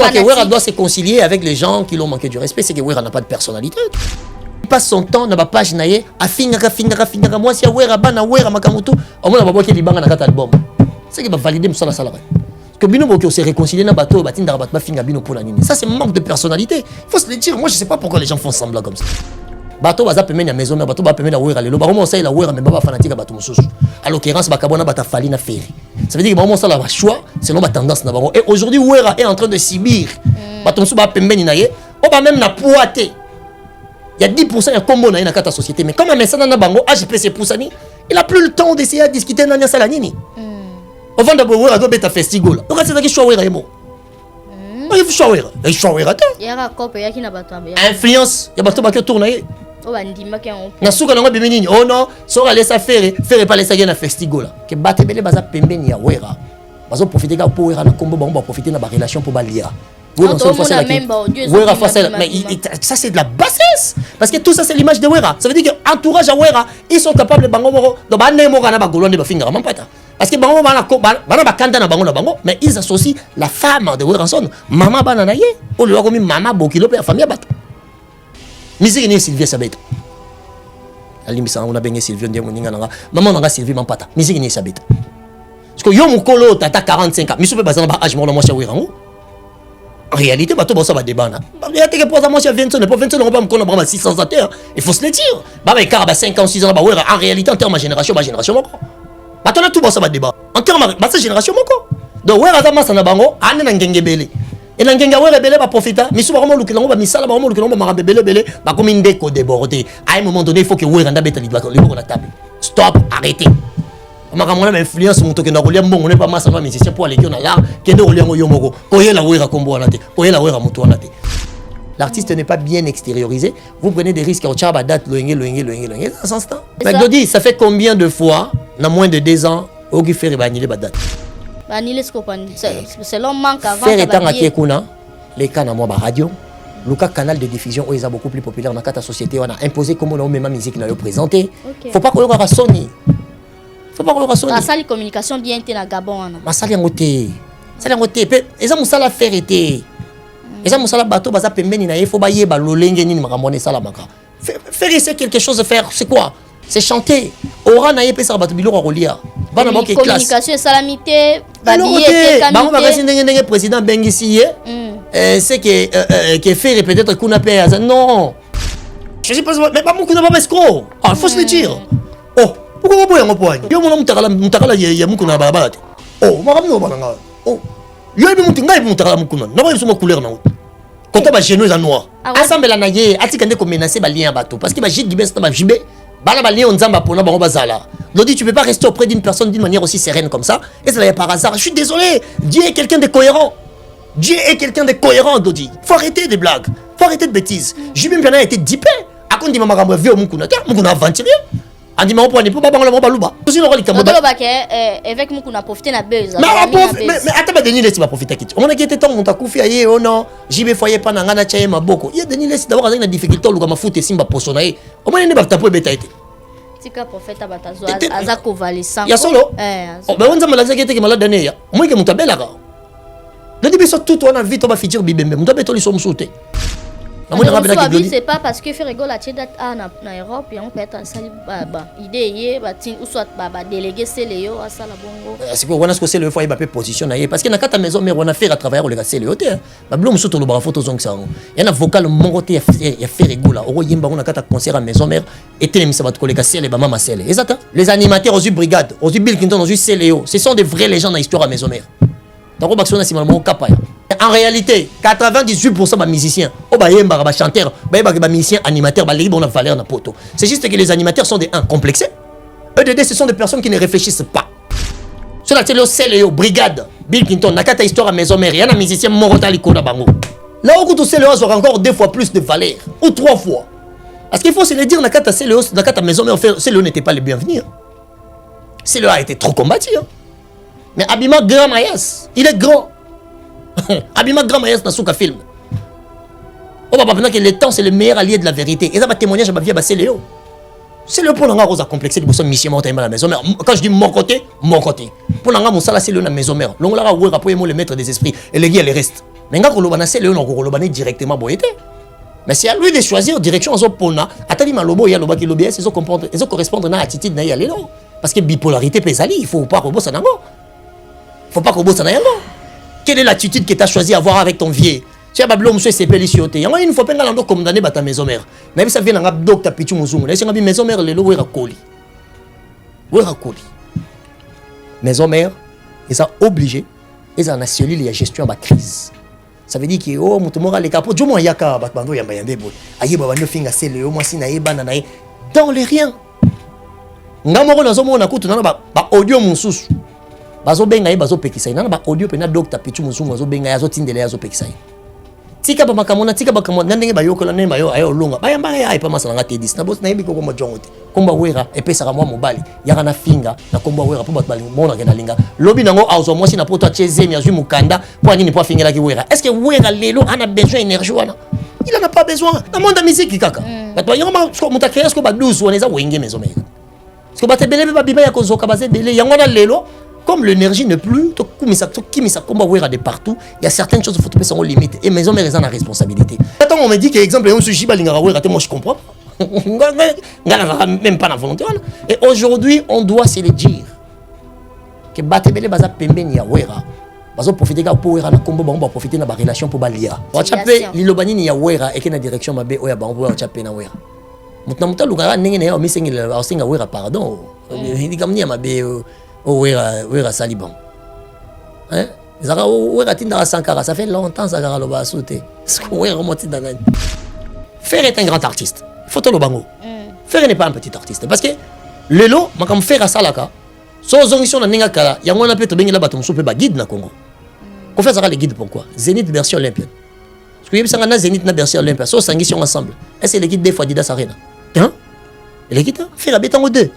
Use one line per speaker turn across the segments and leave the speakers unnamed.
crois que Wera doit se concilier avec les gens qui l'ont manqué du respect. C'est que Wera n'a pas de personnalité. Il passe son temps dans la page naïe à finir. Moi, si Wera bana Wera makamutu, au moins on va voir qu'il y a un album. C'est qu'il va valider ça la salle. Que Bino Bokyo s'est réconcilié dans le bateau, ça c'est manque de personnalité. Il faut se le dire. Moi, je sais pas pourquoi les gens font semblant comme ça. Bateau va permettre la maison, bateau va permettre la Wera. Le baron ça il la Wera, mais pas fanatique à bateau mususu. À l'occurrence, Bakabona bata fali na ferry. Ça veut dire que vraiment ça la choix, selon ma tendance na baron. Et aujourd'hui, Wera est en train de subir. Bateau mususu va permettre naie, on va même na poité. Il y a 10% de combo dans la société, mais comme un message dans bango, AGPC Poussani, il a plus le temps d'essayer de discuter dans la salanini. On va d'abord Wera do beta festival. On va se dire que choix Wera est mort. Il faut choix Wera. Il choix Wera.
Il y a un couple qui n'a pas tombé.
Influence, il y a bateau qui tourne. Na suka nango biminini oh non so laisser faire pas laisser na festival que batte belé baza pembeni ya Wera bazo profiter ka pour Wera na combo ba profiter na ba relation pour ba lia Wera mais ça c'est de la bassesse parce que tout ça c'est l'image de Wera. Ça veut dire que entourage à Wera ils sont capables de bango moko do ba nemo kana ba golonde ba finga même pas parce que bango bana ba kanda na bango mais ils associent la femme de Wera son maman bana na ye o le komi maman bokilo pe famille bata. Musique ni Sylvia Sabeta. Alimisa on a bengi Sylvia ndiye moninga nanga. Maman nanga Sylvia mampata. Musique ni Sabeta. Parce que yo mukolo tata 45 ans. Miso pe bazana ba âge mo la mo Wera ngo. En réalité bato bossa ba débat na. Il y a que pour ça moi 20 ans, ne pas 20 ans on va me connaître ba 600 ans. Il faut se le dire. Ba ba car ba 5 ans 6 ans ba Wera en réalité en termes de génération moko. Bato na tout bossa ba débat. En termes ba cette génération moko. Donc Wera za masa na bango ane na ngengebele. Et l'angenga Wera belé va profiter mais souvent vraiment le kilombo ba misala vraiment le kilombo marabe belé ba comme une déco débordé à un moment donné il faut que Wera ndabeta li bako le la table stop arrêtez on m'a ramené influence mon token rolia mbongo ne pas massa no musicien pour aller na là kende rolia ngo yomoko koye la Wera kombo na te koye la Wera mutu na te. L'artiste n'est pas bien extériorisé, vous prenez des risques au tchaba date loenge dans ce temps. McDody ça fait combien de fois dans moins de 2 ans au qui fait rebaniller ba date.
C'est l'homme manque avant.
Faire étant à Kekuna, les canaux à la radio, le canal de diffusion où ils sont beaucoup plus populaires dans la société, on a imposé comment on a même musique là présenté. Faut pas qu'on aura Sony. Faut pas qu'on aura Sony.
La salle communication bien été na Gabon.
Ma salle en côté. Salle en côté. Ils ont musala faire été. Ils ont musala bateau basa pembeni na faut bailler ba lolenge ni makamone sala maka. Faire c'est quelque chose de faire, c'est quoi? C'est chanter. Ora na yepé ça bateau biloko rolia. Bana banque classe.
Communication salamité.
Bango bagasi ndenge président Bengisi c'est que fait peut-être qu'on a payé non. Je sais pas mais pas beaucoup na pas escroc. Ah faut se le dire. Oh, pourquoi pas yango poigne? Yo mona mutakala ya mukuna baba. Oh, makamno balanga. Oh. Yo ebi mutinga ebi mutakala mukuna. Na ba yuso couleur na. Quand on va genoux en noir. Ensemble la naye, atikande ko menacer ba lien bateau parce que ba jid gibes ba jibé. Donc tu peux pas rester auprès d'une personne d'une manière aussi sereine comme ça. Et ça n'est par hasard. Je suis désolé. Dieu est quelqu'un de cohérent. Dieu est quelqu'un de cohérent, Dodi. Faut arrêter des blagues. Faut arrêter de bêtises. J'ai même bien été dipé. À quand dit maman a vu au Mukuna, Mukuna aventuré. On dit maman pour ne pas parler baluba. Aussi le rôle
avec Mukuna profiter na buzz.
Mais attends, Denis laisse ma profiter. On a quitté tant on t'a confié ailleurs, oh non. J'y vais foyer pas nangana chaye ma boko. Il y a Denis laisse d'abord avec la difficulté le gama foot et simba posonaye. Au moins il ne va pas bêta été.
Tika prophète abatazo azako valissant.
Ya solo. Oh ben on dit malade qui malade d'année. Moi qui mutabela ka. Le début sur tout on a vite on va futur bibembe. Mutabeto li somme sauter.
C'est pas parce que fait rigole la tchède na Europe et on peut être ça idée yé batin ou soit délégué Céléo à ça la bongo.
C'est quoi on a ce que c'est le foyer ba position na parce que na kata maison mère on a fait à travailler le Céléo te. Ba blom surtout le ba photo zong ça. Il y a un vocal mongote ya fait rigole. O yimba on a kata concert à maison mère et télé ça va te coller Célé ba mama Célé. Exact. Les animateurs aux brigade, aux Bill Clinton aux Céléo. Ce sont des vraies légendes dans l'histoire à maison mère. Donc on va que on capable. En réalité, 98% des musiciens, des chanteurs, des musiciens animateurs, des gens valeur dans poto. C'est juste que les animateurs sont des complexés. EDD, ce sont des personnes qui ne réfléchissent pas. Sur la télé, c'est les brigades, Bill Clinton, Nakata histoire à maison mère, il y a un musicien Morotali Koda Bango. Là où tout c'est aura encore 2 fois plus de valeur, ou 3 fois. Parce qu'il faut se le dire, Nakata maison mère, c'est n'était pas le bienvenu. C'est a été trop combattu. Mais Abima Grand Mayas, il est grand. Abima Grand Mayas dans son film. On va pas que le temps c'est le meilleur allié de la vérité. Et ça va témoigner à ma vie à Céléo. C'est le point où on a complexé de mission monter à la maison. Mais quand je dis mon côté, pour nga mosala c'est le na maison mère longola ka wera pour le maître des esprits et les gars les restent mais nga ko lobana c'est le na ko lobana directement boyete mais c'est à lui de choisir direction en pona atali malobo ya loba ki lobia c'est comprendre et correspondre na attitude na ya lelo parce que bipolarité pesali il faut pas robosa nango faut pas robosa na yango quelle est l'attitude que tu as choisi avoir avec ton vieux tu as bablo monsieur c'est pelicioté yango une fois penga lando condamné bata maison mère na bisa vient nga docteur pichu muzungu na singa bi maison mère lelo wera koli maison mère ils sont obligés ils en assurent la gestion de la crise. Ça veut dire que oh mutumora les capos du moins yaka batbando yamba yande boy ayi baba no finga c'est le au moins si na yeba na dans les rien ngamoko na zomo na kutu na ba audio mususu bazo benga yi bazo pekisa na ba audio pe na docteur pichu musungu bazo benga yazo tindele yazo pekisa tika ba makamona ndenge ba yokola ne ba yo ayo longa ba yamba ya pa masala ngate 10 na boss na yebi ko mo jongote komba wera epesa mwa mobali yaka na finga na komba wera po bat bali mona ke na linga lobi nango azo mwasi na poto cheze mi azui mukanda po nini po fingela ki wera est-ce que wera lelo ana besoin énergie wana il en a pas besoin na monde musique kaka bat ba yoma ko mutakere ko ba 12 wana za wenge maison mère parce que bat belebe ba biba ya ko zoka ba ze bele yango na lelo comme l'énergie n'est plus, de partout, il y a certaines choses qu'il faut trouver sans limite. Et maison mère, ils ont la responsabilité. Attends, on me dit qu'exemple, moi je comprends pas. Même pas la volonté. Et aujourd'hui, on doit se le dire. Que Batebele Baza Pembe ni Yawera. Bazo profiter ka pour na kombo ba profiter na ba relation pour ba lira. Wa chape lilobani ni Yawera et que na direction mabe oya ba on chape na Wera. Mutna lugara ndenge na yo misengi la osinga Wera pardon. Ndi kamni ya mabe Wera Saliban. Hein? Zara Wera Tinda Sankara, ça fait longtemps ça gara loba sauté. Parce que Wera monte dans Fer est un grand artiste. Photo lo bango. Fer n'est pas un petit artiste parce que lelo makam Fer Salaka. So zongition na ninga kala, yango na peto bengela bato musope ba guide na Congo. Ko fait ça les guides pourquoi? Zénith version olympienne. Parce que yebisa na Zénith na version olympienne, so sangition ensemble. Est-ce que les guides des fois Didas Arena? Hein? Les guides Fer abetango 2.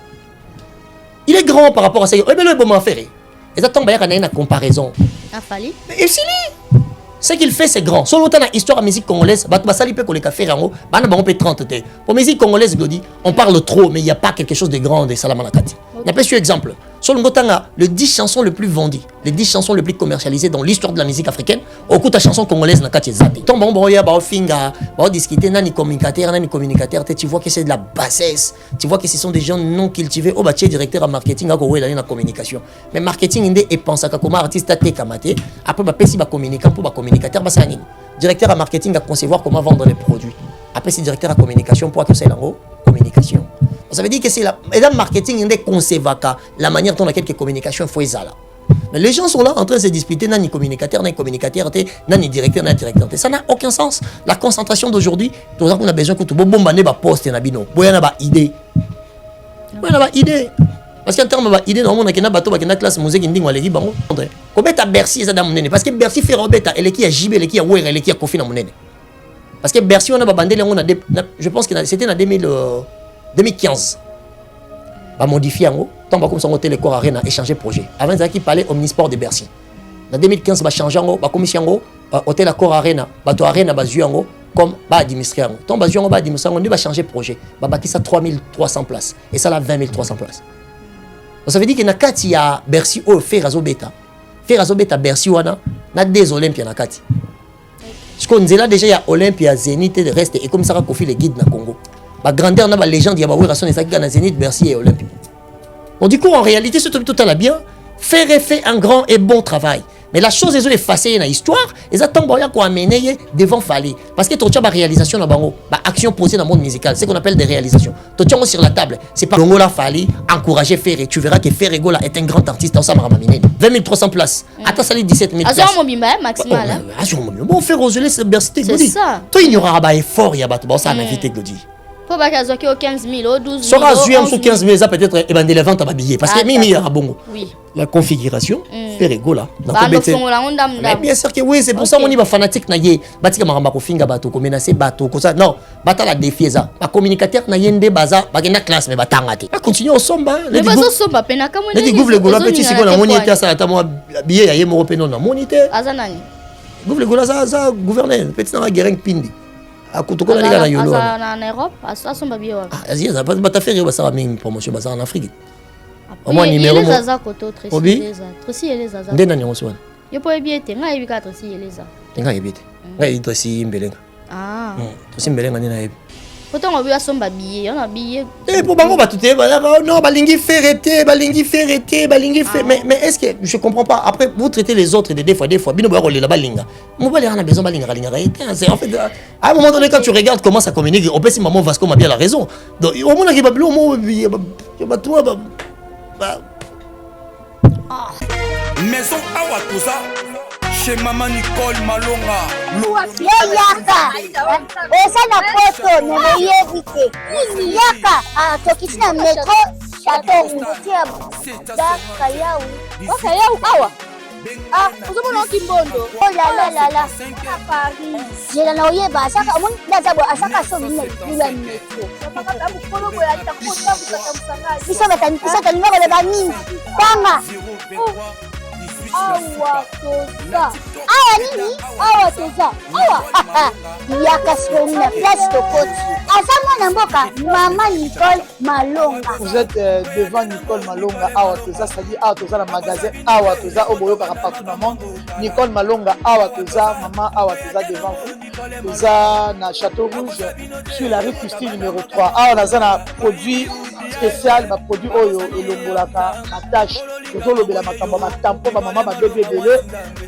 Il est grand par rapport à ça. Eh bien, le bon m'en faire. Et ça tombe bien qu'on a une comparaison.
Afali.
Mais il s'y lit. Ce qu'il fait, c'est grand. Sur l'autre, histoire de musique congolaise, on peut 30. Pour musique congolaise, on parle trop, mais il n'y a pas quelque chose de grand de Salamanakati. Il y a plus exemple. Sur le 10 chansons les plus vendues, les 10 chansons les plus commercialisées dans l'histoire de la musique africaine, au coup de chanson congolaise, tu vois que c'est de la bassesse, tu vois que ce sont des gens non cultivés. Au bâtiment directeur en marketing, la communication. Mais marketing, il pense à comment artiste a été kamaté, après, il va communiquer pour communicateur, directeur en marketing à concevoir comment vendre les produits. Après, c'est directeur en communication pour que c'est la communication. Ça veut dire que c'est la marketing qui conçoit la manière dont laquelle les communications font ça là. Mais les gens sont là en train de se disputer, ni communicateur, ni directeur, ni directeur. Ça n'a aucun sens. La concentration d'aujourd'hui, on a besoin que tout le monde ait un poste, un idée. Idée. Parce qu'en termes d'idée, on a une classe musique qui dit comment tu as Bercy ça dans mon nez parce que Bercy fait Robert et qui a JB et qui a Wera et qui a Kofi dans mon nez. Parce que Bercy on a bandé je pense que c'était en 2015. Va modifier en haut, tant comme ça hôtel Core Arena échanger projet. Avant ça qui parlait Omnisport de Bercy. En 2015 va changer en haut, va commission en haut, hôtel Core Arena, bateau Arena va jouer en haut comme va administrer en haut. Tant va jouer en haut, va administrer on va changer projet. Va bâtir ça 3300 places et ça là 20300 places. Donc ça veut dire que na kati ya Bercy au Ferrazo Beta. Ferrazo Beta Bercy wana na des Olympiens na kati. Ce qu'on dit là déjà il y a Olympia Zénith et reste et comme ça Kofi les guides na Congo. La grandeur n'a pas légende, il y a Wera son et ça gagne Zénith, Bercy et Olympie. Donc du coup, en réalité, c'est tout à la bien. Faire un grand et bon travail. Mais la chose, ils ont effacé dans l'histoire, ils attendent qu'on amène devant Fali. Parce que tu as une réalisation dans une action posée dans le monde musical. C'est ce qu'on appelle des réalisations. Tu as sur la table. C'est pas Longola Fali, encourager Ferré. Tu verras que Ferré Gola est un grand artiste en Samara Mamine. 20 300 places. Attends, ça 17 000 places.
Azor Mobimba, maximal.
Bon, faire Roselé, c'est Bercy.
C'est ça.
Toi, il y aura un effort, il y a ça, un invité Glody.
Faut pas qu'elle soit 15 000, 12 000.
Sera sur 15 000, ça peut-être des ventes à billets. Parce que Mimi il y a bon.
Oui.
La configuration, fait rigolo là.
Mais
bien sûr que oui, c'est pour ça qu'on y va fanatique naïe. Batika maramba ko finga bato, ko menacer bato, ko ça. Non, bata la défier ça. Ba communicateur naïe ndé baza, ba gena classe mais batangate. A continuer au somba.
Le bazo somba pena kamo.
Le gouvre le gola petit siko na monité ça ta mo billet ya yemo européen na monité.
Azanani.
Gouvre le gola ça gouverneur, petit na guerre pindi. A kutuko na liga na yolo.
En Europe, à ça somba bien.
Ah, vas-y, ça pas ta faire ça va même promotion ça en Afrique. Au moins numéro.
Les Aza koto Tracy les Aza.
Ndena ni oswana.
Yo po ebiete nga ebika Tracy les Aza.
Tenga ebite. Nga Tracy Mbelenga.
Ah.
Tracy Mbelenga ni na ebi.
Pourtant on veut somba billet, on a billet.
Et pour bango batute non balingi ferreté, balingi mais est-ce que je comprends pas après vous traitez les autres des fois bino ba la balinga. Mon ba a besoin balinga c'est en fait à un moment donné quand tu regardes comment ça communique, on peut si maman Vasco m'a bien la raison. Donc au moins qui ba bilo ba toi
maison awa tout ça chez maman Nicole Malonga.
Yaka. Esa na poto ne yebite. Yaka. Tokisi na metro Château Tia. Daka yau. Waka yau awa. Uzomona kimbondo. Oh la. Paris. Jela na oyeba saka mun ndazabo asaka so bina bila metro. Saka mukolo boya takuta kusamusanga. Bisa tani ngale bani. Panga. Awa toza. Awa nini? Awa toza. Awa. Yaka soni na place de côte. Asama na mboka Maman Nicole Malonga.
Vous êtes devant Nicole Malonga. Awa toza, c'est-à-dire Awa toza le magasin. Awa toza au boyo partout dans le monde. Nicole Malonga. Awa toza, maman Awa toza devant vous. Toza na Château Rouge sur la rue Custine numéro 3. Awa naza na produit spécial, ma produit oyo elongolaka attache. Toujours le bela makambo matampo ba maman ba bébé belé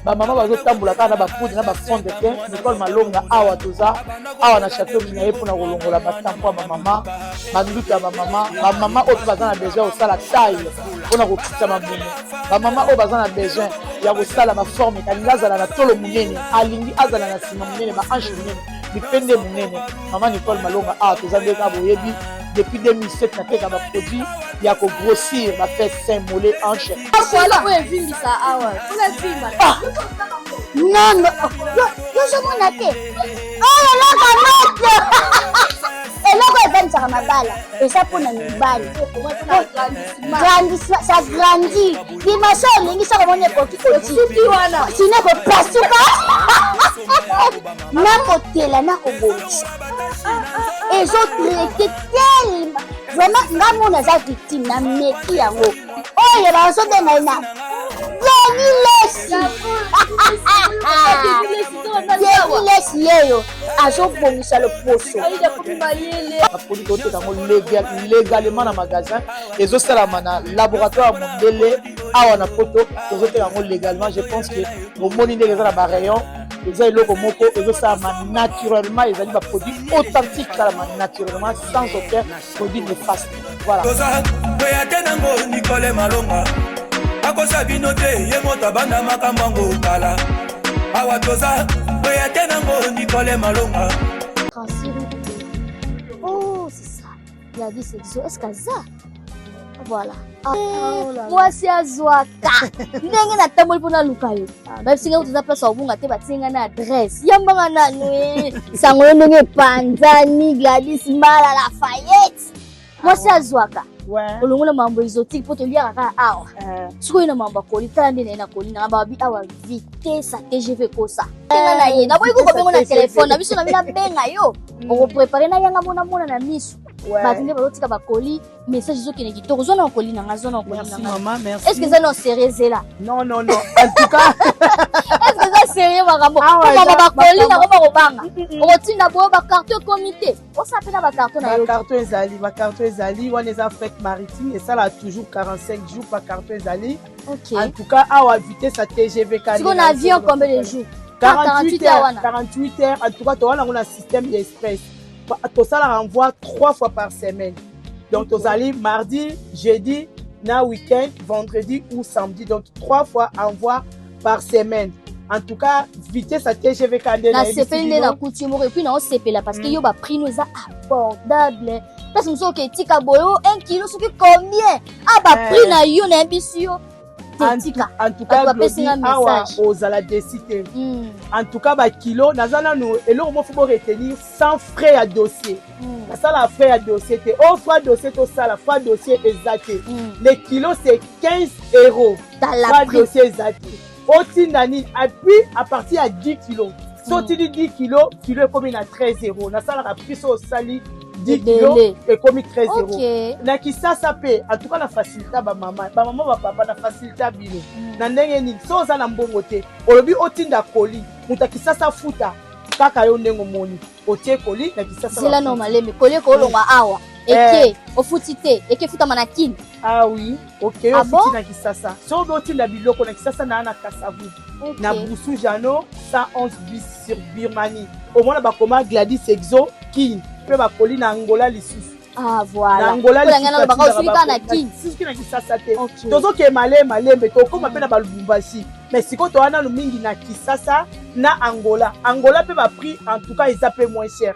ba maman ba zo tambola kana ba poudre na ba fond de teint. Nicole Malonga Awa toza Awa na Château Rouge na ye pona kolongola matampo ba maman banduka ba maman oyo bazana besoin au sala taille pona kokita mamumu ba maman oyo bazana besoin ya kosala ma forme kalinga azala na tolo munene alingi azala na sima munene ba hanche munene bipende munene. Maman Nicole Malonga Awa toza ndeka boyebi depuis 2007 na teka ba produit ya ko grossir ba fait sein mollet hanche.
Voilà où est vimbi ça awa. Pour la vimba.
Non, yo somona te. Oh la kamate. Eloko evanisa mabala. Esa pona mibali. Grandissement, ça grandit. Dimension lingi ça comme on est petit. Sinon ko pasuka. Na kotela na ko bonisa. Et je traité tellement. Vraiment, ngamu na za victime na meki yango. Oh, ya ba so de na ina. Lesi yeyo azobongisa le poso.
Produit légalement dans magasin et zosalama na laboratoire mondele awa na poto zosalama légalement. Je pense que au moni ndenge za ba rayon les eloko moko ezosalama naturellement, les animaux produits authentiques naturellement sans aucun produit néfaste. Voilà.
Nicole Malonga akosa binote ye moto banda makambo kala awa toza oya tenango Nicole Malonga.
Oh, c'est ça. Il a dit sexo. Est-ce que ça? Voilà. Moi c'est azwaka. Ndenge na tamboli pona lukayo. Ba singa utuza place obunga te batinga na adresse. Yambanga na nwe. Sango ndenge Panzani Gladys Mala Lafayette. Moi c'est azwaka.
Ouais.
Olongola mambo exotique poto liaka ka awa. Siko ina mambo koli tande na koli na babi awa vitesse TGV kosa. Tenga na ye. Na boyi ko bengo na téléphone. Na biso na mina benga yo. On préparer na yanga mona na miso. Batinga bazotika bakoli message zokene kitoko zona okoli na ngazona okoli na.
Merci maman, merci.
Est-ce que ça non sérieux là?
Non. En tout cas,
est-ce que ça sérieux makambo? Maman bakoli na ko banga. Otinda bo ba carton comité. On s'appelle na ba carton na yo.
Ba carton ezali, on les a fait maritime et ça là toujours 45 jours par carton ezali.
OK.
En tout cas, à vitesse à TGV
si on avion combien de jours?
48 heures. En tout cas, tu as un système express. Tout ça la renvoie 3 fois par semaine. Donc, tu allez mardi, jeudi, na week-end, vendredi ou samedi. Donc, 3 fois envoi par semaine. En tout cas, vitesse à TGV Kandé.
La CP na coutume et puis na CP là parce que yo ba prix nous abordable. Parce que nous que tika boyo 1 kilo ce que combien? Ah ba prix na yo na bisio.
En tout cas, aux ala décider. En tout cas, kilo, nazana nous et là on faut retenir sans frais à dossier. La salle à frais à dossier, au fois dossier tout ça, la fois dossier exact. Les kilos c'est 15 €.
Dans la
dossier exact. Au tinani, et puis à partir à 10 kilos. Si tu dis 10 kilos, kilo est combien à 13 €. La salle a pris au sali 10 kilos et comme 13 euros. Na kisasa pe en tout cas la facilité ba maman ba papa na facilité bilo. Na ndenge ni so za na mbongo te. Olobi otinda koli, muta kisasa futa kaka yo ndengo moni. Otie koli na kisasa.
C'est la normale mais koli ko longa awa. Eke ofutite, eke futa manakini.
Ah oui, OK, ofuti na kisasa. So otinda biloko na kisasa na kasavu. Na Boussou Jano 111 bis sur Birmanie. Au moins ba koma Gladys Exo King. Pe ba koli na Angola lisusu.
Ah voilà.
Na Angola
lisusu. Ba ka na King.
Susu na kisasa te. Tozo ke malembe to koma pe na ba Lubumbashi. Mais siko to ana lumingi na kisasa na Angola. Angola pe ba prix en tout cas ils appellent moins cher.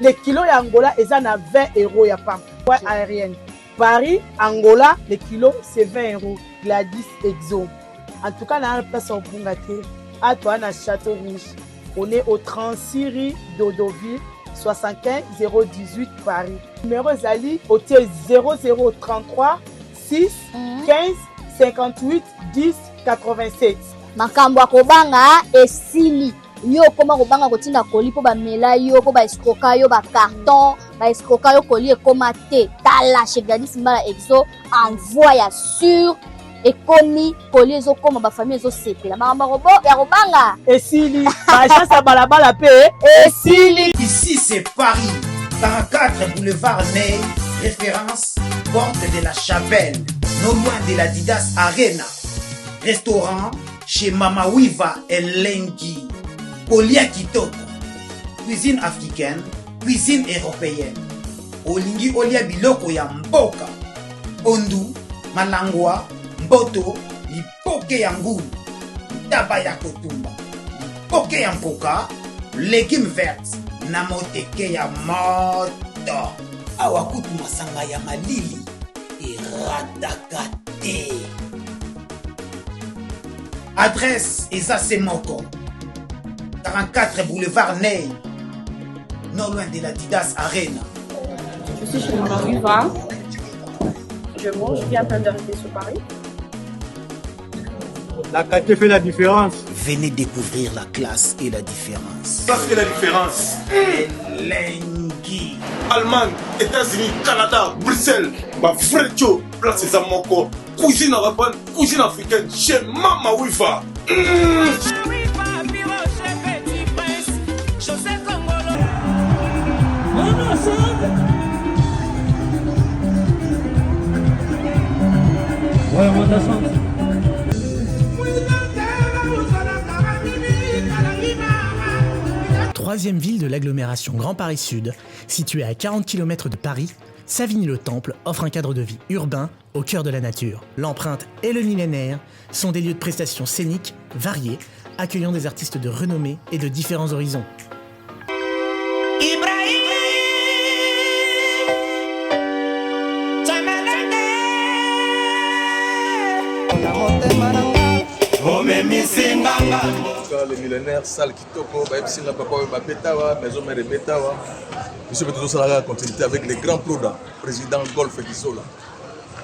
Les kilos ya Angola eza na 20 euros ya pam. Ouais aérienne. Paris, Angola, les kilos c'est 20 euros. Gladys Exo. En tout cas, dans la place en Bungate, à toi, à Château Rouge. On est au 36 rue d'Odoville, 75 018 Paris. Numéro Zali, hôtel 0033 6 15 58 10 87.
Makambo akobanga esili. Yo koma kobanga kotinda koli po ba mela yo po ba escroka yo ba carton ba escroka yo koli e koma te tala chez Gladys Mbala Exo envoie sur et komi koli ezo koma ba famille ezo sepela makambo robo ya kobanga
esili ba chance balabala pe esili.
Ici c'est Paris 44 boulevard Ney, référence porte de la Chapelle, non loin de la Didas Arena. Restaurant chez Mama Wiva Elengi. Kolia kitoko, cuisine africaine, cuisine européenne. Olingi olia biloko ya mboka, ondu, malangwa, mboto, lipoke ya ngulu, taba ya kotumba, lipoke ya mpoka, légumes verts, na moteke ya moto. Awakutu masanga ya malili, iratakate. Adresse Eza Semoko. 44 boulevard Ney, non loin de la Didas Arena.
Je suis chez Mama Wiva. Je mange, je viens d'arriver sur Paris.
La qualité fait la différence.
Venez découvrir la classe et la différence.
Ça c'est la différence.
Elengi.
Allemagne, États-Unis, Canada, Bruxelles, ma frère Joe, place c'est Zamoko. Cuisine arabe, cuisine africaine, chez Mama Wiva.
Troisième ville de l'agglomération Grand Paris Sud, située à 40 km de Paris, Savigny-le-Temple offre un cadre de vie urbain au cœur de la nature. L'empreinte et le millénaire sont des lieux de prestations scéniques variés, accueillant des artistes de renommée et de différents horizons.
Les millénaires, salle Kitoko, Baïpsina, Papa, Betawa, Maison Mère Betawa. Monsieur Betozo Salara continuité avec les grands plots, président Golf Gisola.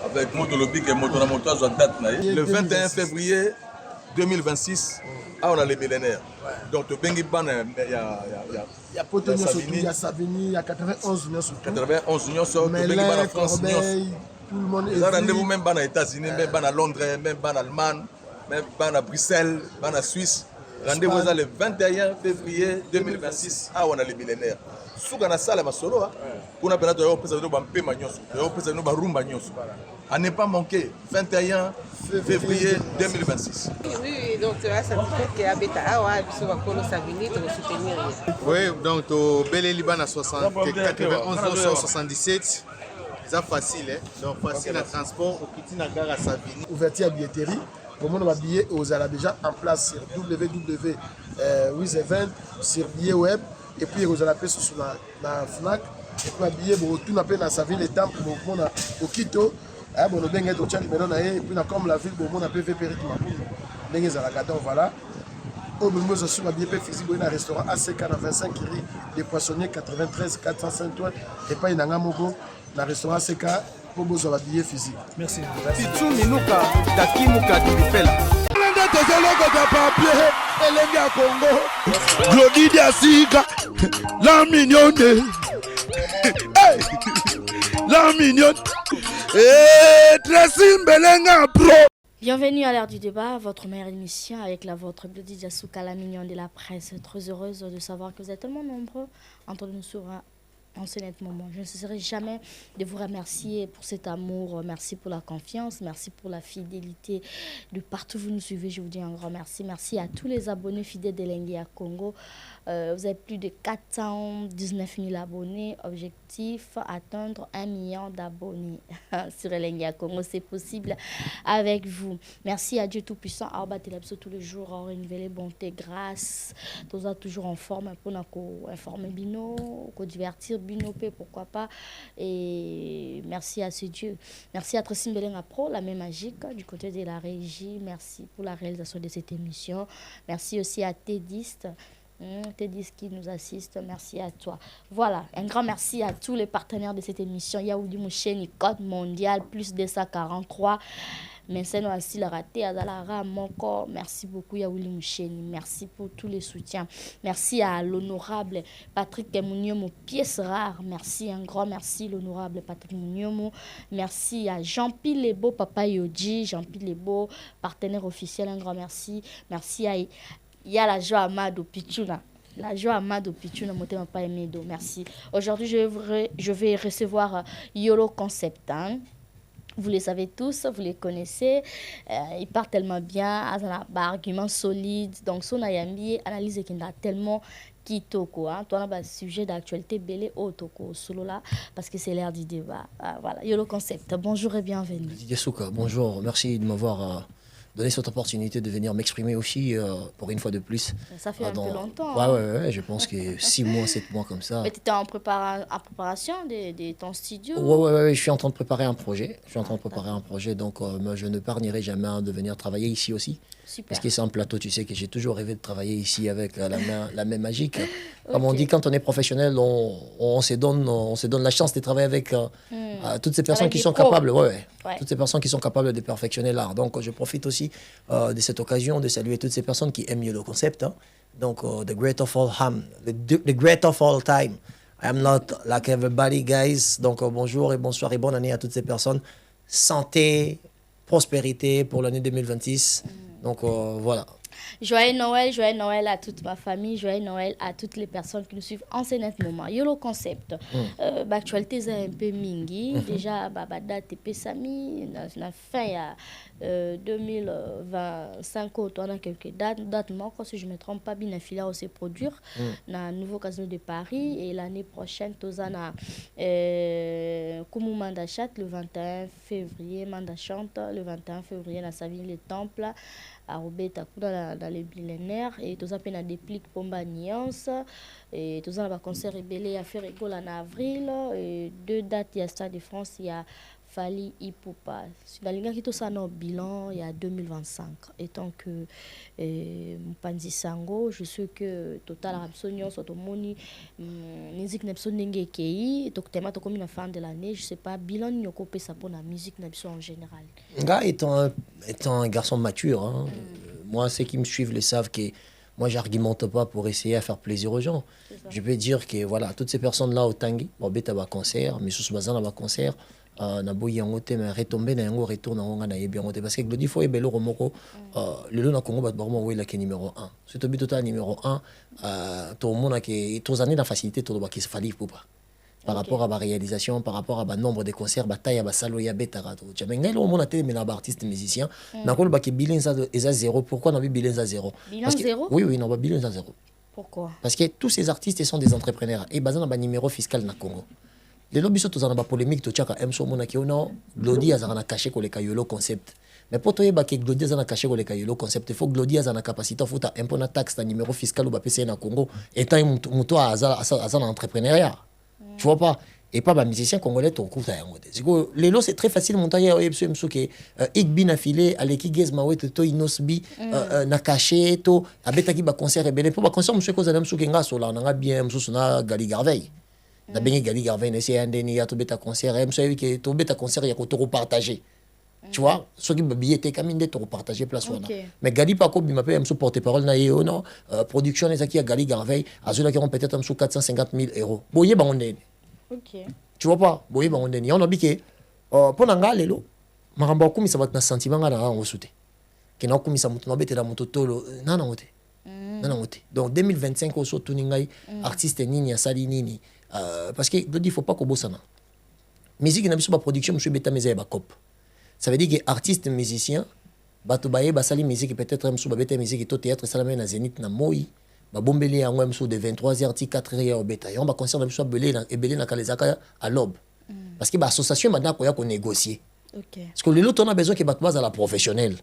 Avec Motolobic et Motonamontoise en date. Le 21 février 2026, on a les millénaires. Donc, Bengi Ban, il y a
Potonio Savigny, il y a Savigny, il y a 91 unions sur
91 unions sur Bengi Ban en France.
Tout le monde est.
Vous avez rendez-vous même aux États-Unis, même à Londres, même en Allemagne, même à Bruxelles, même à Suisse. Rendez-vous le 21 février 2026. On a les millénaires. Si vous avez salle solo, pour nous permettre à ne pas manquer 21 février 2026.
Oui, donc ça fait que Abeta Awa, puis va connaître Savigny pour soutenir.
Oui, donc au Bélé Liban à 91 77. C'est facile, donc facile à transport au petit Nagar à Savigny. Ouverture à billetterie. Pour moi, on va billet aux Arabes déjà en place sur www.wizevent sur billet web et puis aux Arabes sur la FNAC et puis billet pour tout n'a pas dans sa ville et temps pour mon au Quito ah bon le bengue au Tchad mais non et puis comme la ville pour mon PVP rythme bengue à la gâteau voilà au moment où sur billet physique dans restaurant ACK 25 rue des Poissonniers 93 405 et pas dans Ngamogo dans restaurant ACK pour besoin de billet physique. Merci.
Titu Minuka, Dakimuka Dibifela.
Glodidia Sika, la mignonne. Hey,
La mignonne. Et Tracy Mbelenga Pro.
Bienvenue à l'heure du débat, votre meilleure émission avec la vôtre, Glody Diasuka, la mignonne de la presse. Très heureuse de savoir que vous êtes tellement nombreux entre nous sur en ce net moment. Je ne cesserai jamais de vous remercier pour cet amour, merci pour la confiance, merci pour la fidélité de partout où vous nous suivez. Je vous dis un grand merci. Merci à tous les abonnés fidèles d'Elengi à Congo. Vous avez plus de 419 000 abonnés. Objectif, atteindre 1 million d'abonnés sur Elengi à Congo. C'est possible avec vous. Merci à Dieu Tout-Puissant. Arba Telabso tous les jours, renouveler bonté, grâce. Tous toujours en forme pour nous informer Bino, divertir Bino, pourquoi pas. Et merci à ce Dieu. Merci à Tracy Mbelenga Pro, la même magique du côté de la régie. Merci pour la réalisation de cette émission. Merci aussi à Tédiste. Tédiste qui nous assiste, merci à toi. Voilà, un grand merci à tous les partenaires de cette émission. Yaoudi Moucheni, Code Mondial, plus 243. Mais c'est aussi le raté à Zalara, mon corps. Merci beaucoup, Yaouli Moucheni. Merci pour tous les soutiens. Merci à l'honorable Patrick Mouniomo, pièce rare. Merci, un grand merci, l'honorable Patrick Mouniomo. Merci à Jean-Pierre Lebo, Papa Yoji, Jean-Pierre Lebo, partenaire officiel, un grand merci. Merci à la joie Amado Pichuna. La joie Amado Pichuna, Motema Paemedo. Merci. Aujourd'hui, je vais recevoir Yolo Concept. Hein. Vous les savez tous, vous les connaissez. Ils parlent tellement bien, ils ont des arguments solides. Donc, son ayambi, analyse qui a tellement kitoko. Hein. Toi, on a un sujet d'actualité belé autoko solo là, parce que c'est l'heure du débat. Voilà, Yolo Concept. Bonjour et bienvenue.
Didier Souka, bonjour. Merci de m'avoir donné cette opportunité de venir m'exprimer aussi pour une fois de plus.
Ça fait un peu longtemps.
Ouais, je pense que 6 mois, 7 mois comme ça.
Mais tu étais en préparation de ton studio?
Ouais, je suis en train de préparer un projet. Donc je ne parnierai jamais de venir travailler ici aussi.
Super.
Parce que c'est un plateau, tu sais que j'ai toujours rêvé de travailler ici avec la main magique. Comme on dit, quand on est professionnel, on se donne la chance de travailler avec toutes ces personnes qui sont capables. Toutes ces personnes qui sont capables de perfectionner l'art. Donc je profite aussi de cette occasion de saluer toutes ces personnes qui aiment le concept. Hein. Donc the great of all time. I am not like everybody, guys. Donc bonjour et bonsoir et bonne année à toutes ces personnes. Santé, prospérité pour l'année 2026. Donc voilà.
Joyeux Noël à toute ma famille, joyeux Noël à toutes les personnes qui nous suivent en ce net moment. Yolo Concept, l'actualité est un peu mingi. Déjà, date Pesami, la fin il y a 2025, on a quelques dates moi, si je ne me trompe pas, bien fila aussi produire dans le nouveau casino de Paris. Et l'année prochaine, tout ça na Koumou Mandachat le 21 février, Mandachat le 21 février dans sa ville, le temple. À Robeta dans les millénaires et tout ça peut na déplique pomba nuance et tout ça va concert rebelle à faire école en avril et 2 dates il y a Stade de France, il y a Fali Ipupa dans les qui tout ça no bilan il y a 2025 étant que Mpanzi Sango je sais que total Ramsonio sotomoni musique n'a besoin d'engue kei donc thème to comme une fin de l'année je sais pas bilan nyoko pesa pour la musique n'a besoin en général.
Gars étant un garçon mature, hein, moi ceux qui me suivent le savent que moi j'argumente pas pour essayer à faire plaisir aux gens. Je peux dire que voilà toutes ces personnes là au Tanguy, bon beta ba concert, mais sous bazan ba concert. Na boyi yango te mais retomber na yango retour na nga na yebi yango te parce que Glody faut ebelo romoko le na Congo bat vraiment oui la qui numéro 1 c'est au total numéro 1 tout le monde que tous années la facilité tout le qui se fallait pour pas par rapport à la réalisation par rapport à nombre de concerts bataille à salo ya betara to jamengel au monde té mais na artiste musicien na ko ba ki bilan ça est zéro pourquoi na bilan ça zéro
parce que
oui non ba bilan ça zéro
pourquoi
parce que tous ces artistes sont des entrepreneurs et basé na ba numéro fiscal na Congo. Les lobbies sont tous en polémique, tout chacun aime son mon akiono. Glody a zana caché pour les Yolo Concept. Mais pour toi, que Glody a zana caché pour les Yolo Concept, il faut que Glody a zana capacité, il faut un peu de taxe, un numéro fiscal ou PC na Congo. Et tant que à zana entrepreneuriat. Tu vois pas? Et pas les musiciens congolais, ton coup, les lots, c'est très facile, montagne, Igbi na filé, Aleki Gezmawe, to Inosbi, na caché, to, abetaki ba concert et belé. Pour ba concert, monsieur Kozana, monsieur Kenga, sola, n'a bien, monsieur na Gali Garveille. Na bengi Gali Garveille, nesse andeni, ya to beta concert, monsieur que to beta concert, ya ko to repartager. Tu vois, ceux qui billet te camine to repartager place wana. Mais Gali Paco, il m'appelle monsieur porte-parole na yeo non, production les aki à Gali Garveille, azula qui ont peut-être monsieur 450 000 €. Boye ba on est.
OK.
tu vois pas boye bango ndeni on obike pour nanga lelo makambo akumisa bat na sentiment nga na ngo sute ke na akumisa mutu na betela mutu tolo nana ngote nana ngote donc 2025 oso tuni ngai artiste nini asali nini parce que il faut pas ko bosana musique na biso ba production monsieur beta meza ba cop ça veut dire que artiste musicien bato baye basali musique peut-être monsieur ba beta musique to théâtre salama na Zénith na Moi ba bombeli yango monsieur de 23h ti 4h au beta yon ba concert na biso belé na kalezaka à l'aube parce que ba association maintenant ko ya ko négocier parce que les autres on a besoin que bato base à la professionnelle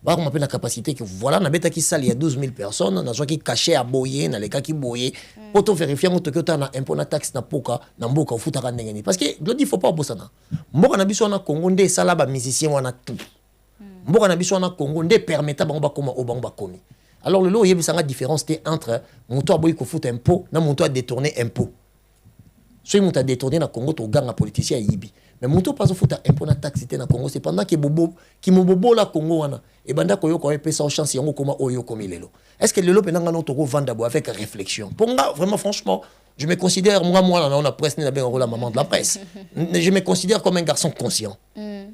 ba ko la capacité que voilà na beta qui sali il y a 12 000 personnes na zo qui caché à boyer na les cas qui boyer pour te vérifier ngo to que na impôt na taxe na poka na mboka futa ka ndengeni parce que il faut pas bosana mboka na biso na Congo ndé sala ba musicien wana tout mboka na biso na Congo ndé permettre bango ba koma o bango ba komi alors le lot yebisanga différence entre monto aboyi ko futa impôt na monto a détourner impôt so monto a détourner na Congo to ganga politicien yibi mais monto pas au futa impôt na taxe na Congo c'est pendant que bobo qui mobobo la Congo wana et banda ko yo ko pesa chance yango koma oyo komi lelo est-ce que lelo penanga no to ko vanda bo avec réflexion pour moi vraiment franchement je me considère moi là on a presse na ben la maman de la presse je me considère comme un garçon conscient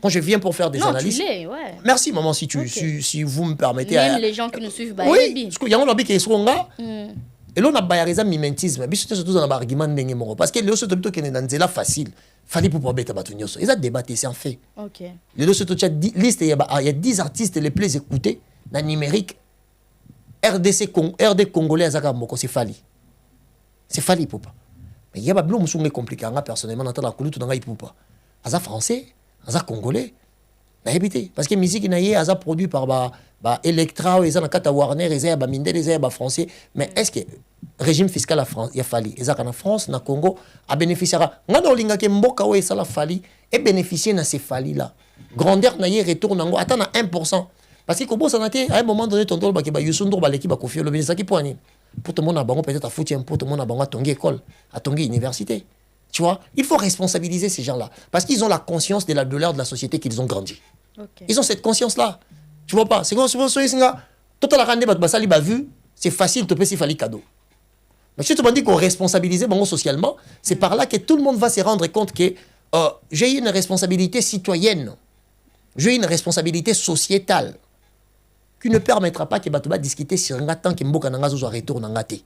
quand je viens pour faire des analyses
tu l'es, ouais.
merci maman si tu si vous me permettez
même les gens qui nous suivent
oui parce que yango lobi ke songa et là on a bayariza mimentisme biso surtout dans l'argument ndenge moko parce que le so to ke na nzela facile fallait pour beta batu nyoso ils a débatté c'est un fait
OK
le so to liste il y a 10 artistes les plus écoutés dans numérique RD congolais azaka moko c'est Fally Ipupa mais il y a pas blou musunge compliqué nga personnellement dans la kulutu nga Ipupa aza français aza congolais na habité parce que musique na yé aza produit par ba Electra eza na kata Warner eza ba Mindel eza ba français mais est-ce que régime fiscal la France ya Fally eza na France na Congo a bénéficiera nga na olinga ke mboka we sala Fally et bénéficier na ces Fally là grandeur na yé retourne ngo atteint à 1% parce que kobo sanate à un moment donné tonton ba ke ba Youssou ba l'équipe ba confier le bénéfice qui poani pour tout le monde a bango peut-être à foutre un pour tout le monde a bango à tonguer école à tonguer université tu vois il faut responsabiliser ces gens-là parce qu'ils ont la conscience de la douleur de la société qu'ils ont grandi ils ont cette conscience-là tu vois pas c'est comme si tout la rande bat basali ba vu c'est facile te payer Fally cadeau mais si tu me dis qu'on responsabilise bango socialement c'est par là que tout le monde va se rendre compte que j'ai une responsabilité citoyenne j'ai une responsabilité sociétale qui ne permettra pas que Batouba discuter sur un temps que Mboka Nanga soit retour dans té.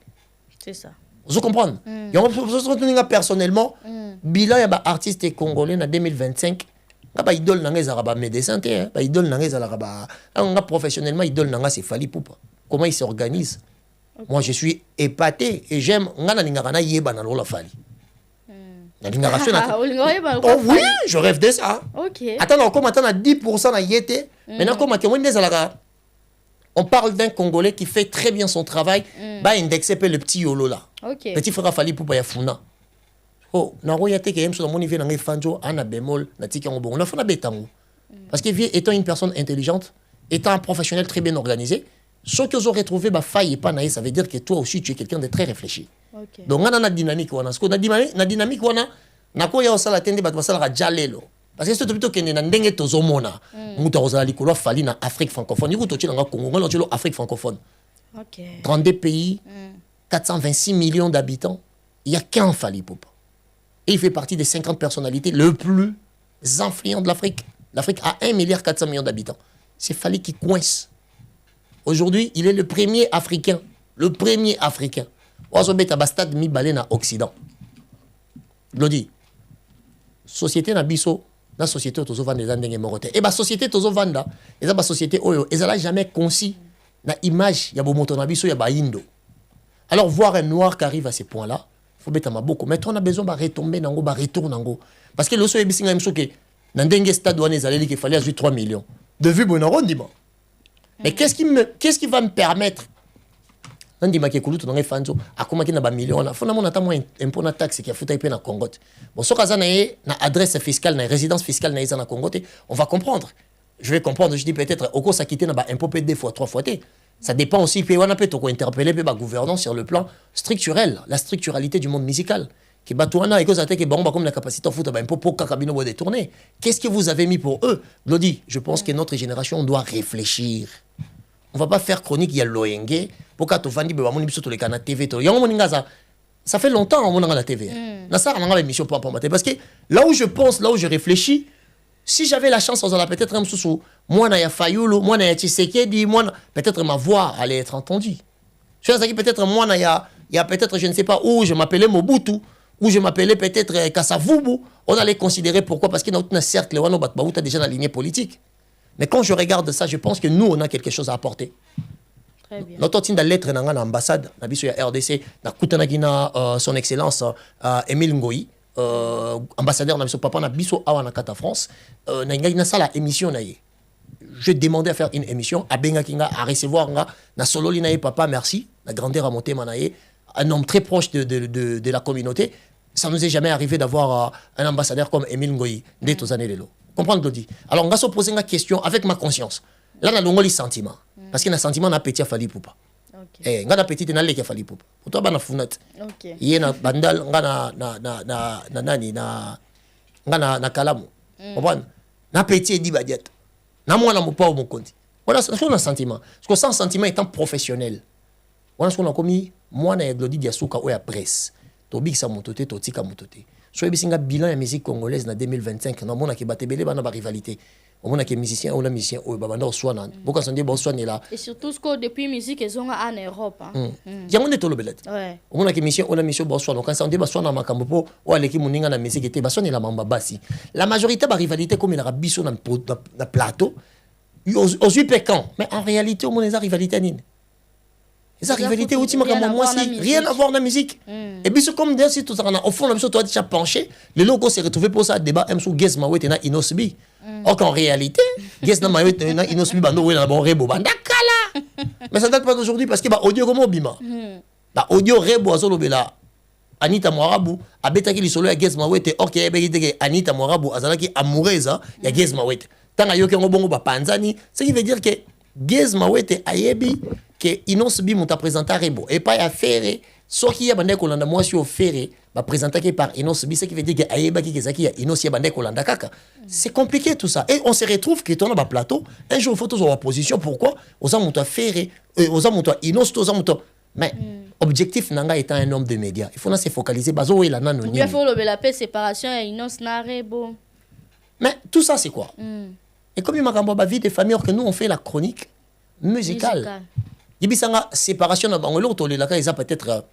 C'est ça.
Vous comprenez? Personnellement, bilan ya ba artiste congolais en 2025, ba idole nanga zaraba médecin té, ba idole nanga zaraba professionnellement idole nanga c'est Fally Ipupa. Comment il s'organise? Moi je suis épaté et j'aime ngana lingaka na yeba na lola Fally. Oh oui, je rêve de ça.
OK.
Attends, comme attends à 10% na yété, maintenant comme que moi ndezalaka on parle d'un Congolais qui fait très bien son travail, bah indexé le petit Yolo là.
Okay.
Petit frère Fally Ipupa ya funa. Oh, na royate ke yemso na moni vie na ngai fanjo ana bémol na tika ngobongo na funa betango. Parce que vie étant une personne intelligente, étant un professionnel très bien organisé, ce que vous aurez trouvé bah faille pas naïe, ça veut dire que toi aussi tu es quelqu'un de très réfléchi.
Okay.
Donc on a dynamique wana, parce que na dynamique wana na ko ya osala tende bat basala jalelo. Parce que c'est plutôt que na ndenge tozomona muta ozala likolo Fally na Afrique francophone ni kuto tshila nga Congo ngalo tshilo Afrique francophone.
OK.
32 pays, 426 millions d'habitants, il y a qu'un Fally Ipupa. Et il fait partie des 50 personnalités le plus influentes de l'Afrique. L'Afrique a 1,4 milliard d'habitants. C'est Fally qui coince. Aujourd'hui, il est le premier Africain. Le premier Africain. Oazobeta bastad mi balé na Occident. Lodi. Société na biso. La société tozo vanda des ndenge morote et ba société tozo vanda eza ba société oyo ezala jamais concis na image ya bomoto na biso ya ba indo alors voir un noir qui arrive à ce point là faut beta maboko mais on a besoin ba retomber nango ba retour nango parce que le so ebisinga msoke na ndenge stade wana ezaleli qu'il fallait ajouter 3 millions de vues bonaro ndima mais qu'est-ce qui va me permettre ndima ke kulutu na fanzo akoma kina ba millions na fona mona ta moins impôt na taxe qui a futa ipe na Congote bon so kaza na adresse fiscale na résidence fiscale na na Congote on va comprendre je vais comprendre je dis peut-être au cours ça quitter na ba impôt peut 2 fois 3 fois té ça dépend aussi pe wana pe to ko interpeller pe ba gouvernance sur le plan structurel la structuralité du monde musical qui batouana et cause que bon comme la capacité futa ba impôt pour kakabino bo détourner qu'est-ce que vous avez mis pour eux Glody je pense que notre génération doit réfléchir. On va pas faire chronique il y a loyenge pour que tu vandi be bamoni biso to le kana TV to yango moninga za Ça fait longtemps on a la TV. Ça, on a émission pour matin. Parce que là où je pense, là où je réfléchis, si j'avais la chance, on aurait peut-être un sous moi, il y a Fayoulou, moi, il y a Tshisekedi, moi, peut-être ma voix allait être entendue. Je pense que peut-être moi, il y a peut-être, je ne sais pas où, je m'appelais Mobutu, ou je m'appelais peut-être Kassavubu. On allait considérer pourquoi, parce qu'il y a un cercle, on a déjà la lignée politique. Mais quand je regarde ça, je pense que nous, on a quelque chose à apporter.
Très bien.
Notre team de lettres dans l'ambassade, dans la RDC, dans son excellence Émile Ngoyi, ambassadeur dans papa na biso awa na kata France, na sala émission na ye. Je demandais à faire une émission à Bengakinga à recevoir na solo linaye papa merci, la grandeur à monter manaye, un homme très proche de la communauté. Ça nous est jamais arrivé d'avoir un ambassadeur comme Émile Ngoyi dès aux années lelo. Comprendre Glody. Alors on va se poser une question avec ma conscience. Là on a l'ongoli sentiment parce que na sentiment na petit fali poupa. Eh ngana petit na leki fali poupa. Pour toi bana funat. OK. Yena bandal ngana na nani na ngana na kalamu. Comprendre? Na petit di badiat. Na mwana mopa au mokonzi. Voilà c'est un sentiment. Parce que sans sentiment étant professionnel. Voilà ce qu'on a commis mwana ya Glody Diasuka ou ya presse. Tobik sa mototé to tika mototé. So ebisinga bilan ya musique congolaise na 2025 na mona ke batebele bana ba rivalité. On a des musiciens, on a musiciens, on a soin. Beaucoup de gens soin là.
Et surtout que depuis musique ils sont en Europe.
Il y a des tolo belette. On a des musiciens, on a musiciens soin. Donc quand on dit soin na makambo ou à l'équipe moninga na musique était soin la mamba basi. La majorité de rivalité comme il a biso na plateau. Aux yeux pécants. Mais en réalité, on a des rivalités nine. Les rivalités rien à voir dans la musique. Et puis c'est comme dire si tout ça au fond la musique toi déjà penché, les locaux s'est retrouvé pour ça débat M sous Guess Mawet na Inosbi. Or qu'en réalité, Guess na Mawet na Inosbi bando na bon rebo banda kala. Mais ça date pas d'aujourd'hui parce que bah audio comme bima. Bah audio rebo azolo bela Anita Morabu abetaki li solo ya Guess Mawet or que ebeki Anita Morabu azalaki amoureuse ya Guess Mawet. Tanga yoke ngobongo ba panzani, ce qui veut dire que Guess Mawet ayebi que Inosbi m'a présenté Rebo et pas à faire ce qui a bandé kolanda moi sur faire va présenter par Inosbi ce qui veut dire que ayeba qui kezaki ya Inosbi bandé kolanda kaka. C'est compliqué tout ça et on se retrouve que ton na plateau un jour faut toujours en opposition pourquoi aux amuto faire aux amuto Inosbi aux amuto mais objectif nanga étant un homme de médias il faut se focaliser bazo et la nano
il faut le la paix séparation et Inos na Rebo
mais tout ça c'est quoi et comme il m'a ba vie de famille or que nous on fait la chronique musicale. Ibisanga séparation na bango l'autre les laka ils a peut-être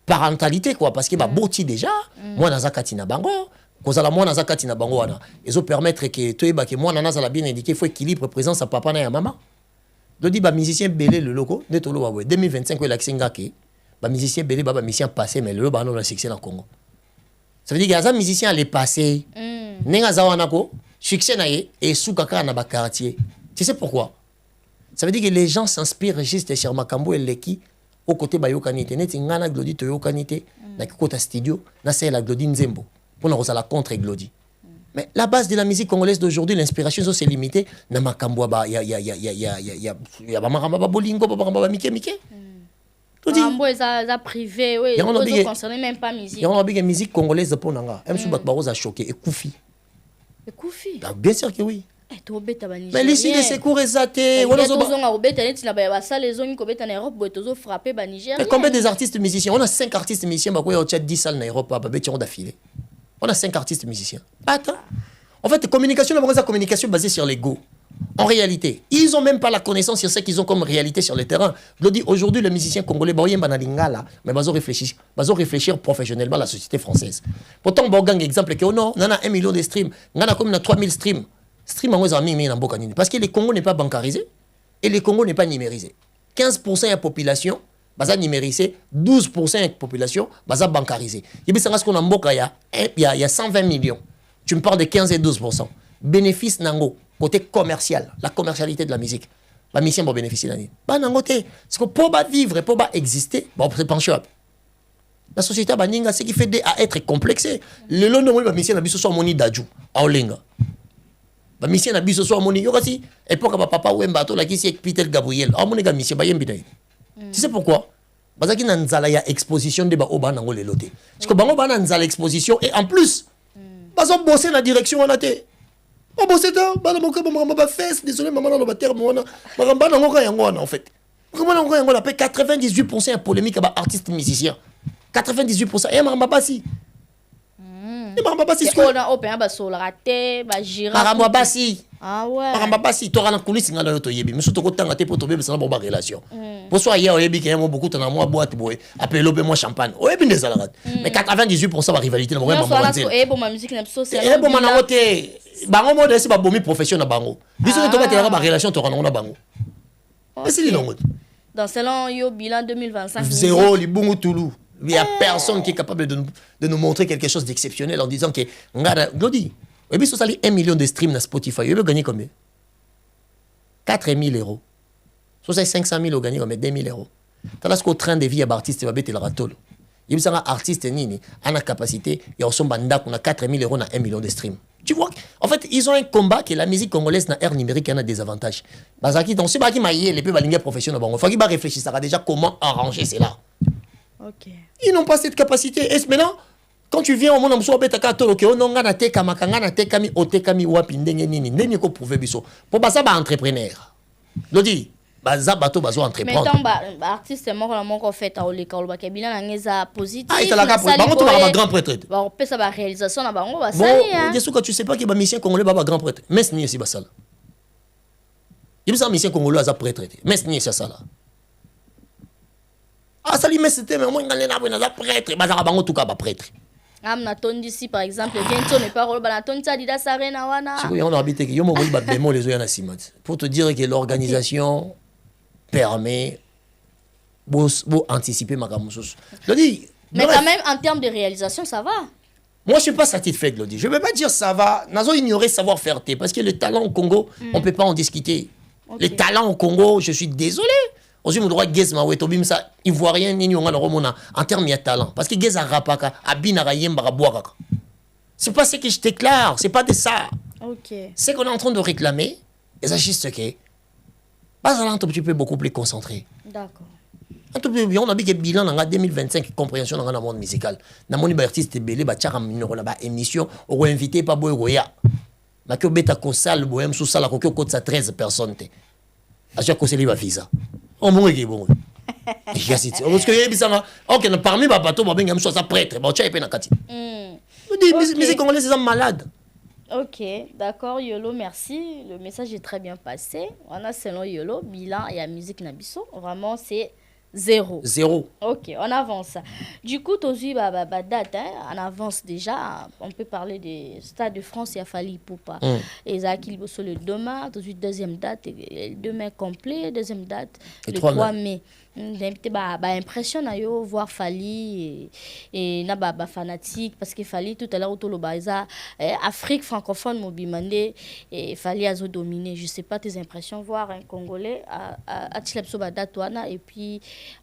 parentalité quoi parce que ba boti déjà moi na zakati na bango kozala moi na zakati na bango wana ils ont permettre que toyeba que moi na za bien indiqué faut équilibre présence à papa na ya maman do di ba musicien belé le logo de tolo wa 2025 la kinga ke ba musicien belé ba musicien passé mais le ba no la succès na Congo ça veut dire que les musiciens les passé nenga za wana ko succès na ye et soukaka na ba quartier tu sais pourquoi. Ça veut dire que les gens s'inspirent juste sur Makambo et Leki au côté Bayokanité. Net ngana Glody to Yokanité na kota studio na c'est la Glody Nzembo pour nous la contre Glody. Mais la base de la musique congolaise d'aujourd'hui l'inspiration c'est limité na Makambo ba ya ba maramba ba bolingo ba maramba ba mike.
Tout dit Makambo ça privé oui ils concernent même pas musique.
Il y a une musique congolaise pour nanga. Même sous Batbaroza choqué et Koufi.
Et Koufi.
Bien sûr que oui.
Mais
l'ici de secours exaté. Combien des artistes musiciens? On a 5 artistes musiciens qui ont 10 salles en Europe d'affilée. On a 5 artistes musiciens. Attends. En fait, communication, la communication basée sur l'ego. En réalité, ils n'ont même pas la connaissance sur ce qu'ils ont comme réalité sur le terrain. Je le dis aujourd'hui, les musiciens congolais, mais ils vont réfléchir professionnellement à la société française. Pourtant, on a un exemple que non, on a 1 million de streams, on a comme 3000 streams. Stream parce que le Congo n'est pas bancarisé et le Congo n'est pas numérisé. 15% de la population est numérisée, 12% de la population est bancarisée. Il y a 120 millions. Tu me parles de 15 et 12%. Bénéfice nango, côté commercial, la commercialité de la musique. La mission va bénéficier d'année. C'est que pour vivre, pour exister, c'est penché. La société baninga, ce qui fait à être complexé. Le long de la mission, la mission soit moni d'adjou, à Olinga. La mission na biso so moni yokasi époque papa Wemba to la qui c'est Peter Gabriel a moni ga mission ba yembi dai tu sais pourquoi parce que na nzala ya exposition de ba oba na ngole loté parce que bango ba na nzala exposition et en plus bazo bosser na direction on a té ba bosser ta ba na moka ba fesse désolé maman na ba terme wana ba na ngoka yango wana en fait comment na ngoka yango la 98% ya polémique ba artiste musicien 98%. Et Maramba Bassi. Et Maramba Bassi.
C'est on a open ba solarate, ba gira.
Maramba Bassi.
Ah ouais.
Maramba Bassi, tu auras la coulisse ngala yo to yebi. Mais surtout quand tu pour tomber ça na bonne relation. Pour soi hier yebi qui aime beaucoup dans moi boîte boy. Appelez moi champagne. Oh yebi des alarat. Mais 98% ba rivalité na moi Maramba Bassi.
Et bon ma musique na so c'est.
Et bon mana oté. Bango mo de si ba bomi professionnel bango. Biso to ba te ba relation to na bango. Et c'est non.
Dans selon yo bilan 2025.
Zéro libungu Toulou. Il n'y a personne qui est capable de nous montrer quelque chose d'exceptionnel en disant que Glody, et puis ça 1 million de streams dans Spotify, il veut gagner combien? 4 000 euros. Ça 500 000 euros gagner combien? 2 000 euros. Tandis qu'au train de vie, il y a un artiste qui va mettre le râteau. Il y a un artiste qui a la capacité, il y a un banda qui a 4 000 euros dans 1 million de streams. Tu vois, en fait, ils ont un combat que la musique congolaise dans l'ère numérique a des avantages. Parce que dans ce qui m'a les peu balingués professionnels, il faut qu'ils réfléchissent déjà comment arranger cela.
Ok.
Ils n'ont pas cette capacité. Et maintenant, quand tu viens au monde, on peut te on a na te kama kangana te kami ote kami wapi ndenge nini ndenge ko prouver biso. Pour ça ba entrepreneur. Lodi, ba za bato bazo entreprendre.
Mais tant artiste moko na moko fait à oleka oloba kebila na ngeza positif.
Ah, il la cap. Bango to ba grand prêtre.
Ba on peut ça ba réalisation na bango ba sali hein.
Bon, que tu sais pas que ba mission congolais ba grand prêtre. Mais ce n'est pas ça. Il y a mission congolais za prêtre. Mais ce n'est pas ça là. Ah, ça lui met c'était mais moi ngana na prêtre, ba za bango tout ka ba prêtre.
Amna tondi si par exemple bientôt mes paroles ba na tondi ça dida sarena wana.
C'est on a habité que yo mo ba bémol les oyana simat. Pour te dire que l'organisation permet beau anticiper ma gamosos.
Mais quand même en termes de réalisation ça va.
Moi je suis pas satisfait Glody. Je ne vais pas dire ça va, nazo ignorer savoir-faire parce que le talent au Congo, on peut pas en discuter. Okay. Le talent au Congo, je suis désolé. Aussi, mon droit Gez ma weto bim ça ivoirien ni on a en termes de talent parce que Gez a rapaka abina yemba boaka. C'est pas ce que je déclare, c'est pas de ça.
OK.
C'est qu'on est en train de réclamer et ça juste que pas un petit peu beaucoup plus concentré.
D'accord.
Un tout peu on a dit que bilan en 2025 compréhension dans le monde musical. Dans mon artiste belé ba tchara minoro là ba émission on invité pas boy goya. Na que beta ko sal boyem sous sala ko ko 13 personnes té. A chaque cosa liba visa. On m'a dit bon. Parce que il y a OK parmi ba bateau ba benga mso sa prêtre ba tcha pe na kati. Musique congolaise c'est malade.
Ok, d'accord, Yolo, merci. Le message est très bien passé. On a selon Yolo, bilan et la musique Nabiso. Vraiment, c'est 0.
0.
Ok, on avance. Du coup, tu as date, hein, on avance déjà. On peut parler des Stade de France et Fali Poupa. Et ça, qui sur le demain, tu as deuxième date, demain complet, deuxième date, le 3 mai. Impression na yo voir Fali et na ba fanatique parce que Fali tout à l'heure autour le baza Afrique francophone mobimandé et Fali a dominé. Je sais pas tes impressions voir un Congolais à Tchlepso Badatouana et puis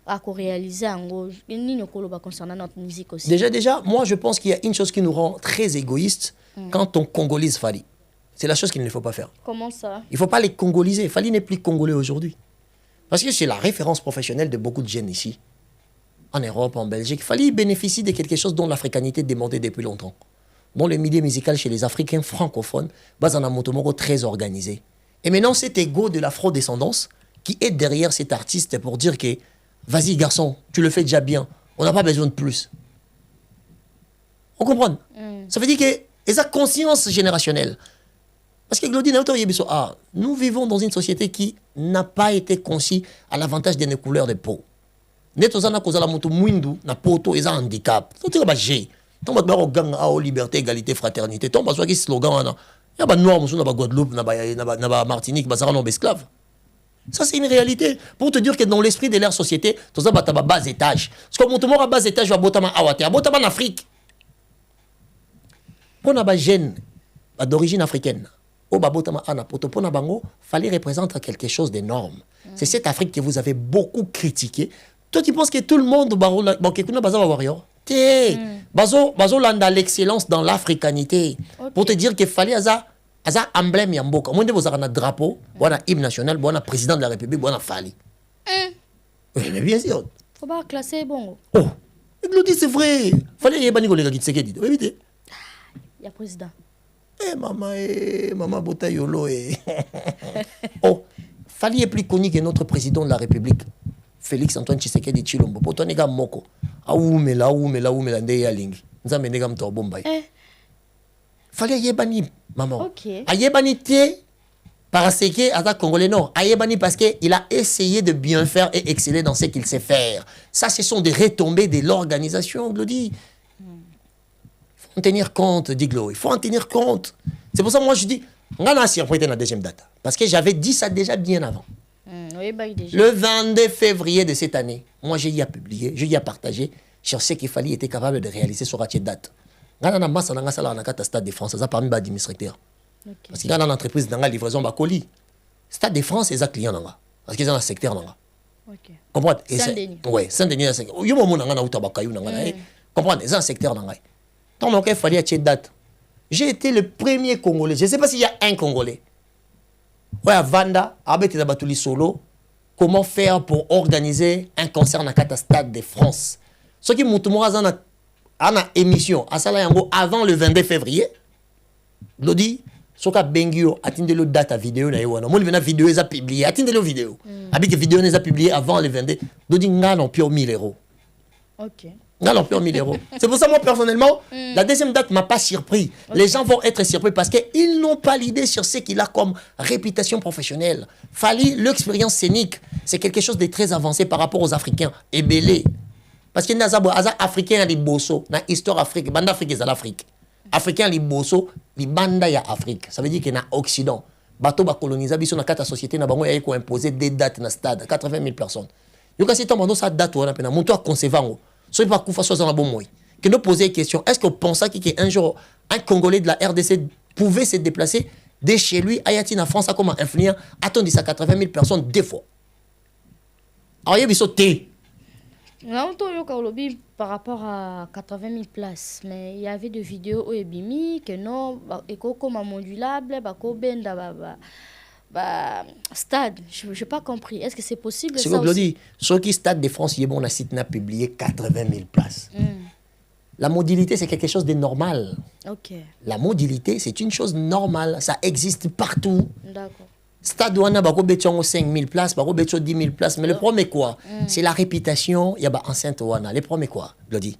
à réaliser en gros ni concernant notre musique aussi.
Déjà moi je pense qu'il y a une chose qui nous rend très égoïstes quand on congolise Fali. C'est la chose qu'il ne faut pas faire.
Comment ça?
Il faut pas les congoliser. Fali n'est plus congolais aujourd'hui. Parce que c'est la référence professionnelle de beaucoup de jeunes ici, en Europe, en Belgique. Fali bénéficie de quelque chose dont l'africanité demandait depuis longtemps. Bon, le milieu musical chez les Africains francophones, base en un motomoro très organisé. Et maintenant, cet ego de l'afro-descendance qui est derrière cet artiste pour dire que vas-y garçon, tu le fais déjà bien, on n'a pas besoin de plus. On comprend? Ça veut dire que et a conscience générationnelle. Parce que Glody, nous vivons dans une société qui n'a pas été conçue à l'avantage de nos couleurs de peau. Nous avons un handicap. Nous avons liberté, égalité, fraternité. Nous avons un slogan. Il y a des noirs, il y a des Guadeloupe, il y a des Martinique, il y a des esclaves. Ça, c'est une réalité. Pour te dire que dans l'esprit de leur société, nous avons un bas étage. Parce que nous avons un bas étage, nous avons en Afrique. Pour les jeunes d'origine africaine, fallait représenter quelque chose d'énorme. C'est cette Afrique que vous avez beaucoup critiqué. Toi, tu penses que tout le monde l'excellence dans l'africanité. Pour te dire qu'il fallait un emblème yamboka. Moi, vous avez un drapeau, un hymne national, un président de la République, un fali. Oui, mais bien sûr.
Faut pas classer bon.
Oh, Glody, c'est vrai. Fallait y avoir les gars qui il
y a président.
Maman Bota Yolo. Oh, Fali est plus connu que notre président de la République. Félix Antoine Tshisekedi Tshilombo poto nega moko aumela nde ya lingi nzambe nega mto bomba fallait yebani maman ayebani te parce que ata congolais non ayebani parce que il a essayé de bien faire et exceller dans ce qu'il sait faire. Ça ce sont des retombées de l'organisation, Glody. Il faut en tenir compte, dit Glo, il faut en tenir compte. C'est pour ça que moi je dis on a surpris dans la deuxième date parce que j'avais dit ça déjà bien avant. Le 22 février de cette année, moi j'ai y a publié, j'ai y a partagé sur ce qu'il fallait être capable de réaliser sur cette date. Dans la masse, on a un stade de France, ça parmi les administrateurs. Parce qu'il y a une entreprise dans la livraison de colis. Stade de France, c'est un client. Parce qu'ils ont un secteur. Comprenez? Oui, Saint-Denis. Il y a un moment où on a comprenez? C'est un secteur. Donc, il fallait cette date. J'ai été le premier Congolais. Je ne sais pas s'il y a un Congolais. Oui, à Vanda, à Batuli Solo, comment faire pour organiser un concert dans le stade de France. Ce qui m'ont une émission avant le 22 février. Lodi, soka bengio atinde le date vidéo na yona. Mon vidéo est publiée, atinde le vidéo. Avec que vidéo n'est publiée avant le 22. Lodi nga non pire 1000 €.
OK.
Nga non pire 1000 €. C'est pour ça moi personnellement, la deuxième date m'a pas surpris. Les gens vont être surpris parce que ils n'ont pas l'idée sur ce qu'il a comme réputation professionnelle. Fali l'expérience scénique, c'est quelque chose de très avancé par rapport aux Africains et belé. Parce que les Africains les bosso, na histoire Afrique, bande Afrique est l'Afrique. Africains les bosso, les banda ya Afrique. Ça veut dire que na Occident, bateau ba coloniser biso na kata société na bango ya ko imposer des dates na stade 80 000 personnes. Yo kasi tomando sa date on appelle monto a concevango. So pas kufa so na bon moy. Que nous poser question, est-ce que vous pensez qu'un jour un Congolais de la RDC pouvait se déplacer de chez lui à Yati en France à comment influer attendez ça 80 000 personnes deux fois. Alors il biso té.
Non, par rapport à 80 000 places, mais il y avait des vidéos où il que non, et comme modulable, stade, je n'ai pas compris. Est-ce que c'est possible?
C'est comme je dis, ce qui stade de France, il y a un site n'a publié 80 000 places. La modulité, c'est quelque chose de normal.
Okay.
La modulité, c'est une chose normale. Ça existe partout.
D'accord.
Stade wana bako betchongo 5 000 places, bako betcho 10 000 places, mais le problème est quoi? C'est la réputation, il y a enceinte wana. Le problème est quoi? Glody.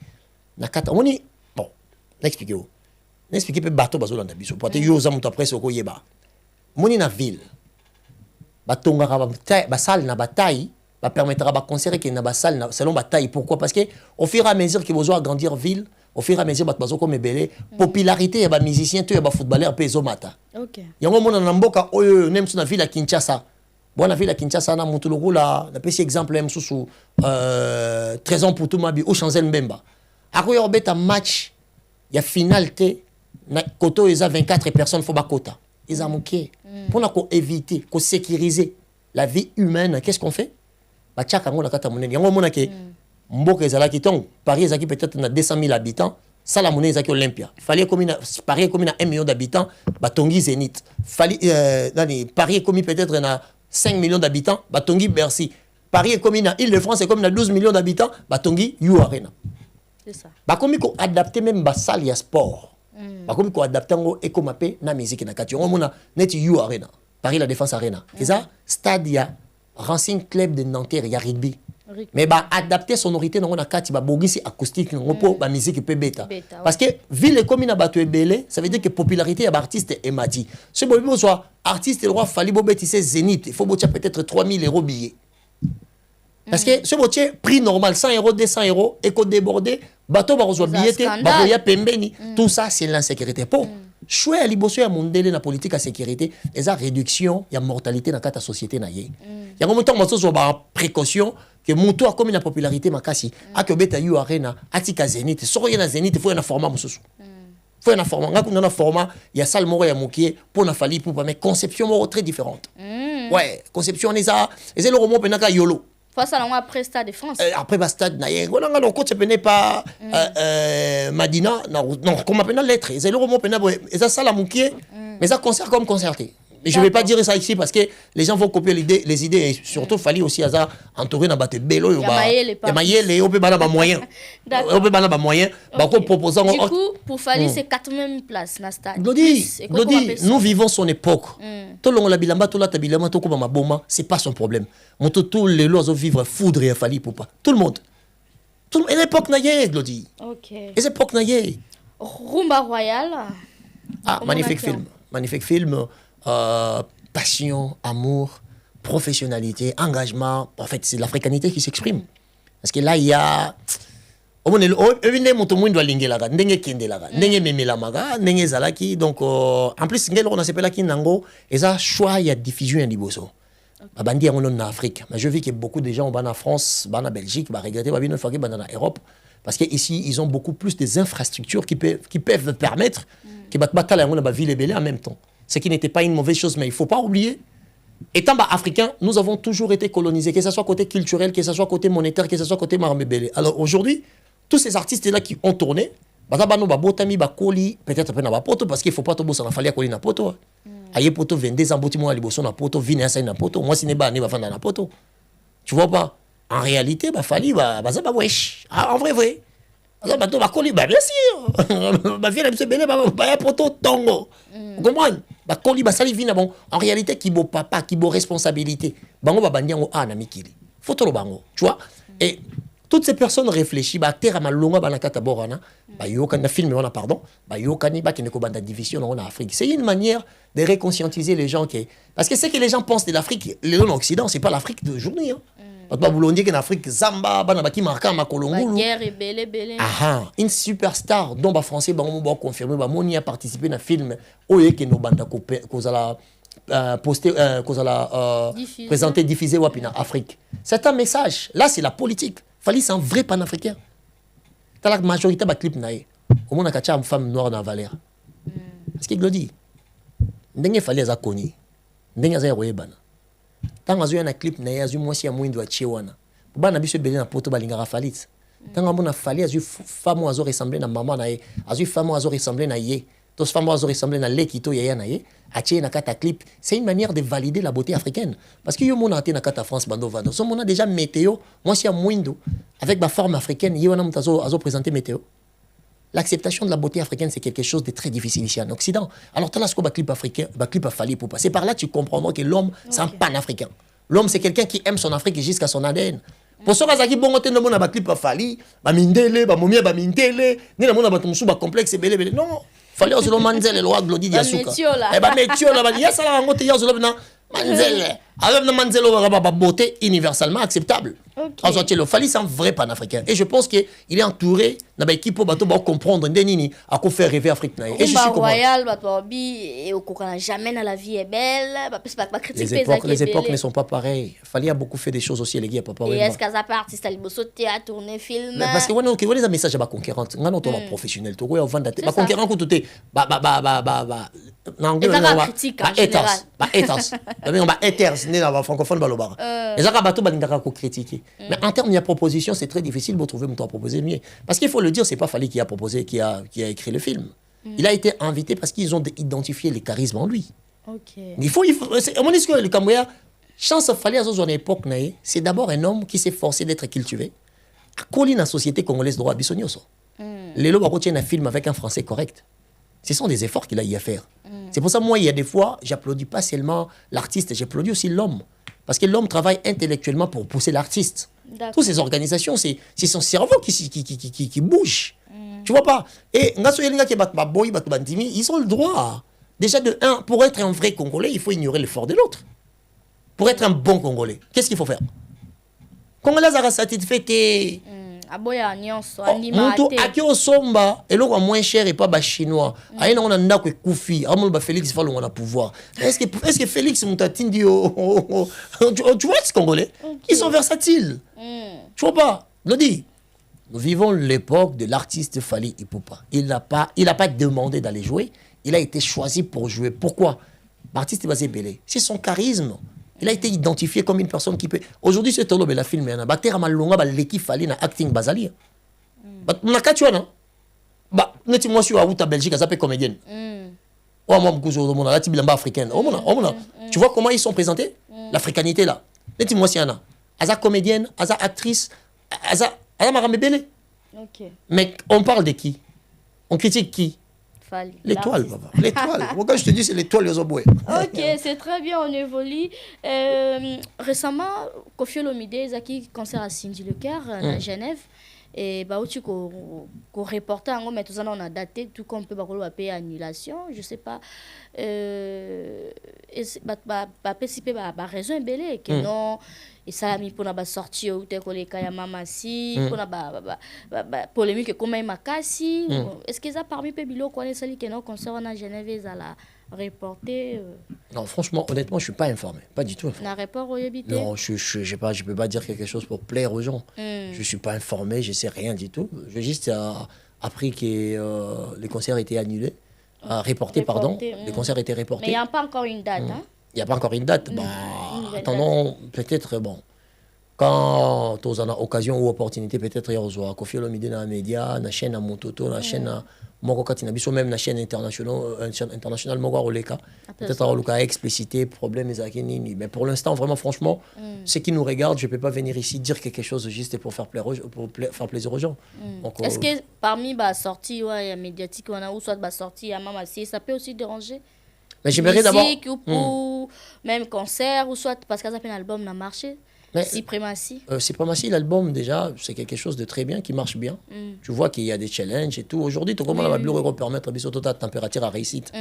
Nakata oni bon, n'expliquez vous. N'expliquez pas bateau bazo landa biso. Pour te yoza muto après soko yeba. Moni na ville. Batonga ba salle na bataille, ba permettra ba concert que na ba salle selon bataille. Pourquoi? Parce que au fur et à mesure que vous agrandir ville, au fur et à mesure bazo comme belé, popularité ya ba musicien to ya ba footballeur peso mata.
OK.
Yango mona na mboka oyo nem na ville à Kinshasa. Bon na ville à Kinshasa na mutulugu la petit exemple même sous Trésor pour tout mabi au Chancel Mbemba. Ako yo beta match ya finalité na koto eza 24 personnes faut ba kota. Ils ont manqué. Pour éviter, pour sécuriser la vie humaine, qu'est-ce qu'on fait? Bah tchaka ngona kata monene. Yango mona ke mboka ezala ki tong Paris ezaki peut-être na 200 000 habitants. Ça la monnaie ezaki Olympia. Fallait comme Paris comme na 1 million d'habitants, bah tongi Zénith. Fallait Paris comme peut-être na 5 millions d'habitants, bah tongi Bercy. Paris comme na Île-de-France et comme na 12 millions d'habitants, bah tongi You Arena.
C'est ça.
Bah comme ko adapter même ba salle ya sport. Comme ko adapter ngo et comme appel na musique na kati. On mona net You Arena. Paris la Défense Arena. Et ça stade ya Racing Club de Nanterre ya rugby. Mais bah adapter sonorité dans na kati ba bogisi acoustique ngo ba musique pe beta. Parce que ville comme na bato ebele, ça veut dire que popularité ya artiste est mati. Ce bon soit artiste le roi fali bobeti c'est Zénith, il faut botia peut-être 3 000 € billet. Parce que ce botier prix normal 100 €, 200 € et qu'on débordé bateau ba reçoit billet ba ya pembeni. Tout ça c'est l'insécurité. Pour choix à liboso ya mondele na politique à sécurité, et ça réduction ya mortalité dans la société na yé. Ya comme temps moto so ba précaution que monto a comme une popularité makasi a que beta You Arena atika Zénith. So y na Zénith faut y na format mususu. Faut y na format ngako na format ya salle moro ya mokie pour na fali pour mais conception moro très différente. Ouais, conception les a et c'est le roman penaka yolo.
Face à après Stade de France.
Après le stade, on a le coach ne pas Madina, non, comme appelle lettre. C'est le roman penable. Et ça, la moukier, mais ça concert comme concerté. Mais je ne vais pas dire ça ici parce que les gens vont copier les idées. Et surtout, Fali aussi, Aza, entouré dans le bélo. Il y a Mayele, on peut pas avoir moyen. On peut pas avoir moyen. Du
coup, pour Fali, c'est 80 places dans le stade.
Glody, nous vivons son époque. Tout le monde a bilamba, tout le monde a bilamba, tout c'est pas son problème. Tout les lois vivre foudre et Fali pour pas. Tout le monde. Et l'époque naïe, Glody.
Ok.
Et l'époque naïe.
Rumba Royal.
Ah, magnifique film. Magnifique film. Passion, amour, professionnalité, engagement. En fait, c'est l'africanité qui s'exprime. Parce que là, il y a... Donc, en plus, on s'appelle qui nango, et ça, choix, il y a diffusion en Liboso. Bandi en Afrique. Mais je vis que beaucoup de gens en France, en Belgique, regretter, en Europe. Parce qu'ici, ils ont beaucoup plus des infrastructures qui peuvent permettre que la ville est belle en même temps. Ce qui n'était pas une mauvaise chose, mais il ne faut pas oublier. Étant africains, nous avons toujours été colonisés, que ce soit côté culturel, que ce soit côté monétaire, que ce soit côté marmébélé. Alors aujourd'hui, tous ces artistes-là qui ont tourné, peut-être parce qu'il ne faut pas tout bosser dans la folie na poto. Aïe poto 22 ans, botimo ali bosso na poto, vine à na poto. Moi, si n'est pas va faire na poto. Tu vois pas? En réalité, fali wesh. En vrai. Bien sûr. Ma fille, elle se belle, poto tongo. Vous comprenez? En réalité, qui beau papa, qui beau responsabilité. Bango ba bandiango a na mikili. Faut le bango. Tu vois? Et toutes ces personnes réfléchissent, terre ma longa banakata borana, yokana film on a pardon, yokani ba kineko banda division en Afrique. C'est une manière de réconscientiser les gens qui parce que c'est que les gens pensent de l'Afrique, l'Occident, c'est pas l'Afrique d'aujourd'hui hein. Pas vous dire qu'en Afrique Zamba banabaki marka makolongulu. Une superstar dont français ba confirmer ba moni a participé dans film oye que no banda kozala poster kozala présenter diffuser wapina Afrique. C'est un message. Là c'est la politique. Fali c'est un vrai panafricain. T'as la majorité de clip naïe. Au moins, on a une femme noire dans Valère. Est-ce qu'il le dit? N'engé Fali a connu. N'engé a royé bana. Tant que un clip naïe, a eu moi si a moins de chiwana. Pour ban abisso belé na poto balingara Falit. Tant que mon a Fali a eu femme oiseau ressemblé na maman naïe. A eu femme oiseau ressemblé na yé. Tous femmes oiseau ressemblé na lekito yaya naïe. A tché na kata clip. C'est une manière de valider la beauté africaine. Parce que yo mon a été na kata France bando vando. So mon a déjà météo. Moi si a moins de avec ma forme africaine, yo na mutazo azo présenter météo. L'acceptation de la beauté africaine, c'est quelque chose de très difficile ici en Occident. Alors, tu as ce clip africain, clip à Fali pour passer. Par là, tu comprendras que l'homme, c'est un panafricain. L'homme, c'est quelqu'un qui aime son Afrique jusqu'à son ADN. Pour ceux qui bon côté de clip à Fali, mindele, momia, mindele, ni la mona batumsu complexe, belé. Non, Fali aussi le manzel, le roi Glody Diasuka. Eh ben, métio là, il y a ça là, en côté, il y a manzel. Alors, le manzel, la beauté universellement acceptable. Le Fali, c'est un vrai panafricain. Et je pense qu'il est entouré d'une équipe pour comprendre à quoi faire rêver l'Afrique. Et je suis
royal, jamais dans la vie est belle.
Les époques ne sont pas pareilles. Fali a beaucoup fait des choses aussi, les gars.
Et est-ce qu'à part artiste, il a théâtre, tourné film?
Parce que on a des messages à ma concurrente. On a un professionnel. On vend ma concurrente quand tu es.
Non, critique en général.
Haters, né dans la francophone balobar. Les arabato balindaka ko critiquer. Mais en termes de proposition, c'est très difficile de trouver à proposer mieux. Parce qu'il faut le dire, c'est pas Fali qui a proposé, qui a écrit le film. Il a été invité parce qu'ils ont identifié les charismes en lui. Il faut on dit que le Cambodge, chance Fali à son époque, c'est d'abord un homme qui s'est forcé d'être cultivé. À coller la société congolaise droit bisognoso. Les lots retiennent un film avec un français correct. Ce sont des efforts qu'il a eu à faire. C'est pour ça, moi, il y a des fois, j'applaudis pas seulement l'artiste, j'applaudis aussi l'homme. Parce que l'homme travaille intellectuellement pour pousser l'artiste. Toutes ces organisations, c'est son cerveau qui bouge. Tu vois pas? Et ils ont le droit. Déjà, de un, pour être un vrai Congolais, il faut ignorer l'effort de l'autre. Pour être un bon Congolais, qu'est-ce qu'il faut faire? Congolais a satisfait.
Aboya nyonso
animaté aki osomba eloko moins cher et pas ba chinois aina on a ndako ekufi amol ba Félix Fallo on a pouvoir est-ce que Félix Mutatindi tu vois ce Congolais ils sont versatiles tu vois pas le dit nous vivons l'époque de l'artiste Fali Ipupa il n'a pas demandé d'aller jouer il a été choisi pour jouer pourquoi l'artiste basé belé c'est son charisme. Il a été identifié comme une personne qui peut. Aujourd'hui, c'est Tolo Bela film. Il y a un malonga l'équipe Fali na acting basali. On a quatre non. Bah, moi sur Aouta Belgique, ça peut comédienne. Oh, moi, la Tibilamba africaine. Tu vois comment ils sont présentés? L'africanité là. Dis-moi si y en a. Aza comédienne, Aza actrice, Aza Marambe Bele. Mais on parle de qui? On critique qui? L'étoile, papa. L'étoile. Pourquoi je te dis c'est l'étoile les Oboué?
Ok, c'est très bien, on évolue. Récemment, Koffi Olomide, Zaki concert à Cindy Leclerc à Genève. Et bah aussi qu'on reporte en mais tout ça on a daté tout comme peut pas payer annulation je sais pas et bah participer bah raison belé que non et ça a mis pour na sortie ou te les kaya mama si pour na bah polémique comme makasi est-ce que ça parmi peu bilo connaît celle qui non concert à Genève ça la reporté
Non, franchement, honnêtement, je suis pas informé, pas du tout informé. Non, je peux pas dire quelque chose pour plaire aux gens. Je suis pas informé, je sais rien du tout. J'ai juste appris que les concerts étaient annulés, reportés, pardon. Les concerts étaient reportés.
Mais il n'y a pas encore une date.
Il n'y a pas encore une date. Attendons, peut-être, bon. Quand on a occasion ou opportunité, peut-être il y a Koffi Olomide dans les médias, la chaîne à Montoto, la chaîne à Moko même la chaîne internationale Moko Oleka. Peut-être on a explicité problème mais pour l'instant, vraiment, franchement, ceux qui nous regardent, je ne peux pas venir ici dire quelque chose juste pour faire plaisir aux gens.
Est-ce que parmi les sorties médiatiques, ou soit les sorties à Mamassi, ça peut aussi déranger?
Mais j'aimerais d'abord.
Ou même concert, ou soit parce que ça fait un album n'a marché. Suprématie.
Suprématie, l'album, déjà, c'est quelque chose de très bien, qui marche bien. Tu vois qu'il y a des challenges et tout. Aujourd'hui, comment on va permettre de température à réussite.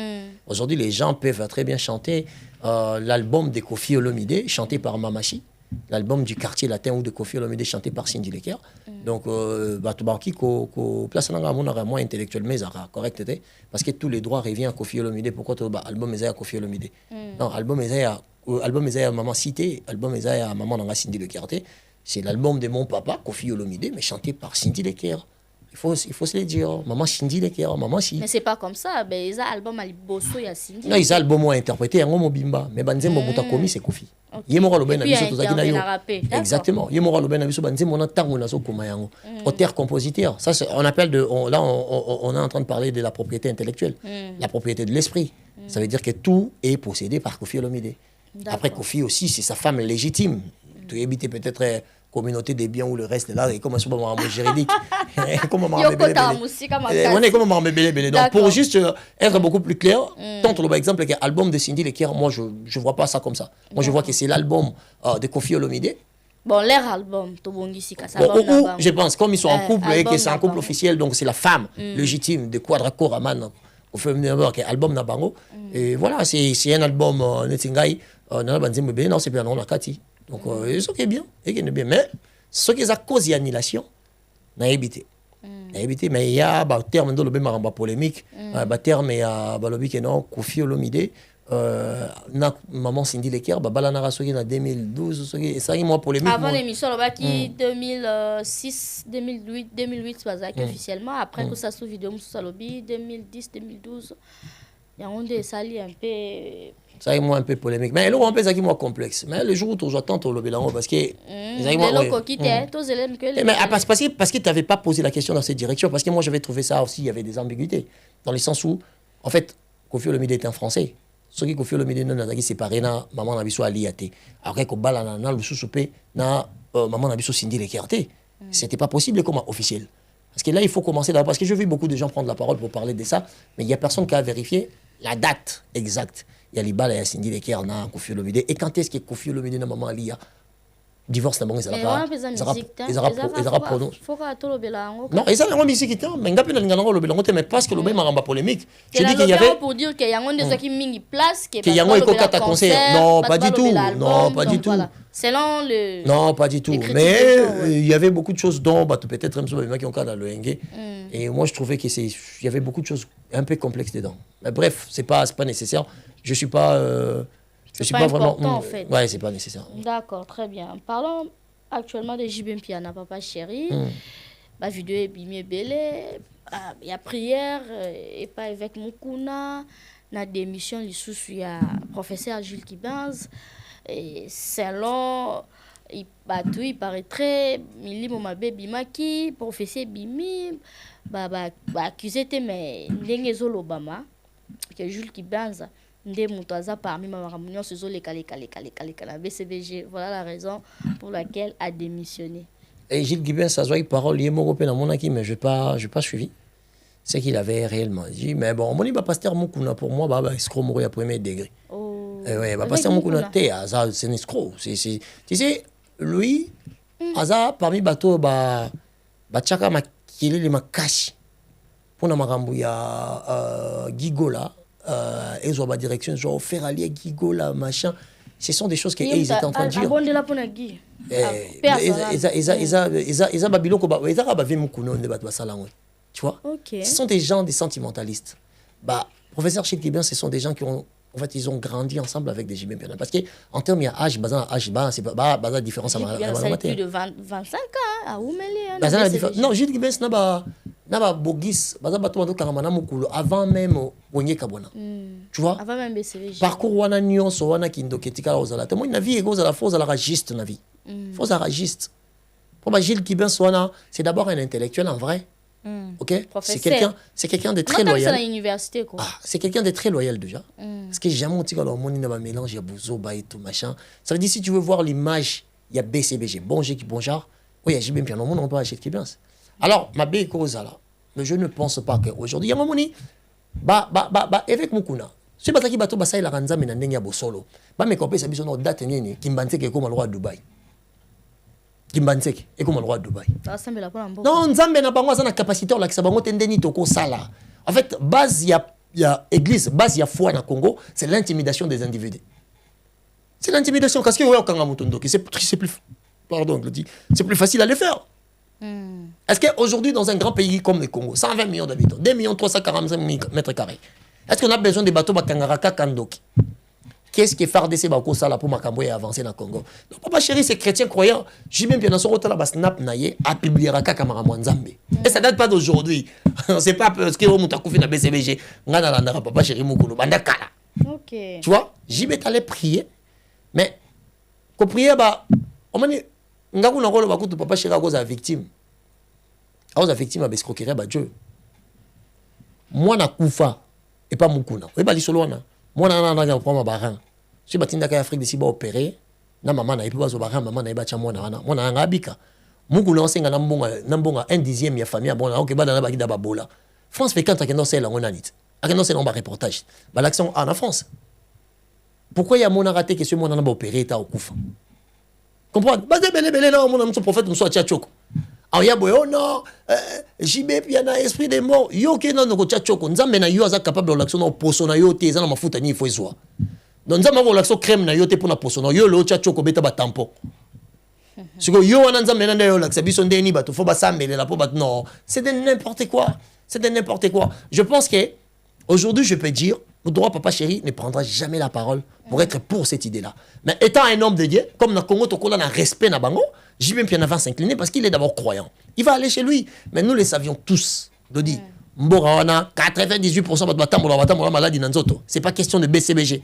Aujourd'hui, les gens peuvent très bien chanter l'album de Koffi Olomide, chanté par Mamachi. L'album du quartier latin ou de Koffi Olomide, chanté par Cindy Leclerc. Donc, place moins intellectuel, mais ça correct, parce que tous les droits reviennent à Koffi Olomide. Pourquoi l'album est à Koffi Olomide? Non, l'album est à album est à maman cité, album est à maman dans la Cindy Leclerc. C'est l'album de mon papa, Koffi Olomide, mais chanté par Cindy Leclerc. Il faut se le dire. Maman Cindy Leclerc, maman si.
Mais c'est pas comme ça. Ben ils ont album à Bosso et à Cindy.
Non, ils ont album interprété un homme bimba, mais banzembo boutakomi c'est Koffi. Yemora loben na biso tozaki na yo. Exactement. Yemora loben na biso banzembo na tango na so koma yango. Auteur compositeur. Ça on appelle là on est en train de parler de la propriété intellectuelle, la propriété de l'esprit. Ça veut dire que tout est possédé par Koffi Olomide. Après, Koffi aussi, c'est sa femme légitime. Tu évites peut-être communauté des biens ou le reste là, et comme ça, on juridique. Comment Donc, pour juste être beaucoup plus clair, tant par exemple, l'album de Cindy Leclerc, moi, je ne vois pas ça comme ça. Moi, je vois que c'est l'album de Koffi Olomide.
Bon, leur album,
je pense, comme ils sont en couple et que c'est un couple officiel, donc c'est la femme légitime de Quadraco Raman. Au fait, album Nabango. Et voilà, c'est un album Netingai. Non, c'est bien, on a Kati. Donc, ce qui est bien, mais ce qui est à cause de l'annulation, on a évité. Mais il y a un terme de la polémique, un terme de Koffi Olomide, maman Cindy Leclerc, balana soki en 2012, ça y moi polémique.
Avant l'émission, qui 2006, 2008, 2008 officiellement. Après que ça soit vidéo, ça lobby 2010, 2012. Il y a un sali un peu.
Ça y moi un peu polémique. Mais là on peut ça qui moi complexe. Mais le jour où tu j'attends au lobby là parce que parce que tu n'avais pas posé la question dans cette direction parce que moi j'avais trouvé ça aussi il y avait des ambiguïtés dans le sens où en fait Koffi Olomide était un français. Ce qui Koffi Olomide non nazaki séparé na maman na biso aliaté. Après ko bala na lususu pe na maman na biso Cindy Leclerc. C'était pas possible comme officiel. Parce que là il faut commencer d'abord parce que je vu beaucoup de gens prendre la parole pour parler de ça mais il y a personne qui a vérifié la date exacte. Il y a les balles et Cindy Leclerc na Koffi Olomide et quand est-ce que Koffi Olomide na maman alia divorce na bango ils non ils ont musique mais ngapi na ngana lo belango mais parce que le même maramba polémique
je dis qu'il y avait pour dire qu'il y a un de qui mingi place
que yango eko kata concert non pas du tout
selon le
non pas du tout mais il y avait beaucoup de choses dont peut-être même ceux qui ont cas dans le Hengue et moi je trouvais que il y avait beaucoup de choses un peu complexes dedans mais bref c'est pas nécessaire je suis pas vraiment
en fait.
Ouais, c'est pas nécessaire.
D'accord, très bien. Parlons actuellement de JB Mpiana, papa chéri. La vidéo est bien belle. Il y a prière et pas avec Mukuna. La démission il y a professeur Jules Kibans. Et selon il paraîtrait Mili Momabe Bimaki, professeur Bimi, accusé mais Ndengezo Obama. que Jules Kibanza nde muto aza parmi makambo nyonso ezoleka na BCBG. Voilà la raison pour laquelle a démissionné.
Et Gilles Guibin, ça soit une parole liée à mon acquis, mais je n'ai pas suivi ce qu'il avait réellement dit. Mais bon, mon pasteur Moukouna, pour moi, il escroc mourir à premier degré. Oui, pasteur Moukouna, c'est un escroc. Tu sais, lui, Aza, parmi bateau, Tchaka m'a killé les makashi. Pour na marambu ya Gigola, ils ont ma direction, genre faire allier Gigola, machin. Ce sont des choses qu'ils étaient en train de dire. Tu vois? Ce sont des gens, des sentimentalistes. Professeur Chip Kibien, ce sont des gens qui ont, en fait, ils ont grandi ensemble avec des JB Piana. Parce qu'en termes d'âge, c'est pas la différence.
Ça a plus de 25 ans à Oumeli.
Non, Chip Kibien, c'est pas Bogis, avant même Wonye Kabona. Tu vois?
Avant même BCVG.
Parcours wana nyonso wana kindo ketika ozala. Te moi na vie ego la fausse la ragiste na vie. Fausse la ragiste. Pour Gilles Kibin Soana, c'est d'abord un intellectuel en vrai. OK? C'est quelqu'un de très loyal. C'est quelqu'un de très loyal déjà. Parce que jamais on dit qu'on a un mélange, il y a Bouzoba et tout machin. Ça veut dire si tu veux voir l'image, il y a BCBG. Bonjour qui bonjour. Oui, il y a JB Piano, on pas Gilles Kibin. Alors, ma bé cause là. Mais je ne pense pas qu'aujourd'hui, il y a un moment avec Mukuna. Si tu as bateau basai la ranza mais n'endenga bosolo. Ba me kopesa biso no date nini Kimbanseke comme le roi de Dubaï. Kimbanseke et comme le roi de Dubaï. Non, Nzambe na bango na capacité la kisabango tendeni toko sala. En fait, base il y a église, base il y a foi na Congo, c'est l'intimidation des individus. C'est l'intimidation parce que okanga mutondo c'est plus pardon, je le dis, c'est plus facile à le faire. Est-ce qu'aujourd'hui, dans un grand pays comme le Congo, 120 millions d'habitants, 2 345 000 mètres carrés, est-ce qu'on a besoin de bateaux Bakangaraka Kandoki? Qu'est-ce que FARDC Bako Sala pour Makamboye avancer dans le Congo? Non, papa chéri, c'est chrétien croyant. J'ai même bien dans son retour là, snap naye, a publié Raka Kamaraman Zambé. Et ça date pas d'aujourd'hui. C'est pas parce que on t'a confié dans BCBG. Ngana landara papa chéri Moukoulou, banda kala.
OK.
Tu vois? J'y vais aller prier. Mais, qu'on prier, on m'a dit, ngaku na rolo bakutu papa chéri à cause de la victime. À cause de la victime, à escroquerie, Dieu. Moi, na koufa, et pas Moukouna. Oui, bah, l'isolo, moi, na prendre ma barin. Si batinda ka Afrique d'ici, opéré, na maman, na, et puis, bazo barin, maman, na, bacha, moi, na, ngabika. Moukouna, on s'est nambonga, 1/10 ya famille, bon, ok, bah, na, bakida, babola. France fait quand on sait la monanit. On sait, on va reportage. Bah, l'action, en France. Pourquoi il y a mon raté que ce monde a opéré, ta au koufa? Comprends? Bah, belé, là, mon prophète, nous soit tchatchoko. Alors, oh non, JB, puis il y a un esprit des morts. Yo, qui est dans le tchatchoko. Nous avons yo capable de l'action, poisson, yo, t'es dans ma foute, il faut y soit. Donc, nous avons l'action crème, yo, t'es pour la poisson, yo, le tchatchoko, bêta, tampon. Si yo, on a un l'action, bison, déni, bateau, faut pas s'amêler la peau, non. C'est de n'importe quoi. C'est de n'importe quoi. Je pense que, aujourd'hui, je peux dire, le droit papa chéri ne prendra jamais la parole pour être pour cette idée-là. Mais étant un homme de Dieu, comme dans le Congo, on a un respect dans Bango, j'y vais bien avant s'incliner parce qu'il est d'abord croyant. Il va aller chez lui. Mais nous le savions tous. De dire, Mbora, 98% de maladie dans Nzoto. C'est pas question de BCBG.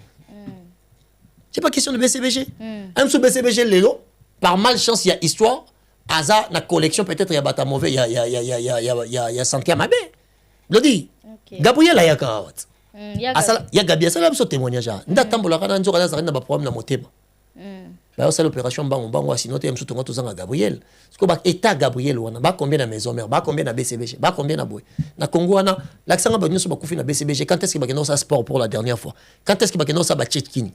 C'est pas question de BCBG. Un sous BCBG, Lélo, par malchance, il y a histoire. Aza, la collection, peut-être, il y a Bata Mauvais, il y a Sankia Mabé. Le dit, Gabriel Ayaka. Il y a Gabriel, ça a témoignage. Nda tambola kana nzoka na zarina ba problème na motema. Ba ça l'opération bango asinote em sutonga tozanga Gabriel. Parce que ba état Gabriel wana ba combien na maison mère, ba combien na BCBG, ba combien na boy. Na Congo wana l'accent ba nyoso ba kufi na BCBG quand est-ce que ba kendo ça sport pour la dernière fois. Quand est-ce que ba kendo ça ba chetkini.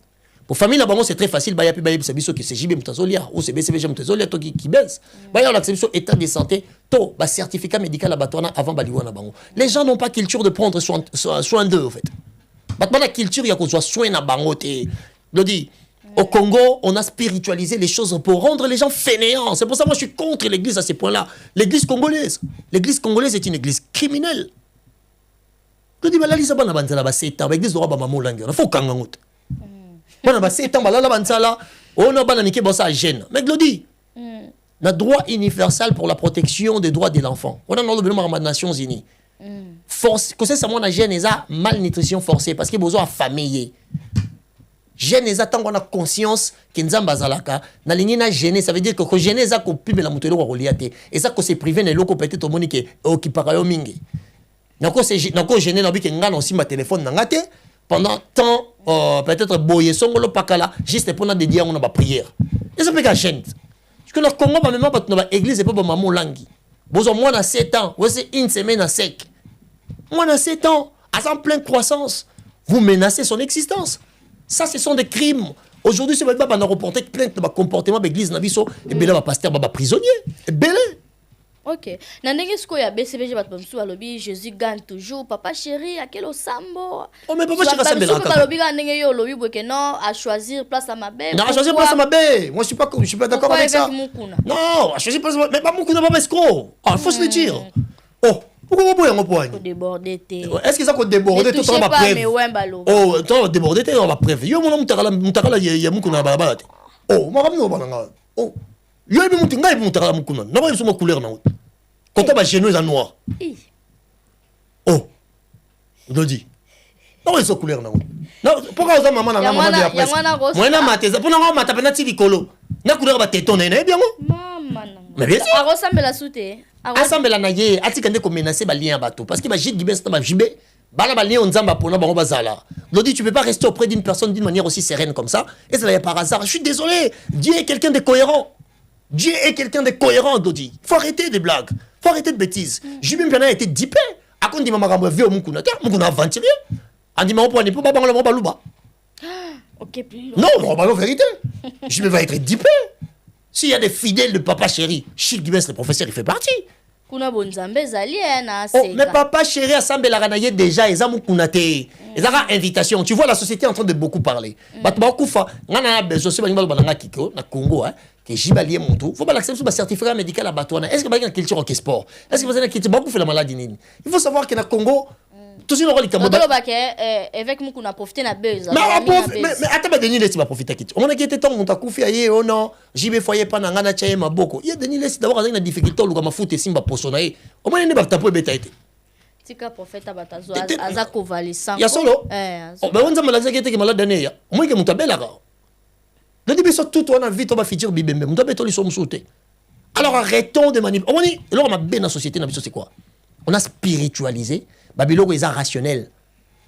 Pour famille la bango c'est très facile ba yapi ba yebi biso que c'est JB mutazolia ou c'est BCBG mutazolia to qui baisse. Ba ya l'accès état de santé to ba certificat médical à batona avant ba liwana bango. Les gens n'ont pas culture de prendre soin d'eux en fait. Maintenant la culture il y a qu'on soit soin na bango te. Le dit au Congo, on a spiritualisé les choses pour rendre les gens fainéants. C'est pour ça que moi je suis contre l'église à ces points-là. L'église congolaise est une église criminelle. Je dis, la liste est bonne, l'église de Roi Maman Langue. Il faut qu'on ait. On a 7 ans, on a niqué ça à Gênes. Mais je dis, le droit universel pour la protection des droits de l'enfant. On a dans les Nations Unies. Force, que c'est ça, mon Gênes, ils ont malnutrition forcée parce qu'il y a besoin de famille. Gêne les attend qu'on a conscience que Nzamba Zalaka na ligne na gêné ça veut dire que gêné ça ko pibe la mutelo ko liate et ça ko se privé ne loko peut-être au monique au qui para yo mingi nako gêné na biki nga aussi ma téléphone na ngate pendant temps peut-être boye songolo pakala juste pour na dédier on ba prière et ça peut ka chaîne parce que le Congo ba même pas na église et pas ba maman langi bozo moi na 7 ans ou c'est une semaine à sec moi na 7 ans à en pleine croissance vous menacez son existence ça ce sont des crimes. Aujourd'hui c'est pas na reporter plainte de comportement de l'église na biso et belé ba pasteur ba prisonnier et belé.
Ok. Nandenge sko ya BCBG batbamsu alobi Jésus gagne toujours papa chéri à quel sambo.
Oh mais papa chéri sambe là.
Papa alobi nandenge yo lobi boke non à choisir place à ma belle.
Non, à choisir place à ma belle. Moi je suis pas d'accord avec ça. Non, à choisir place mais pas Mukuna pas escroc. Ah, faut se le dire. Oh, pourquoi vous pouvez
Faut déborder té.
Est-ce que ça peut déborder tout on va preuve. Oh, toi déborder té on va preuve. Yo mon mutakala ya Mukuna baba. Oh, moi ramno bananga. Oh. Yo ebi mutinga ebi mutakala Mukuna. Na ba yusuma couleur na. Quand on va genou en noir. Oh. Je dis. Non, ils sont couleurs non. Non, pourquoi vous avez maman na maman de la presse. Moi na mateza, pour na mata pena ti likolo. Na couleur ba téton na bien mo.
Maman.
Mais bien sûr.
A ressemble la souté.
Ensemble la naye, atikande ko menacer ba lien bateau parce que ba jid gibes ba jibé. Bala ba lien on nzamba pona ba bazala. Je dis tu peux pas rester auprès d'une personne d'une manière aussi sereine comme ça et ça là par hasard. Je suis désolé. Dieu est quelqu'un de cohérent. Dieu est quelqu'un de cohérent, Dodi. Faut arrêter des blagues. Faut arrêter de bêtises. J'ai même a été dipé. À quoi on dit maman vu au Mukuna. Mukuna aventurier. On dit maman pour ne pas le balouba.
Ok, plus.
Non, non, bah, la vérité. Je vais être dipé. S'il y a des fidèles de papa chéri, Chic Gibes, le professeur, il fait partie.
Kuna bonzambe zaliena.
Oh, mais papa chéri a semblé la ranaye déjà, ils ont Mukunate. Ils ont invitation. Tu vois, la société est en train de beaucoup parler. Batouakoufa, on a besoin de bananga kiko, na Congo, hein. Que j'y mon tout. Faut pas l'accepter sur le certificat médical à Batouana. Est-ce que vous avez une culture au sport? Est-ce que vous avez une culture beaucoup fait la maladie? Il faut savoir que dans le Congo, tout ce qui
est avec nous qu'on a profité de la buzz.
Mais attends, Denis Lessi va profiter. On a quitté tant, on t'a confié, oh non, j'y vais foyer pas dans Ngana Tchaye Maboko. Il y a Denis Lessi d'abord une difficulté, on va foutre Simba Posonae. Au moins, il n'est pas tapé bêtaïté.
Tika prophète Abatazo, Azako Valissant.
Il y a solo. Oh, ben on a malade qui est malade d'année. Au moins, il y a Moutabella. Le début, tout on a vite, on va finir bibembe. On doit mettre les sommes sautés. Alors arrêtons de manipuler. On dit, alors on a bien dans la société, c'est quoi? On a spiritualisé. Babylone est rationnel.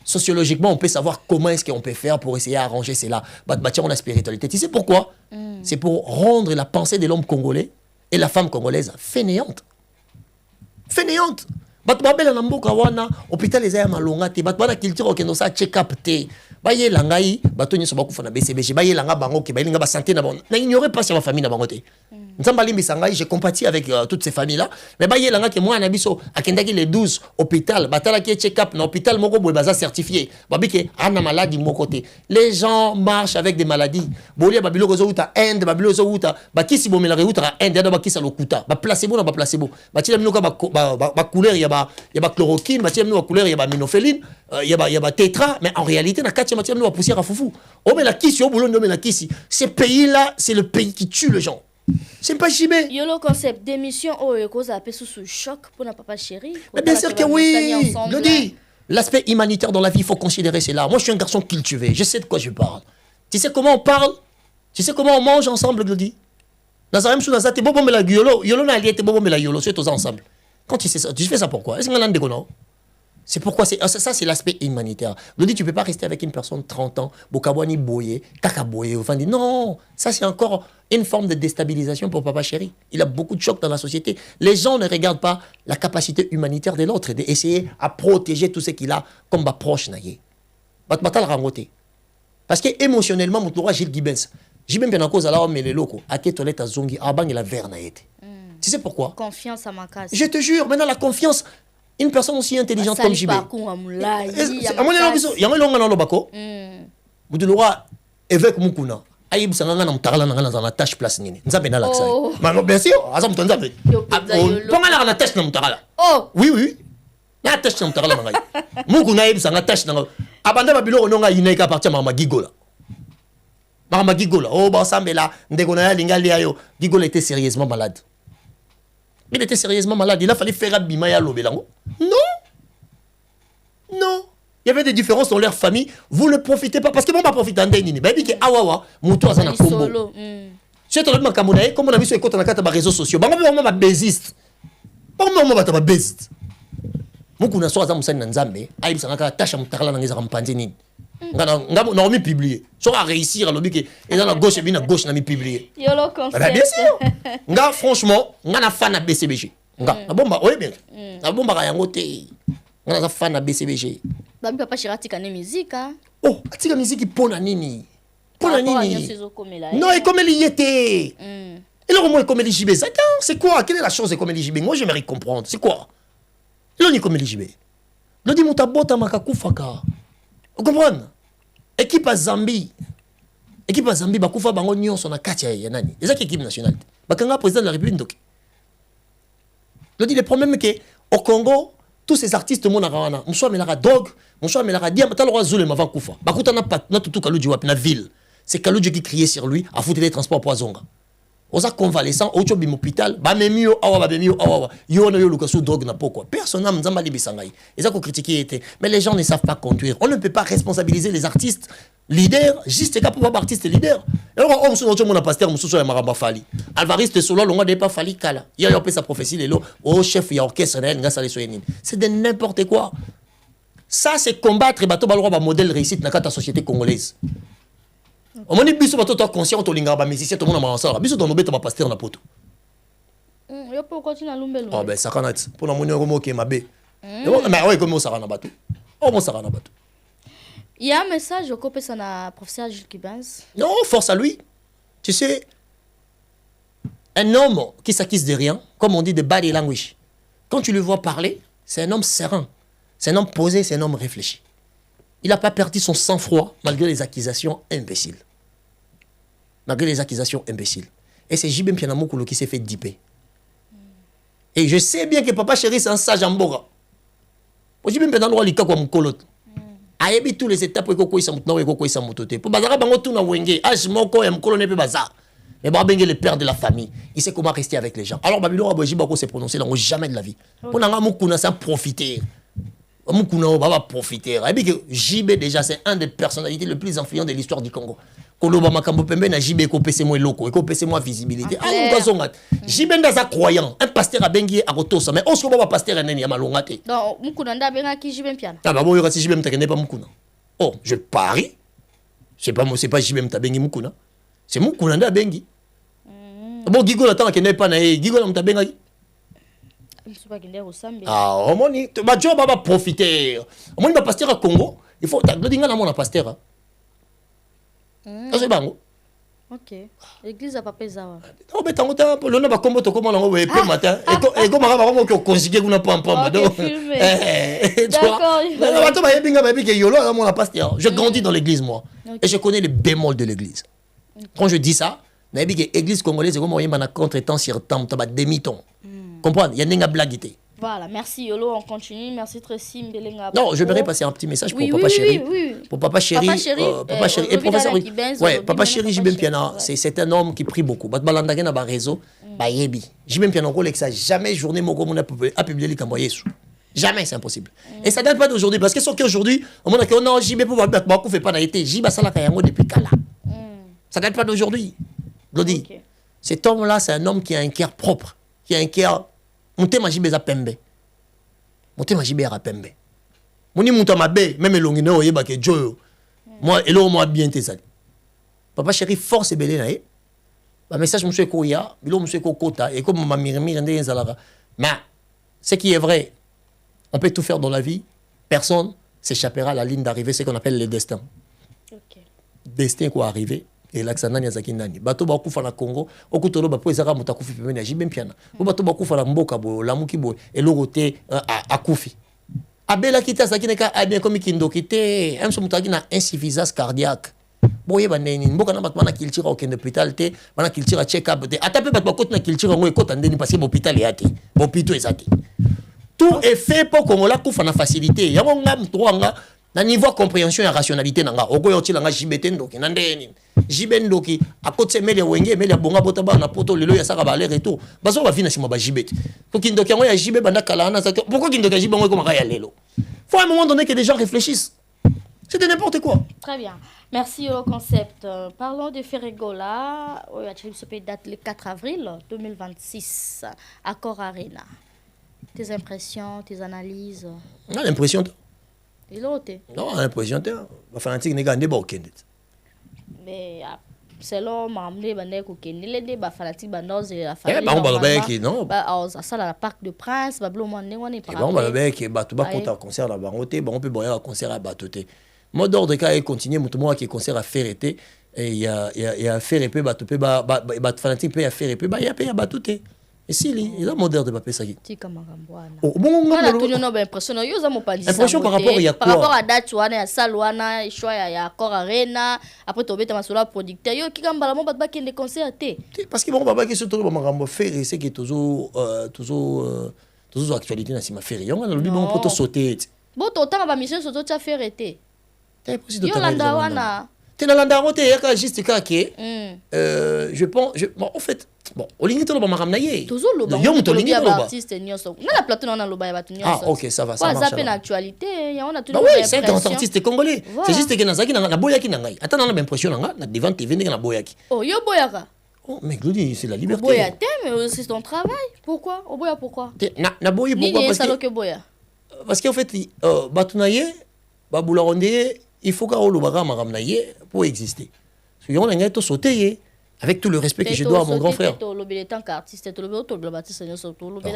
Sociologiquement, on peut savoir comment est-ce qu'on peut faire pour essayer d'arranger cela. On a spiritualité. Tu sais pourquoi? C'est pour rendre la pensée de l'homme congolais et la femme congolaise fainéante. Fainéante. Batbabel en amboka wana hôpital les aya malonga te batbana culture okendo sa check up te baye langai batonye so bakufa na BCBG baye langa bango ke baye nga ba santé na bon na ignorer pas sur ma famille na bango te nzamba limbi sangai je compatis avec toutes ces familles là mais baye langa ke moi na biso akendaki les 12 hôpital batala ki check up na hôpital moko boy baza certifié babike ana maladie moko te les gens marchent avec des maladies bolia babilo ko zo uta Inde babilo zo uta bakisi bomela re uta Inde da bakisa lokuta ba placebo na ba placebo batila minoka ba couleur ya il y a chloroquine, il y a couleur, il y a minophéline, il y a tétra, mais en réalité, il y a 4 matières de poussière à foufou. Oh, mais la kissi, au boulot, mais la kissi. Ces pays-là, c'est le pays qui tue les gens. C'est pas chibé.
Il y a le concept d'émission, oh, il y a un peu sous choc pour la papa chérie.
Mais bien sûr que oui, je dis. L'aspect humanitaire dans la vie, il faut considérer cela. Moi, je suis un garçon cultivé, je sais de quoi je parle. Tu sais comment on parle? Tu sais comment on mange ensemble, je dis. Dans la même chose, tu bobo me la yolo, yolo na lié, tu bobo me la yolo, c'est tous ensemble. Quand tu sais ça, tu fais ça pourquoi? Est-ce qu'on a un dégoût? C'est pourquoi ça c'est l'aspect humanitaire. Je dis tu peux pas rester avec une personne de 30 ans, bokabwani boye, kaka boye, enfin non, ça c'est encore une forme de déstabilisation pour papa chéri. Il a beaucoup de chocs dans la société. Les gens ne regardent pas la capacité humanitaire de l'autre et d'essayer à protéger tout ce qu'il a comme ba proche naïe. Batal rangoté. Parce que émotionnellement mon tour Gilles Gibens. J'ai même bien en cause alors mais les locaux à quelle toilette à zongi à bang la verre naïte. Tu sais pourquoi?
Confiance à ma case.
Je te jure, maintenant la confiance, une personne aussi intelligente comme Jibé. Il y a un long dans le bako. Vous devez évêque Mukuna. Aïb Sangana n'a pas dans la tâche place nini. Nous avons l'accès. Mais bien sûr, Azam Tonzabe. Comment la tâche n'a pas? Oh! Oui, oui. La tâche n'a pas. Mukuna Aïb Sangana tâche n'a pas. Abanda Babilo Nonga Yineka appartient à Magigola. Mama Gigola. Oh, bah, ça, mais là, Ndegona Lingali Ayo. Gigola était sérieusement malade. Il était sérieusement malade. Il a fallu faire Abimaya Lobelango. Non. Non. Il y avait des différences dans leur famille. Vous ne profitez pas. Parce que moi, je profite en déni. Baby, qui awawa, moutou azana combo. C'est tout le monde qui comme on a vu sur les réseaux sociaux. Bah, moi, je suis baisiste. Bah, moi, je suis baisiste. mukuna so azamu sani na nzambe ayibisa ngaka tasha mutakala na ngeza kampanze nini ngana na mi publier so a réussir lobi que et dans la gauche et bien à gauche na mi publier
yolo concept
bien sûr nga franchement nga na fan na BCBG nga na bomba oui bien na bomba ka yango te nga na fan na BCBG
ba mi papa Chirati kane musique hein
oh atika musique pona nini non et comme il y était et là au moins comme JB c'est quoi quelle est la chose comme JB moi j'aimerais comprendre c'est quoi là ni comme JB le dit mutabota makakufaka vous comprenez équipe à Zambie bakufa bango nyonso na kati ya nani ezaki équipe nationale bakanga président de la République ndoki le dit le problème que au Congo tous ces artistes mona rawana mswa melaka drogue mswa melaka dia matalo wa zule mava kufa bakuta na tutu kaluji wapi na ville c'est Kaluji qui criait sur lui à foutre les transports pour Zonga oza convalescent au chobi hôpital ba memio awa yo no yo lukasu drogue na poko personne n'a mzamba libisangai eza ko critiquer était mais les gens ne savent pas conduire on ne peut pas responsabiliser les artistes leaders juste ka pour artiste leader alors on se retrouve mon pasteur mususu ya maramba fali Alvarez de solo longa de pas fali kala il a sa prophétie lelo au chef ya orchestre na nga sale soyenini c'est de n'importe quoi ça c'est combattre bato balwa ba modèle réussite na kata société congolaise. On m'a dit biso bato toi conscient to lingaba musicien tout le monde en ensemble biso dans nos bêtes ma pasteur na poto
yo peut continuer à lumbelo
ah ben ça kanat pour na moni romo ke mabe mais ouais comme ça na bato oh ça na bato
il y a un message au copé ça na professeur Jules Kibans
non force à lui tu sais un homme qui s'acquise de rien comme on dit de body language quand tu le vois parler c'est un homme serein c'est un homme posé c'est un homme réfléchi il n'a pas perdu son sang-froid malgré les accusations imbéciles. Et c'est Jibem Pianamokolo qui s'est fait dipper. Et je sais bien que Papa Chéri, c'est un sage en Bora. Jibem Pianamokolo, il a Mokolo. Ayebi tous les étapes pour que il s'en motote. Pour Bazara Bango Tuna Wenge, Moko et Mokolo n'est pas bazar. Mais Babenge, le père de la famille, il sait comment rester avec les gens. Alors Babylon Abojibako s'est prononcé dans jamais de la vie. Pour Nanga Mokuna, c'est un profiter. Mukuna va profiter. Et puis que JB déjà c'est un des personnalités les plus influentes de l'histoire du Congo. Koloba makambo pembe na JB ko pese moi loko, ko pese moi visibilité. Ah mukazonga. JB ndaza croyant, un pasteur a bengi a rotosa mais on se ba pasteur nani ya malonga te.
Donc mukuna nda benga ki JB piano.
Ah bah bon yo si JB mtakene pas mukuna. Oh, je parie. C'est pas JB mtabengi mukuna. C'est mukuna nda bengi. Bon Gigo la tant que n'est pas na Gigo la mtabenga. Ah, on m'a dit, tu vas profiter. On m'a dit, pasteur à Congo, il faut, tu dis, on a pasteur. C'est bon.
Ok. L'église a pas pesé.
Oh, mais t'as un peu, l'on a pas comme tu comment on va peu matin. Et comme on va conjuguer qu'on a pas un peu. D'accord. Je grandis dans l'église, moi. Et je connais les bémols de l'église. Quand je dis ça, l'église congolaise, c'est comme on y a contre-temps sur temps, tu as demi-ton. Comprendre, il y a une blague.
Voilà, merci Yolo, on continue. Merci Tracy Mbelenga.
Non, je voudrais passer un petit message pour Papa Chéri. Pour Papa Chéri. Papa Chéri et professeur. Ouais, Papa Chéri Jibem Piana, c'est un homme qui prie beaucoup. Batbalandage na ba réseau, ba yebi. Jibem Piana Rolex a jamais journée mon gros a publié les camboyés. Jamais, c'est impossible. Et ça date pas d'aujourd'hui parce que sauf qu'aujourd'hui, on m'a dit que non, Jibem pour Bakou fait pas na été, Jiba Sala Kayango depuis Kala. Ça date pas d'aujourd'hui. Glody. Cet homme-là, c'est un homme qui a un cœur propre. Qui a un cœur. Monté ma jibé za pembe. Monté ma jibé à pembe. Moni monta ma bé, même l'ongine oye ba ke joyo. Moi, et là, moi bien tes ali. Papa Chéri, force et belé nae. Ba message monsieur Koya, bilo monsieur Kokota, et comme ma mirmire ndé zalara. Mais, ce qui est vrai, on peut tout faire dans la vie. Personne s'échappera à la ligne d'arrivée, ce qu'on appelle le destin. Okay. Destin quoi arriver. Et l'accent yazaki nani bato ba kufa na Congo okutolo ba poezaka mutakufi pemene Jibem Piana bo bato ba kufa na mboka bo lamuki bo elorote akufi abela kita sakineka a bien comme kindoki te am so mutaki na insuffisance cardiaque boye ba neni mboka na bato na kiltira au hôpital te bana kiltira check up te atape bato ba kota na kiltira ngo ekota ndeni parce que hôpital yati bo pito ezati tout est fait pour Congola kufa na facilité yango ngam toanga na niveau compréhension et rationalité nanga okoyo tilanga jibete ndoki nandeni jibendoki à côté mele wenge mele bonga botaba na poto lelo ya saka ba aller retour baso ba vina sima ba jibete ko kindoki yango ya jibe banda kala na saka pourquoi kindoki ya jibe ngo comme ya lelo faut à un moment donné que les gens réfléchissent c'est de n'importe quoi.
Très bien, merci au concept. Parlons de Ferregola, se date le 4 avril 2026 à Cor Arena. Tes impressions, tes analyses.
Non, l'impression.
Et l'autre.
Non, l'impression. Les fanatiques ne gagnent pas.
Mais selon Mamle, les débats fanatiques, non. Ça, la Parc de Prince,
on va concert là-bas. On peut boire un concert à Batoté. Mot d'ordre quand il continue, moi qui concert à faire été. Et il y a faire épée, fanatique peut y faire épée, il y a payé à Batoté. Et si, il y a un modèle de papier ça qui. Impression par rapport à quoi?
Par rapport à date, il y a Salouana, il y a encore Arena, après tu as sur la producteur, il y a qui ont des concerts.
Parce que bon, papa qui se trouve dans faire, c'est qui est toujours actualité dans ma faire. On a le bon pour te sauter.
Bon, autant ma mission sur toi faire été.
Tu es dans l'andarote, il y a juste que je pense, bon, en fait, bon, au limite, on va m'amener.
Toujours le bon.
Il y a
artiste, on a la plateau dans le bail.
Ah, ok, ça va, ça marche.
Ça l'actualité, on a toujours.
Bah oui, c'est un grand artiste congolais. C'est juste que Nazaki n'a pas boyaki n'a. Attends, on a l'impression n'a devant TV n'a boyaki.
Oh, yo boyaka.
Oh, mais Glody, c'est la liberté.
Boyate, mais c'est ton travail. Pourquoi? Au boya pourquoi?
Na boyi pourquoi? Parce qu'en fait, batunaye, babularonde. Il faut qu'on le bagarre pour exister. Si on a tout sauté avec tout le respect que je dois à mon grand frère.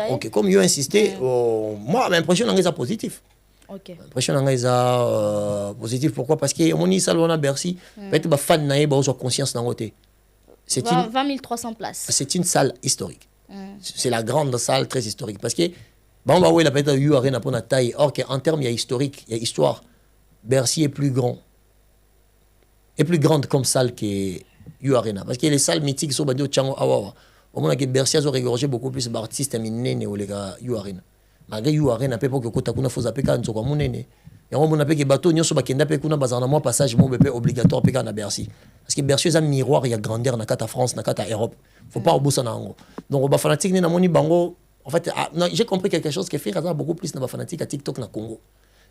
Ok, comme il a insisté, moi, l'impression est positif. L'impression est positif. Pourquoi? Parce que mon salon à Bercy, peut-être que fan n'a pas conscience dans côté.
C'est 20 300 places.
C'est une salle historique. C'est la grande salle très historique. Parce que on va voir la peut-être eu arena pour la taille. Or qu'en termes il y a historique, il y a histoire. Bercy est plus grand. Est plus grande comme salle que U-Arena. Parce que les salles mythiques sont basées au Tchango Awawa. Au moment que Bercy a regorgé beaucoup plus d'artistes minés au U-Arena. Malgré U-Arena, peu pour que Kotakuna faut zapper quand on a et on a que bateau n'y a pas kenda pe kuna bazana moi passage mon bébé obligatoire pe na Bercy. Parce que Bercy est un miroir, il y a grandeur na kata France, na kata Europe. Faut pas obosa na ngo. Donc ba fanatique na moni bango. En fait, j'ai compris quelque chose qui fait beaucoup plus na fanatique à TikTok na Congo.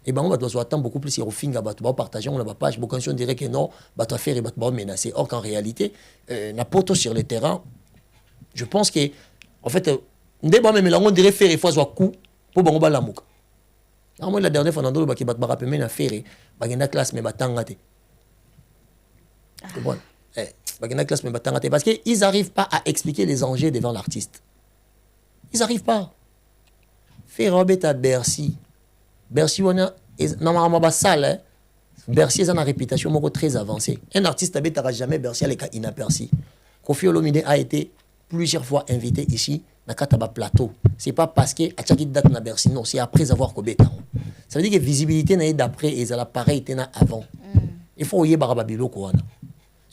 Et ben on doit attendre beaucoup plus au fin à partager on la page beaucoup de gens diraient que non bah tu faire et bah menacer. Or qu'en réalité na poto sur le terrain je pense que en fait ndeba même on dirait faire fois soit coup pour bango balamuka. Alors moi la dernière fois dans le baki bat rappeler na faire bagenda classe mais batanga te. Comprends? Bagenda classe mais batanga te parce que ils arrivent pas à expliquer les enjeux devant l'artiste. Ils arrivent pas. Faire Robert à Bercy. Bercy, normalement, Bercy a une réputation très avancée. Un artiste n'habitera jamais Bercy à l'écart inaperçu. Kofi Olomide a été plusieurs fois invité ici, dans le plateau. Ce n'est pas parce qu'il a chaque date na Bercy, non, c'est après avoir Kobeta. Ça veut dire que la visibilité n'est d'après et l'appareil était avant. Il faut y avoir Babilo Kouana.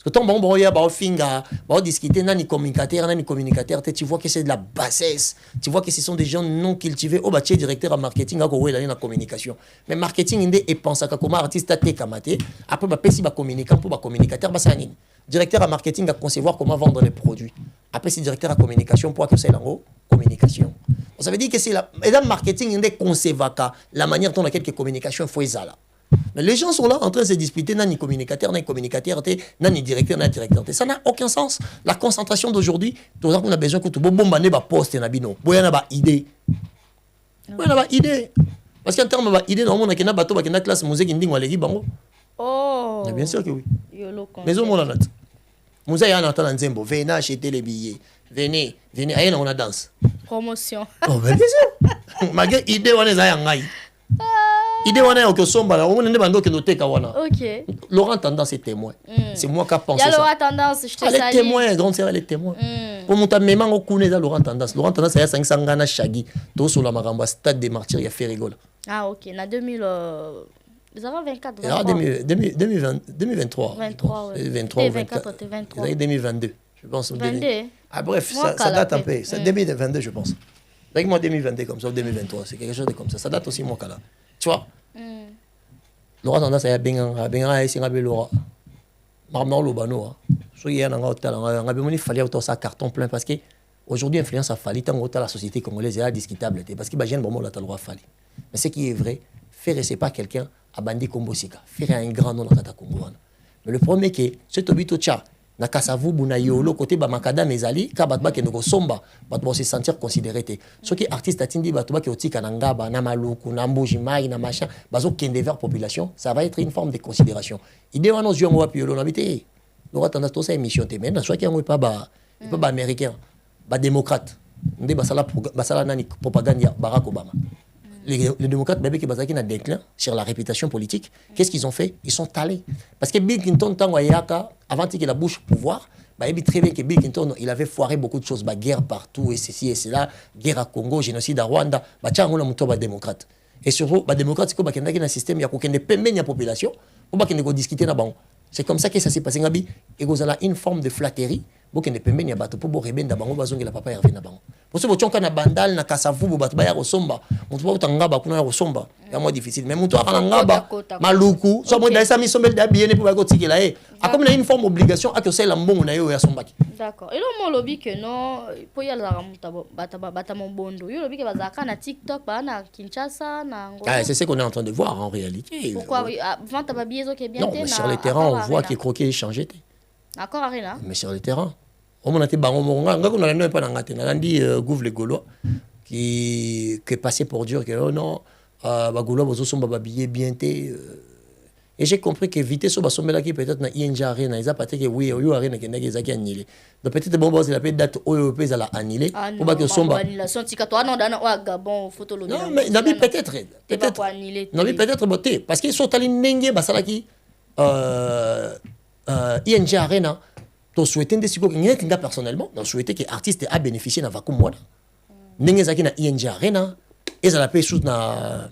Parce que ton bon y a finga, discuter nani communicateur, tu vois que c'est de la bassesse. Tu vois que ce sont des gens non cultivés. Oh bah tu es directeur en marketing à la communication. Mais marketing est pensé comme artiste à kamate. Après bah si bah communicant pour bah communicateur bah sanin. Directeur en marketing à concevoir comment vendre les produits. Après c'est directeur en communication pour que c'est la communication. Ça veut dire que c'est la et dans marketing est concevoir la manière dont laquelle que communication faut là. Mais les gens sont là en train de se disputer, ni communicateur, ni directeur, ni directeur. Ça n'a aucun sens. La concentration d'aujourd'hui, on a besoin que tout le monde ait un poste, un idée. Parce qu'en termes d'idée, on a une bateau, une classe musique, une dingue,
oh.
Bien sûr que oui. Mais au monde, on a un entend Nzembo, venez acheter les billets. Venez, allez, on a danse.
Promotion.
Oh, bien sûr. Malgré l'idée, on est à idée on est au somba on est bando que noter kawana.
OK.
Laurent Tendance est témoin. C'est moi qui a pensé ça.
Il y a Laurent Tendance, je te salue.
Elle est témoin, grande sœur elle est témoin. Pour mon même on connaît ça Laurent Tendance. Laurent Tendance il y a 500 gana Shagi. Tout sur la Maramba stade des martyrs il y a fait rigoler.
Ah OK, na 2000 nous avons 24
23. 2023.
23 ouais.
23
24 23.
2022, je pense.
22.
Ah bref, ça date un peu, c'est 2022 je pense. Avec moi 2022 comme ça 2023, c'est quelque chose de comme ça. Ça date aussi moi là. Tu vois? Laurent Tendance a bien essayé de Laurent. Marmor Lobano. So hier on a besoin de fallait autant ça carton plein parce que aujourd'hui influence a fallu tant autant la société congolaise est discutable parce que bah jeune bon là t'as le droit fallu. Mais ce qui est vrai, faire c'est pas quelqu'un à bandi Kombosika. Faire un grand nom dans la Congo. Mais le premier qui c'est Tobito Cha na kasavubu na yolo côté ba makadam ezali ka bato bakende kosomba bato ba se sentir considéré te soki artiste atindi bato ba ke otika na ngaba na maluku na mbuji mai na machin bazo kende vers population ça va être une forme de considération idée wana ozio ngo wapi yolo na bité lora tanda to sa émission te mais na soki yango pas ba américain ba démocrate ndé basala nani propagande ya Barack Obama. Les démocrates, qui basent un déclin sur la réputation politique, qu'est-ce qu'ils ont fait? Ils sont allés. Parce que Bill Clinton, avant qu'il ait la bouche au pouvoir, il dit très bien que Bill Clinton, il avait foiré beaucoup de choses, guerre partout, et ceci et cela, guerre à Congo, génocide à Rwanda, on démocrate. Et surtout, les démocrates, c'est comme un système, il y a une population, pour qu'on discute là-bas. C'est comme ça que ça s'est passé. Et il y a une forme de flatterie. Pour que ne peut pas bateau pour boire la papa Hervé na bango. Pour ce que tu as na bandal na kasavubu bato ba ya kosomba. On peut pas ngaba kuna ya kosomba. Ya moins difficile. Mais muto akana ngaba maluku. So mo daisa mi sombel da bien pour ba ko tikela e. A comme une forme obligation à que c'est la mbongo na yo ya sombaki.
D'accord. Et là mon lobby que non pour y aller la mutabo bata mon bondo. Yo lobby que bazaka na TikTok ba na Kinshasa na Angola.
Ah c'est ce qu'on est en train de voir en réalité.
Pourquoi avant ta babie zo qui bien
non, mais sur le terrain on voit qu'il croquait et changé.
D'accord, Arena.
Mais sur le terrain, on a été bango monga, on a pas d'angaté. On a dit Gouv les Gaulois qui est passé pour dire que oh non, bah Gaulois vous sont babillés bien té. Et j'ai compris que vite sur basombe là qui peut-être na ING Arena, ils a pas que oui, yo Arena qui n'a que annulé. Donc peut-être bon boss il a peut date européenne à la annulé.
Pour pas que somba. Annulation tika toi non dans wa Gabon photo lo.
Non mais nabi peut-être. Non mais peut-être beauté parce qu'ils sont allés nenge basala qui ING Arena, tu souhaitais que personnellement, tu souhaitais que l'artiste a bénéficié de vacuum. N'engé zaki na ING Arena, et ça la paye sous na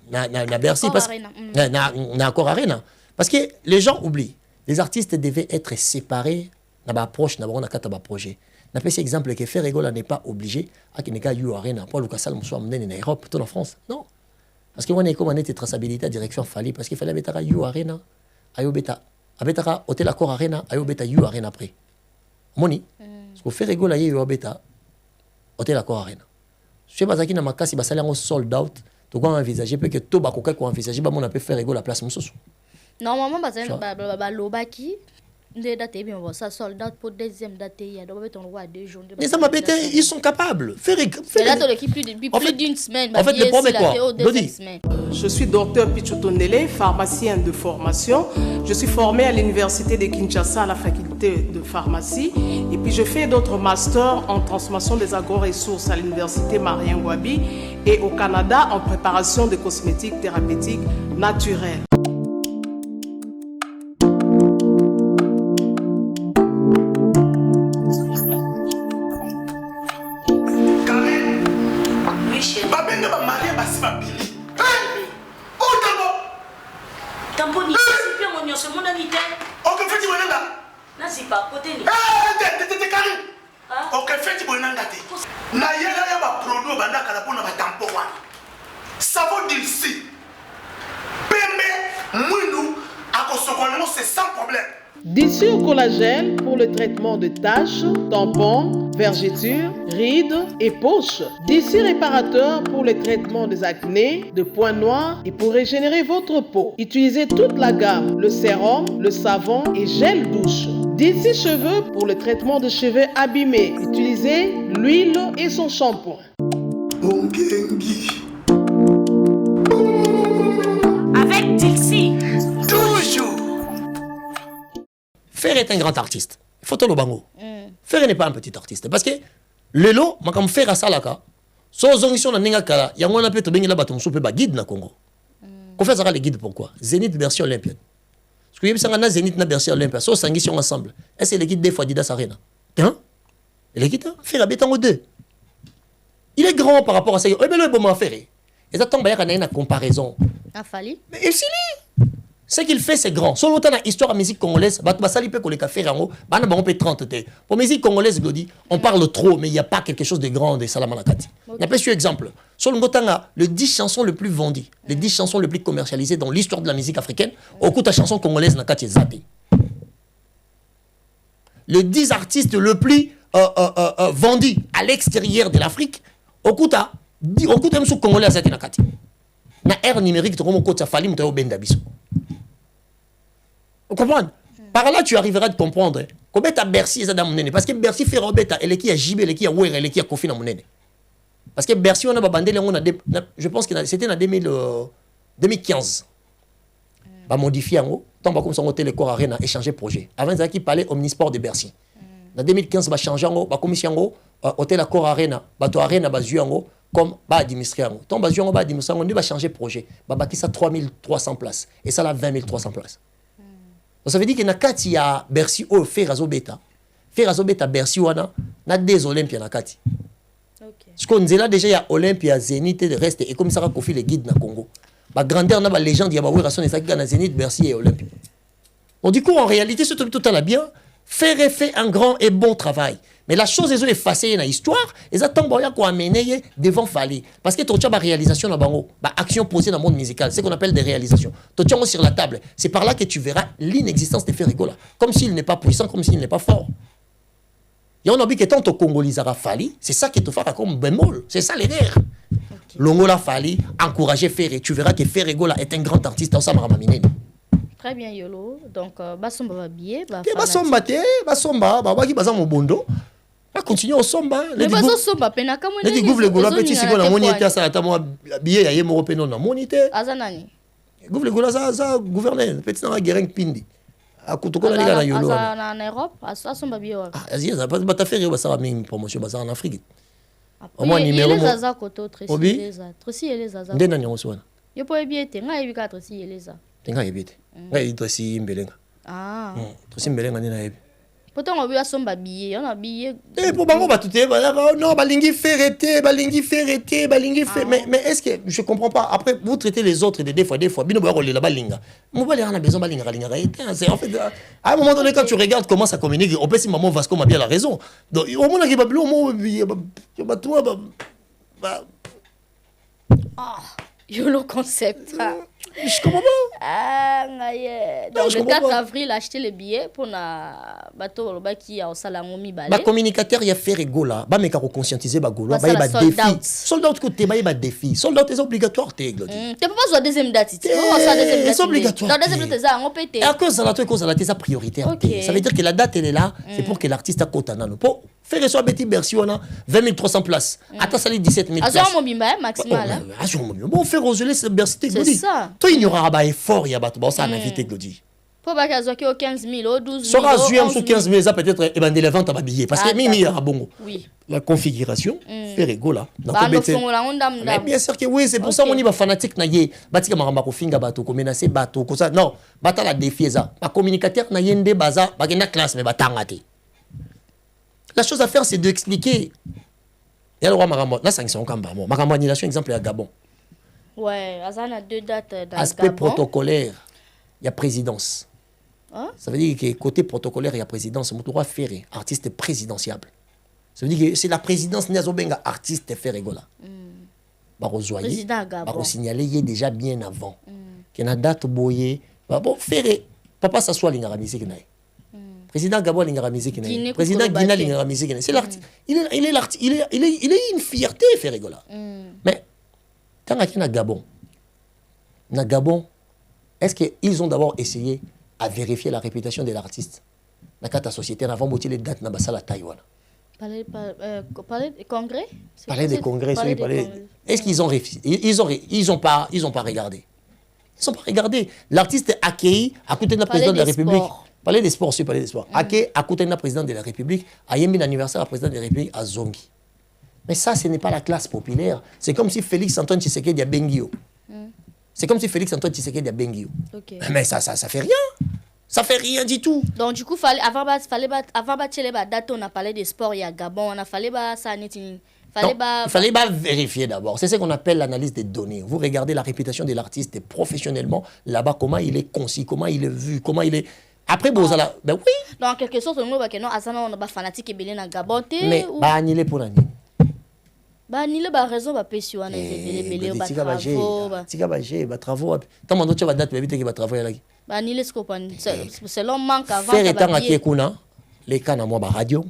Bercy parce na Accor Arena. Parce que les gens oublient, les artistes devaient être séparés na ba approche na ba kata ba projet. Na pèse exemple que faire rigolo n'est pas obligé à qu'il n'y ait eu Arena pour le Kassal soit amené en Europe, tout en France. Non. Parce que on est comme on était traçabilité à direction fallait parce qu'il fallait mettre you Arena, ayo beta abetaka hotel Accor Arena ayo beta you Arena après moni parce que faire rigolo yo beta hotel Accor Arena je sais pas ça qui na makasi basali en sold out to quoi envisager peut que to ba koka ko envisager ba mon a peut faire rigolo la place mususu
normalement ba lobaki des dates bien ça sold out pour deuxième date il y a donc on voit 2 jours
mais ça m'a bêté ils sont capables faire
là l'équipe plus d'une semaine
en fait le problème est quoi
je suis docteur Pichotondele, pharmacien de formation. Je suis formé à l'université de Kinshasa à la faculté de pharmacie. Et puis je fais d'autres masters en transformation des agro-ressources à l'université Marien Ngouabi et au Canada en préparation de cosmétiques thérapeutiques naturelles. Dissure collagène pour le traitement de taches, tampons, vergetures, rides et poches. Dissure réparateur pour le traitement des acnés, de points noirs et pour régénérer votre peau. Utilisez toute la gamme, le sérum, le savon et gel douche. Dissure cheveux pour le traitement de cheveux abîmés. Utilisez l'huile et son shampoing.
Avec Dilsi.
Ferre est un grand artiste. Il faut te le bango. Ferre n'est pas un petit artiste. Parce que le lot, je vais faire ça là. Si on a un kala, il y a un peu de bateau, on peut guide na Congo. On fait ça les guides pourquoi? Zénith version olympienne. Parce que y a Zénith version olympienne. Si on sont ensemble, est-ce que les guides des fois Didas Arena? Hein? Les guides, Ferre habite en 2. Il est grand par rapport à ça. Mais le bon Ferre. Et ça tombe, il y a une comparaison. Mais il s'y lit. Ce qu'il fait, c'est grand. Sur l'autre, histoire de musique congolaise, on peut 30. Pour la musique congolaise, on parle trop, mais il n'y a pas quelque chose de grand de Salamanakati. On a un exemple. Sur l'autre, les 10 chansons les plus vendues, les 10 chansons les plus commercialisées dans l'histoire de la musique africaine, au coup de la chanson congolaise, Nakati Zate. Les 10 artistes les plus vendus à l'extérieur de l'Afrique, au coup de la chanson congolaise, Zate Nakati. Na ère numérique, tu as fallu me Bendabiso. Vous comprenez? Par là, tu arriveras à comprendre kobeta Bercy eza da monene parce que Bercy fait robeta eleki ya JB eleki ya Wera eleki ya Kofi na monene parce que Bercy on a babandele on a je pense que c'était en 2015 ba modifier ngo tant ba comme ça hôtel Accor Arena échanger projet avant ça qui parlait Omnisport de Bercy en 2015 ba changer ngo ba commission ngo hôtel Accor Arena ba to Arena ba zuango comme ba administrer ngo tant ba zuango ba administrer ngo va changer projet ba baki ça 3300 places et ça la 20300 places. Donc ça veut dire que na kati ya Bercy au faire azobeta Bercy wana na des Olympiens na kati. OK. Ce qu'on dit là déjà il y a Olympia Zénith et le reste et comme ça a confié les guides na Congo. Ba grandeur na ba légende ya ba Wera son ça na Zénith Bercy et Olympia. On dit quoi en réalité c'est tout à la bien faire un grand et bon travail. Mais la chose est effacée dans l'histoire, et ça tombe bien qu'on amène devant Fali. Parce que tu as une réalisation dans bango, une action posée dans le monde musical, c'est ce qu'on appelle des réalisations. Tu as sur la table, c'est par là que tu verras l'inexistence de Ferrigola. Comme s'il n'est pas puissant, comme s'il n'est pas fort. Et on a vu que tant au Congolais Fali, c'est ça qui te fera comme bémol, c'est ça l'erreur. Longola Fali, encourager Ferré, tu verras que Ferrigola est un grand artiste dans sa maramamine.
Très bien Yolo, donc basomba va billet,
basomba te, basomba, babaki baza mobondo. On continue au somba.
Mais bazo somba pena kama
nini. Neti gouvle gola petit siko na monité ça ata mo billet ya yemo européen na monité.
Azanani.
Gouvle gola ça gouverneur petit na guerre pindi. Akutuko na na Yolo.
Na Europe, asomba billet wa.
Ah, azia ça pas ta faire ba ça même promotion ba ça en Afrique.
Au moins numéro les zaza koto Tracy les zaza.
Ndena nyango swana.
Yo po billet te ngai bika Tracy les zaza.
Tenga yebete. Ngai Tracy Mbelenga.
Ah.
Tracy Mbelenga ni na yebi.
Pourtant on veut somba billet, on a billet.
Et pour bango ba tuté non balingi ferreté, balingi mais est-ce que je comprends pas après vous traitez les autres des fois bino ba roler la balinga. Mo ba a besoin balinga c'est en fait à un moment donné quand tu regardes comment ça communique, on peut si maman Vasco m'a bien la raison. Donc au moins qui ba bilo mo ba toi ba
yo le concept.
Je comprends pas.
Ah, donc le 4 avril, acheter les billets pour na bateau qui a au salangomi balé.
Ba communicateur ya faire gola, ba meka ko conscientiser ba gola, ba ba défi. Soldat côté ba défi. Soldat c'est obligatoire te glodi.
Tu peux pas jouer deuxième date. Tu peux pas jouer deuxième date.
C'est obligatoire.
Dans deuxième date ça on pété.
À cause de la tes prioritaire. Ça veut dire que la date elle est là, c'est pour que l'artiste a quota nano. Pour faire soit Betty Bercy on a 20 300 places. Attends ça les 17 000 places.
Azon mobimba maximal.
Azon mobimba. Bon faire aux Bercy te glodi.
C'est ça.
Il y aura un effort, il y a bon ça en invité Glody.
Pour pas qu'à 15 000 ou 12 000.
Sera joué sur 15 000 ça peut-être et ben les ventes à billets parce que mimi à bongo.
Oui.
La configuration fait rigola.
Donc
mais bien sûr que oui, c'est pour ça on y va fanatique na yé. Batika maramba ko finga bato ko menacer bato ko ça. Non, bata la défier ça. Pas communicateur na yende baza, ba na classe mais batangate. La chose à faire c'est d'expliquer. Et alors maramba, là sanction kamba mo. Maramba annulation exemple à Gabon.
Ouais, Azan a 2 dates dans
aspect
Gabon.
protocolaire, il y a présidence.
Hein?
Ça veut dire que côté protocolaire, il y a présidence. Mon droit ferré, artiste présidentiable. Ça veut dire que c'est la présidence Niazobenga, artiste ferré gola.
Président Gabon.
Baro signaler y est déjà bien avant. Qu'il y a une date boyée. Bon, ferré, papa s'assoit l'ingara musique naï. Président Gabon l'ingara musique naï. Président Guinée l'ingara musique naï. C'est l'artiste. Il est une fierté ferré gola. Mais quand il y a Gabon, est-ce qu'ils ont d'abord essayé à vérifier la réputation de l'artiste? Dans la société, avant de les dates, à Taïwan.
Parler des congrès?
Parler des congrès, est-ce qu'ils ont réfléchi? Ils ont pas regardé. Ils n'ont pas regardé. L'artiste accueilli à côté de la présidente de la République. Parler des sports, parler des sports. Accueilli à côté de la présidente de la République, à Yémi l'anniversaire de la présidente de la République à Zongi. Mais ça, ce n'est pas la classe populaire. C'est comme si Félix Antoine Tshisekedi a Bengio. C'est comme si Félix Antoine Tshisekedi a Bengio.
Okay.
Mais ça fait rien. Ça fait rien du tout.
Donc du coup, avant de date, on a parlé des sports, il y a Gabon, on a fallu ça. Il
fallait vérifier d'abord. C'est ce qu'on appelle l'analyse des données. Vous regardez la réputation de l'artiste professionnellement, là-bas, comment il est concis, comment il est vu, comment il est... Après, ben oui.
Donc en quelque sorte, on a un fanatique et dans Gabon.
Mais, annulé pour l'année.
Ni le raison va pêcher on
est travaux tant mon autre va date éviter que va travailler là
ni les comprendre c'est long manque avant
faire étant à Kiekuna les canaux moi radio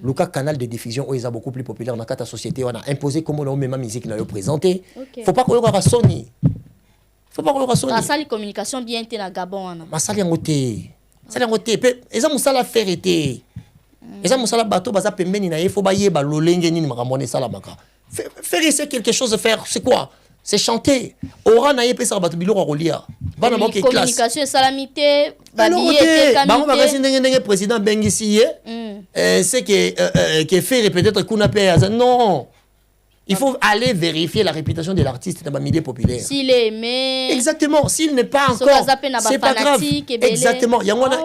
le canal de diffusion où ils sont beaucoup plus populaire dans la société on a imposé comment on met ma musique là présenter faut pas qu'on aura Sony
la salle communication bien été dans Gabon
ma salle en côté ça n'a pas été eza musala faire été eza musala bateau baza pembeni na faut ba yeba lolenge nini makamone sala maka faire c'est quelque chose de faire c'est quoi c'est chanter ora na yepe sa bateau biloko rolia bana ba ke classe
communication salamité
babillet bango bakasi ndenge président bengisi c'est que faire peut-être kuna pe non. Il faut aller vérifier la réputation de l'artiste dans le milieu populaire. S'il est aimé. Exactement. S'il n'est pas encore. C'est pas grave. Exactement.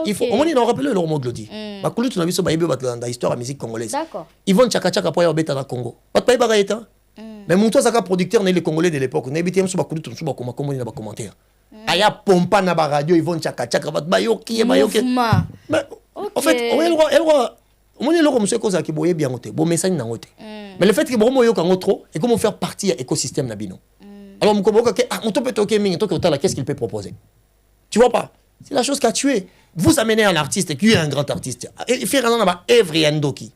Il faut. On a rappelé le mot Glody. Bakulu tu n'as vu ce baïbé dans l'histoire de la musique congolaise. D'accord. Ils vont tchaka tchaka pour y aller au Congo. Pas de paye bagaïta. Mais mon toi ça producteur les Congolais de l'époque. On a habité sur bakulu tu sur bakoma comment il y a commentaire. Aya pompa na ba radio ils vont tchaka tchaka va bayoki bayoki. Mais en fait on est là comme ce cause qui boye bien côté. Bon message na côté. Mais le fait que bon yo kango trop et comment faire partie de l'écosystème nabino. Alors mon koboka on peut toquer ming toquer autant qu'est-ce qu'il peut proposer. Tu vois pas? C'est la chose qui a tué. Vous amenez un artiste qui est un grand artiste. Et faire un ba Evre Yandoki.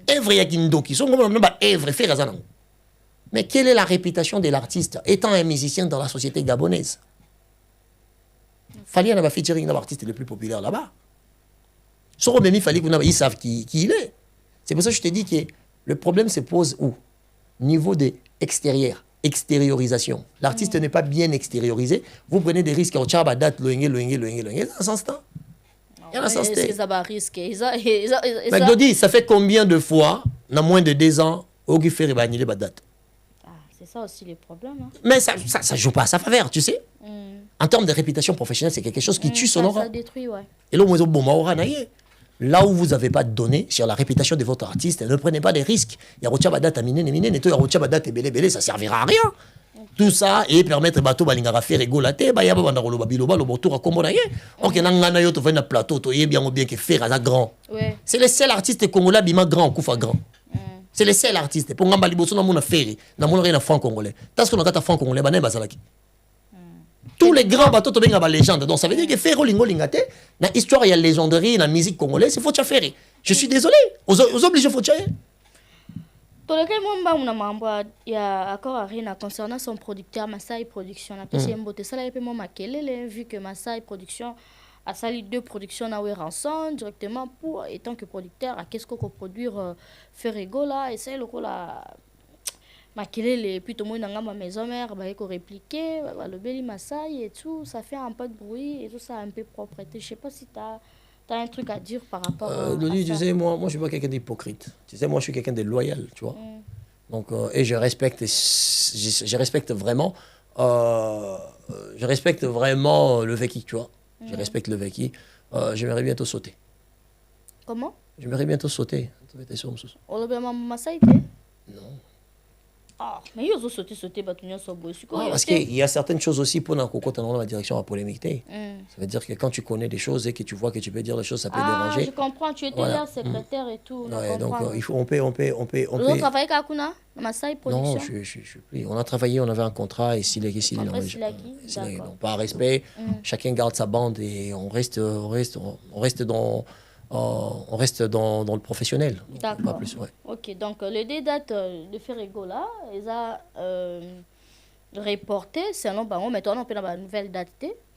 Evre Yakindoki. Son comme ba Evre faire un. Mais quelle est la réputation de l'artiste étant un musicien dans la société gabonaise? Fallait un featuring d'un artiste le plus populaire là-bas. Sur même il fallait qu'ils savent qui il est. C'est pour ça que je te dis que le problème se pose où? Niveau de extérieur, extériorisation. L'artiste n'est pas bien extériorisé. Vous prenez des risques. Au tchaba date loingé. Dans ce sens là. Il y a un sens. Est-ce que ça va risquer? Mais Glody, ça fait combien de fois, dans moins de 2 ans, au fait annuler la date?
C'est ça aussi le problème. Hein.
Mais ça joue pas à sa faveur, tu sais. En termes de réputation professionnelle, c'est quelque chose qui tue son aura.
Ça détruit, ouais.
Et là, là où vous n'avez pas de données sur la réputation de votre artiste, ne prenez pas des risques. Il y a Rocha date à miner, il y a Rocha date et belé, ça ne servira à rien. Tout ça et permettre bateau balingara faire rigolater, ba yaba banda rolo babiloba le botour à combonaye. OK nangana yo to vena plateau to yé bien que faire à grand. C'est le seul artiste congolais bima grand kufa grand. C'est le seul artiste pour ngamba liboso na mona faire na mona rien franc congolais. Parce que na kata franc congolais bana bazalaki. Tous les grands bateaux sont des légendes. Donc ça veut dire que faire Lingo Lingate, dans l'histoire, il y a légenderie, dans la musique congolaise, il faut faire. Je suis désolé. Aux obligés, il faut faire.
Dans le cas où il y a accord à rien concernant son producteur Masai Production. Vu que Masai Production a sali 2 productions à Ranson directement pour, étant que producteur, à qu'est-ce qu'on peut produire Ferrego là, et c'est le coup là. Makelele puis tout le monde dans ma maison mère bah éco répliquer le beli Masai et tout ça fait un peu de bruit et tout ça un peu propreté. Je sais pas si tu as un truc à dire par rapport à
Glody,
ça.
Tu sais moi je suis pas quelqu'un d'hypocrite. Tu sais moi je suis quelqu'un de loyal, tu vois. Donc et je respecte vraiment le vécu, tu vois. Je respecte le vécu. J'aimerais bientôt sauter.
Comment?
J'aimerais bientôt sauter.
On le beli Masai
non.
Ah, mais il y a sauté
parce qu'il y a certaines choses aussi pour dans la direction à polémique. Ça veut dire que quand tu connais des choses et que tu vois que tu peux dire les choses, ça peut déranger.
Je comprends, tu étais là, secrétaire et tout.
Ouais, donc on peut.
Vous travaillez avec Akuna, Masai Production?
Non, je suis plus. On a travaillé, on avait un contrat et s'il est par respect, chacun garde sa bande et on reste dans le professionnel.
D'accord.
Pas plus, ouais.
Ok, donc les dates de Ferrego là, ils ont reporté, selon Bango, mais toi on peut avoir une nouvelle date.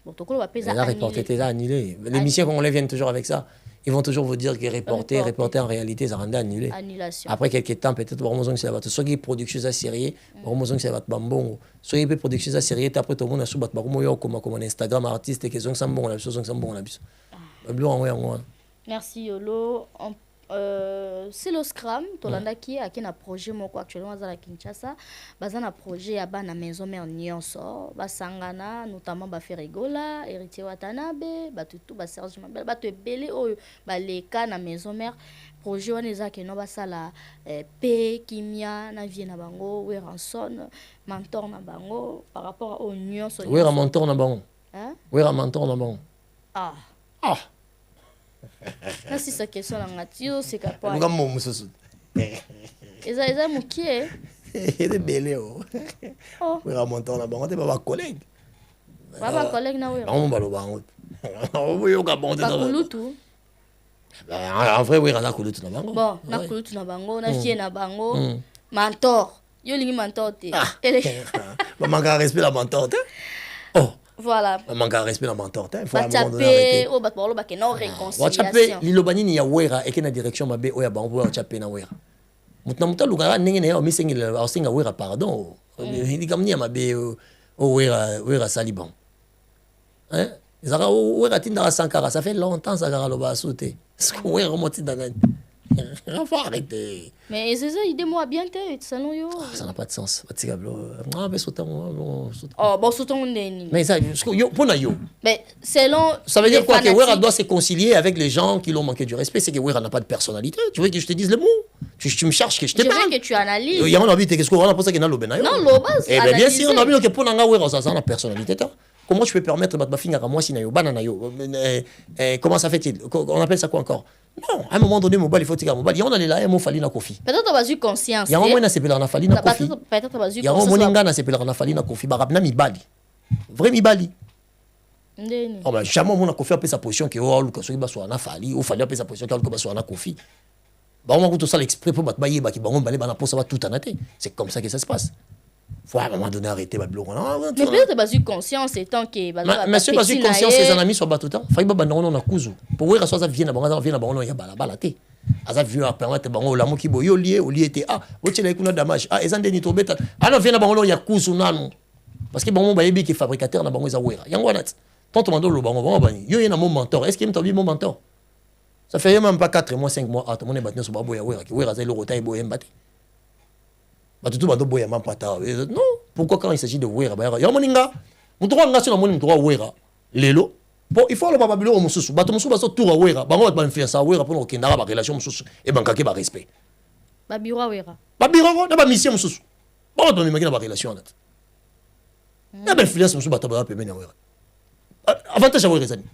Bon, tout le monde va
reporté, t'es annulé. Les missions congolais viennent toujours avec ça. Ils vont toujours vous dire que reporter en réalité, ça rend annulé.
Annulation.
Après quelques temps, peut-être, ça va être soit production à série, ça va être bambon, soit production à série, après tout le monde a sous comme Instagram artiste, qui sont bon, la chose sont bon, la bise.
Merci Yolo. C'est le Scrum, Tolanda qui a un projet actuellement à Kinshasa. Bazan un projet à la maison mère Nyonso, Basangana, notamment Ferregola, Héritier Watanabe, Batutu, Serge Mabel, Batu Belé, Baleka na maison mère. Projet on est à qui basala P Kimia na vie na bango, Weranson, mentor na bango par rapport au Nyonso.
Wera mentor na bango.
Hein?
Wera mentor na bango.
Ah. Si cette question là c'est capable.
Nga mo mususu.
Eza mukie.
Ele belé oh. Wera mentor na bango te ba collègue.
Baba collègue na wera.
On ba lo bango. On yo ka bonde na.
Kulutu.
En vrai wera na kulutu na bango.
Bon, na kulutu na bango, na vie na bango. Mentor. Yo lingi mentor te.
Ba manga respect la mentor te. Oh.
Voilà.
Manque de respect dans mon mentor. Il faut
non réconciliation.
Lilobanini ya wera et na direction mabe oya bango wa chapé na wera. Mutna lugara ndenge na missing ausinga wera pardon. Ndi kamni mabe o wera saliban. Hein? Zara wera tinda sankara, ça fait longtemps ça gara loba sauter. Est-ce que wera moti dans faut arrêter.
Mais c'est ça, il démoa bien tête, ça non yo.
Ça n'a pas de sens. Ah, mais sauter.
Oh, bon sauter on est.
Mais ça yo pour na yo.
Mais selon
ça veut dire quoi que Wera doit se concilier avec les gens qui l'ont manqué du respect, c'est que Wera n'a pas de personnalité. Tu veux que je te dise le mot? Tu me cherches que je te parle.
Je veux que tu analyses.
Il y a un habit qu'est-ce qu'on a pour ça qu'il y a lobe na yo.
Non, loba.
Eh bien sûr, on a vu que pour nga Wera ça a la personnalité. Comment je peux permettre ma fille à moi si na yo banana yo? Comment ça fait-il? On appelle ça quoi encore? Non, à un moment donné, mobile, il faut tirer mobile. Il y a un là, il faut na kofi.
Peut-être on va eu conscience.
Il y a un moment, c'est na fali na kofi.
Peut-être on va eu conscience.
Il y a un moment, c'est na fali na kofi. Barabna mi bali. Vrai mi bali. Oh ben jamais on a kofi après sa position que oh Lucas il va soit na fali, ou fali après sa position que va soit na kofi. Bah on va tout ça l'exprès pour battre bailler bah qui on balé bah na pour ça va tout en até. C'est comme ça que ça se passe. Faut à un moment donné arrêter bablo.
Mais peut-être pas eu conscience étant que
monsieur pas eu conscience ses amis sont battu temps. Faille ba non na kuzu. Pour voir ça vient na bango ya bala bala té. Aza vu à permettre bango la mo ki boyo lié au lié té ah o tchela kuna damage ah ezande ni tobeta ah non vient na bango ya kuzu nanu. Parce que bango ba yebi ki fabricateur na bango za wera. Yango nat. Tant on mando lo bango bani. Yo yena mon mentor. Est-ce qu'il me mon mentor? Ça fait même pas 4 mois 5 mois ah tout mon est battu sur babo ya wera ki wera za le rota boye mbaté. Bah tout bando boya mampata. Non, pourquoi quand il s'agit de wera ba ya moninga mutoka ngasi na moni mutoka wera lelo bon il faut le baba bilo mususu bato mususu baso tour wera bango ba influence wera pour okenda ba relation mususu et bankake ba respect
ba biro wera
ba biro na ba mission mususu bon to mi ba relation nat na ba influence mususu bato ba pemena wera avantage à wera zani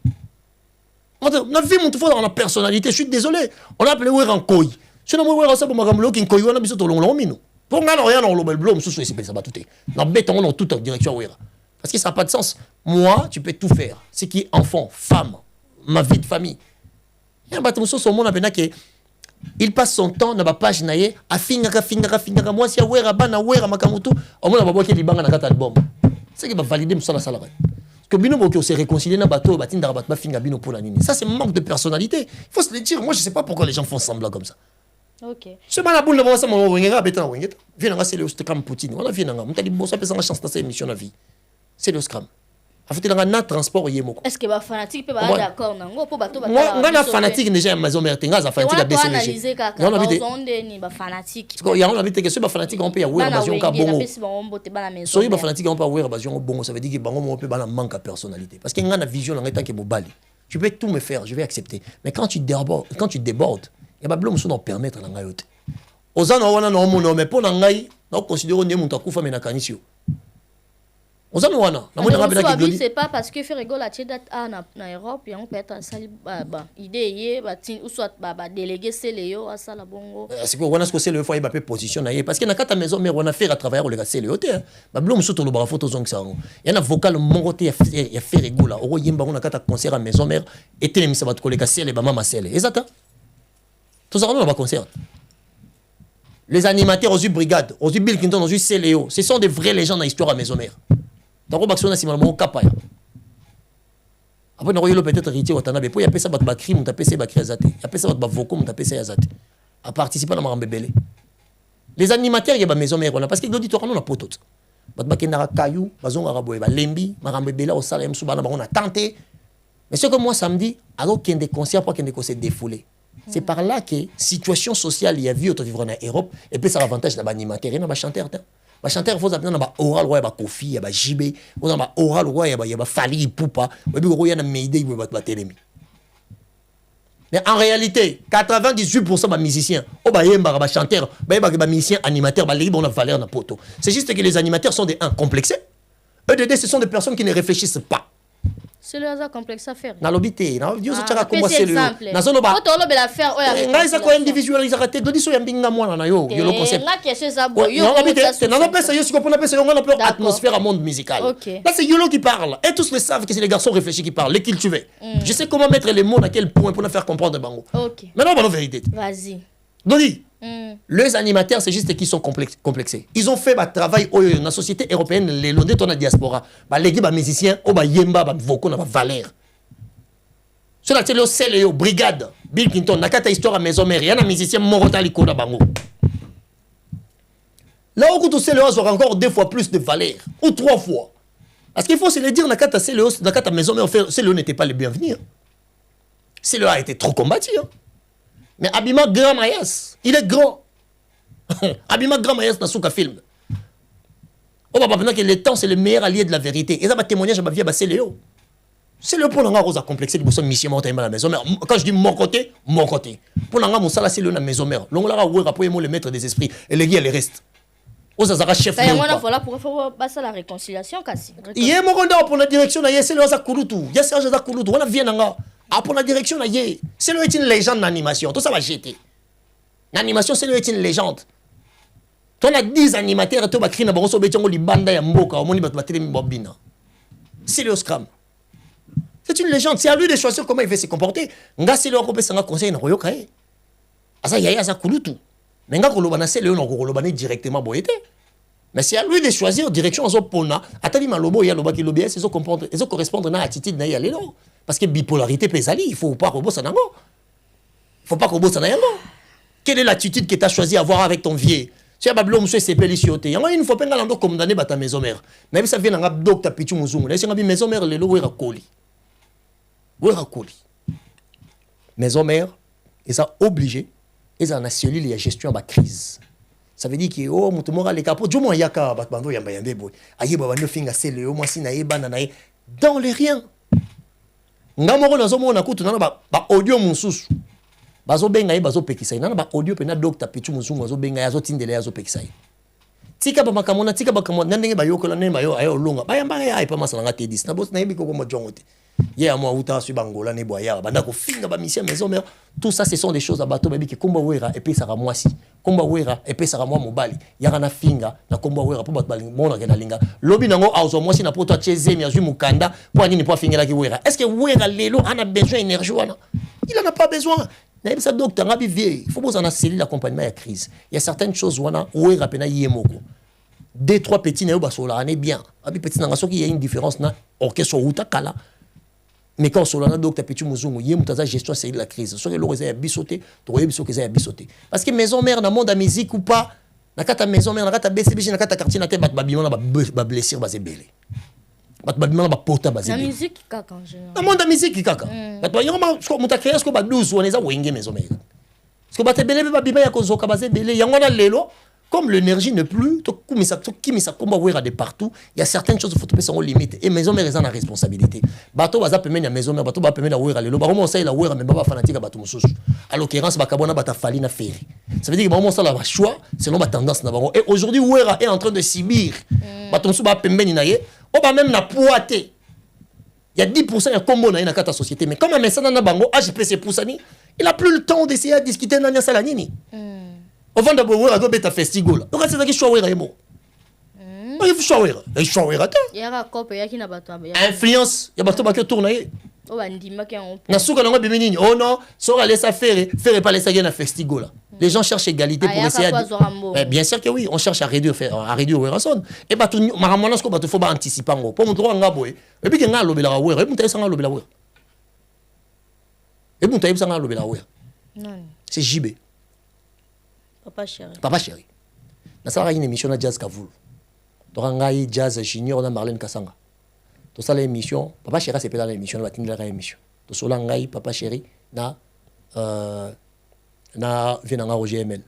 na vie mutu faut dans la personnalité je suis désolé on a appelé wera en koi je na wera ça pour makamlo ki koi wana biso to longo mino pour nga rien dans le blom mususu et c'est ça ba tout na béton dans toute direction wera. Parce que ça n'a pas de sens. Moi, tu peux tout faire. Ce qui est enfant, femme, ma vie de famille. Il y a un bâtiment sur mon monde il passe son temps dans ma page naïe à finir. Moi, si je suis makamutu, au moins, je vais voir qu'il album. C'est qui va valider mon salaire. Parce que bino qui se réconcilier dans bateau, batin d'arabat ba finga bino pour la nini. Ça c'est manque de personnalité. Il faut se le dire. Moi, je sais pas pourquoi les gens font semblant comme ça.
OK.
Ce mal à boule de ça mon wingera betan wingeta. Viens nga c'est le scram Poutine. On a vient nga. Mutali bossa pesa chance dans cette émission la vie. C'est le scram. Afute la na transport yemoko.
Est-ce que ba fanatique peut ba d'accord nango pour bato ba.
Moi nga fanatique déjà maison mère tenga za fanatique a BCG.
On a vu ni ba fanatique.
Parce que ya on a vu que ce ba fanatique on peut ya wera basion ka bongo. So ba fanatique on peut wera basion bongo ça veut dire que bango mo peut ba na manque de personnalité parce que nga na vision nga tant que mobali. Tu peux tout me faire, je vais accepter. Mais quand tu débordes, ya ba blom so non permettre na ngayote. Ozana wana no mo no mais pour na ngai, na considérer ne muntu akufa mena kanisio.
C'est pas parce que fait rigolo la tchède na Europe et on peut être sali idée ba tin ou soit ba délégué Célio à ça la bongo
c'est que on a ce que c'est le foyer ba position na parce que na kata maison mais on a fait à travailler le Célio te ba blom soto lo ba photo zong ça il y a un vocal mongote ya fait rigolo o yimba on a kata concert à maison mère et télé ça va te coller Célio ba mama Célio exact tout ça on va concert. Les animateurs aux brigades aux Bill Clinton aux Célio ce sont des vraies légendes dans l'histoire à maison mère. Dans le bac, on a mon capaya. Après, on a peut-être héritier au Tanabe. Puis, il y a pas ça, il y a crime, il y a ça, il y a pas ça, il y a voco, il y a ça, à participer dans ma rambébélé. Les animateurs, il y a maison mère, parce que l'auditoire, on a pas tout. Il y a caillou, bazon arabo, lembi, ma rambébélé, au salem, soubana, on a tenté. Mais ce que moi, samedi, alors qu'il y a des concerts, pas qu'il y a des concerts défoulés. C'est par là que situation sociale, il y a vu, au vivre en Europe, et puis ça avantage dans l'animateur, et dans le chanteur. Les chanteurs faut appeler dans oral roi ba Kofi ya ba JB ou dans ba oral roi ya ba Fali Poupa ou bien roi ya na Meide ou ba Telemi. Mais en réalité 98% ba musiciens o ba yemba ba chanteurs ba musiciens animateurs ba libre on a valeur na poto. C'est juste que les animateurs sont des complexés. EDD ce sont des personnes qui ne réfléchissent pas.
C'est le hasard complexe à faire.
Na lobité, na Dieu ça tchaka comment c'est le.
Na zone ba. Quand on lobe la faire,
nga ça ko individualiser raté dodi so ya mbinga mwana na yo, yo le concept.
Nga que ça bo yo.
Non non pesa yo ce qu'on appelle ça on appelle atmosphère à monde musical. Là c'est Yolo qui parle et tous le savent que c'est les garçons réfléchis qui parlent, les cultivés. Je sais comment mettre les mots à quel point pour nous faire comprendre bango.
OK.
Maintenant la vérité.
Vas-y.
Dodi, Les animateurs, c'est juste qu'ils sont complexés. Ils ont fait un travail dans la société européenne, les Londres, dans la diaspora. Les musiciens, les yemba, les vocaux, les valeurs. Sur la télé, c'est les brigades. Bill Clinton, n'a qu'à histoire à maison mère. Il y a un musicien morotali koda bango. Là où tout c'est aura encore 2 fois plus de valeur. Ou 3 fois. Parce qu'il faut se le dire, n'a qu'à maison mère, c'est le n'était pas le bienvenu. C'est le a été trop combattu. Mais Abima Grand Mayas, il est grand. Abima Grand Mayas dans son film. On va pas que le temps c'est le meilleur allié de la vérité. Et ça va témoigner, je vais dire, c'est Léo. C'est le pour l'anga rose à complexer de son mission à la maison mère. Quand je dis mon côté. Pour l'anga mon sala c'est le la maison mère. L'on l'a ouais après le maître des esprits et les gars les restent. Aux azara chef.
Voilà pour faire la réconciliation kasi.
Il y a mon rondeur pour la direction là, c'est le Zakulutu. Il y a Serge Zakulutu, on a vient nanga. Ah pour la direction là, c'est le est une légende d'animation. Tout ça va jeter. L'animation c'est le est une légende. Toi on a 10 animateurs tu vas créer na bango so betongo libanda ya mboka, au moni ba telemi bobina. C'est le scrum. C'est une légende. C'est à lui de choisir comment il veut se comporter. Nga si le ko pesa nga conseil na koyoka e. Asa yaya za kulutu. Mais nga ko lobana c'est le no ko lobana directement boyete. Mais c'est à lui de choisir direction zo pona. Atali malobo ya loba ki lobia c'est zo comprendre, et zo correspondre na attitude na ya lelo. Parce que bipolarité pesali, il faut pas robosa nango. Il faut pas robosa na yango. Quelle est l'attitude que tu as choisi avoir avec ton vieux? Tu as bablo monsieur c'est pelicioté. Yango une fois penga lando condamné ba ta maison mère. Mais ça vient nga docteur pichu muzungu. Là c'est nga maison mère lelo wera koli. Maison mère, ils sont obligés, ils ont assuré la gestion de la crise. Ça veut dire que oh mutumora les capos du moins yaka batbando yamba yambe boy. Aye baba no finga c'est le moi si nae banana dans les rien. Ngamoro na zomo na kutu na ba audio mususu. Bazo benga bazo pekisa na ba audio pe na docteur pichu musungu bazo benga yazo tindele yazo pekisa. Tika ba makamona tika ba kamona ndenge ba yokola ne ba yo ayo longa. Ba yamba ya pa masala ngate 10 na boss na yebi ko mo jongote. Hier moi uta su bangola ne boya banda ko finga ba mission maison mère. Tout ça ce sont des choses à bateau baby que komba wera et puis ça ra moi si. Komba wera et puis ça ra moi mobali. Yara na finga na komba wera po batbali mona ke na linga. Lobi nango auzo moi si na poto cheze mi azu mukanda pour nini pour finga la ki wera. Est-ce que wera lelo ana besoin d'énergie wana? Il en a pas besoin. Mais ça docteur ngabi vie. Il faut vous en assurer l'accompagnement à la crise. Il y a certaines choses wana wera pena yemoko. 2-3 petits na yo basola ane bien. Abi petit na ngaso ki y a une différence na orchestre uta kala. Mais quand on a docteur Petit Mouzungu, il y a une gestion de la crise. Soit que l'on a bisoté, tu as bisoté. Parce que maison mère, dans le monde de la musique ou pas, dans la maison mère, dans la BCBG, dans la quartier, dans la babimana, va blessir, va se belé. Babimana, va porter, va se belé.
La musique qui caca en général.
Dans le monde de la musique qui caca. Mais toi, on t'a créé ce qu'on va 12 ou on les a wingé maison mère. Parce que va te belé, babimana, qu'on zoka, va se belé. Il y a un lélo. Comme l'énergie n'est plus, de partout, il y a certaines choses qu'il faut trouver son limite. Et maison mère, ils ont la responsabilité. Bateau va zapper la maison mère, bateau va permettre la ouïra. Le baron, ça, il a ouïra, mais pas fanatique à bateau moussous. À l'occurrence, Bakabona bata fali na ferry. Ça veut dire que baron, ça, la choix, selon ma tendance. Et aujourd'hui, ouïra est en train de subir. Bateau moussous va permettre naye, on va même la poiter. Il y a 10% de combo dans la société. Mais comme un message dans la bango, AGPC Poussani, il n'a plus le temps d'essayer de discuter dans la salanini. On va d'abord à un festival. Donc c'est ça qui choisit les mots. Il faut choisir. Il choisit.
Il y a un cop qui n'a pas de
influence. Il y a pas de tourner.
Oh bandima qui on.
Na souka nango bimini. Oh non, so aller ça faire pas les saga na festival. Les gens cherchent égalité pour essayer. Bien sûr que oui, on cherche à réduire Werason. Et bah tout maramona ce qu'on va te faut pas anticiper ngo. Pour mon droit ngaboé. Et puis que nga lobela wera, et mutai sanga lobela wera. Et mutai sanga lobela wera. Non. C'est JB.
Papa chéri.
Papa chéri. Na sala une émission na jazz Kavulu. Dorangai jazz junior na Marlène Kasanga. To sala émission, papa chéri c'est pas l'émission na batinga la émission. To sola ngai papa chéri na venanga au GML.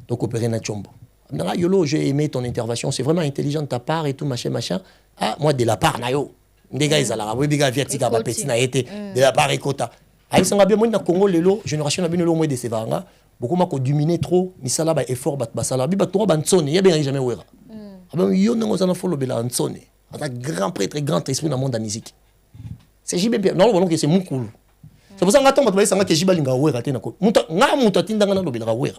Donc opérer na Chombo. Na yolo, j'ai aimé ton intervention, c'est vraiment intelligent de ta part et tout machin. Ah moi de la part na yo. Ndega ezala we biga vertika ba petit na été de la part ekota. Aïe sanga bien moi na Congo lelo génération na bino moins de sevanga. Beaucoup m'a dominer trop misala ba effort bat basala bi ba trop ban sonné ya bien jamais wera aba yo nango zana follow bela sonné ata grand prêtre grand esprit dans monde de la musique c'est JB non bon que c'est mukulu c'est pour ça nga tomba ba sanga ke JB linga wera te nako muta tindanga na lobela wera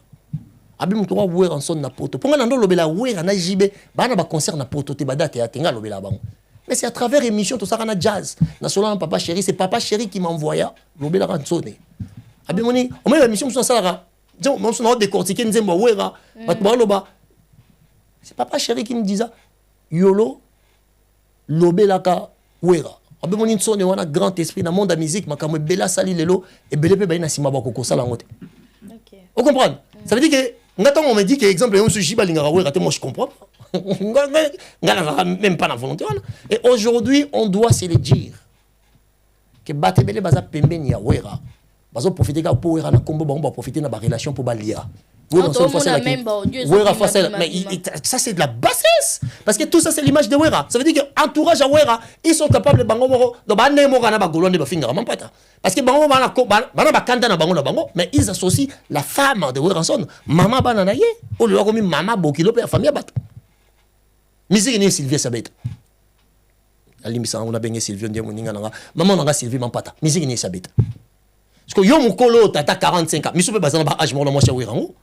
abi muto wa wera en son na poto ponga na ndo lobela wera na JB bana ba concert na poto te ba date ya tenga lobela bango mais c'est à travers émission tout ça na jazz na solo papa chéri c'est papa chéri qui m'envoya lobela ran sonné abi moni on met l'émission sur ça disons mon son décortiquer nzembo wera batbaloba c'est papa chéri qui me disait yolo lobelaka wera abe moni nsone wana grand esprit dans monde de musique makamwe bela sali lelo et belé pe ba ina sima ba ko sala ngote. OK. Vous comprenez? Ça veut dire que ngata on me dit que exemple on se jiba lingara wera te moi je comprends pas. Même pas la volonté. Et aujourd'hui, on doit se le dire. Que Batebele baza pembeni ya wera. Bazo profiter ka pour wera na kombo ba on va profiter na ba relation pour balia. Mais ça c'est de la bassesse. Parce que tout ça c'est l'image de wera. Ça veut dire que entourage à wera, ils sont capables de bango moro do ba nemo kana ba golonde ba finga mampata. Parce que bango bana ba kanda na bango mais ils associent la femme de wera son maman bana na ye. O le ko mi mama bokilo pe famille bat. Musique ni Sylvie Sabet. Alimisa on a bengi Sylvie ndiye moninga nanga. Maman nanga Sylvie mampata. Musique ni Sabet. Parce que yo mukolo tata 45 ans. Miso pe bazana ba âge mona moi chez wirango.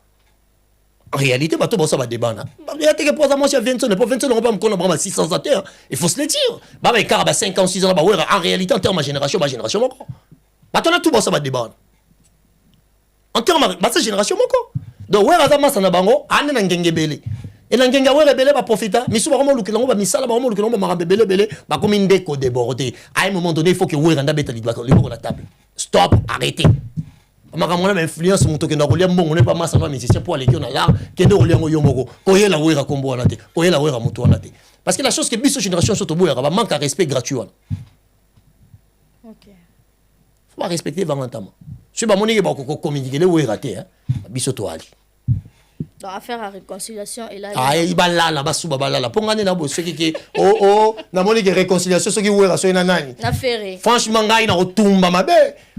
En réalité bato bossa ba débana. Ya te que pour moi chez 20 ans, ne pas 20 ans on pas me connaître vraiment 600 ans. Il faut se le dire. Ba ba car ba 5 ans 6 ans ba wera en réalité en termes de génération moko. Bato na tout bossa ba débana. En termes ba sa génération moko. Donc wera za masa na bango ane na ngengebele. Et la ngenga wera bele ba profita, miso ba vraiment lukelango ba misala ba vraiment lukelango ba marambe bele ba comme ndeko débordé. À un moment donné, il faut que wera nda beta li doit le la table. Stop, arrêtez. Makamona influence mon token rolia mbongo ne pas massa no musicien pour aller na là kendo rolia ngo yomoko koye la wera kombo na te koye la wera mutu na te parce que la chose que biso génération surtout boya ba manque à respect gratuit. OK. Faut pas respecter Valentama. Si ba moni ba ko communiquer le wera te hein biso to ali.
Donc affaire à réconciliation et là
il va là bas sous baba là pour ngane na bo ce qui na moni que réconciliation ce qui wera so ina nani
na ferré
franchement ngai na otumba mabe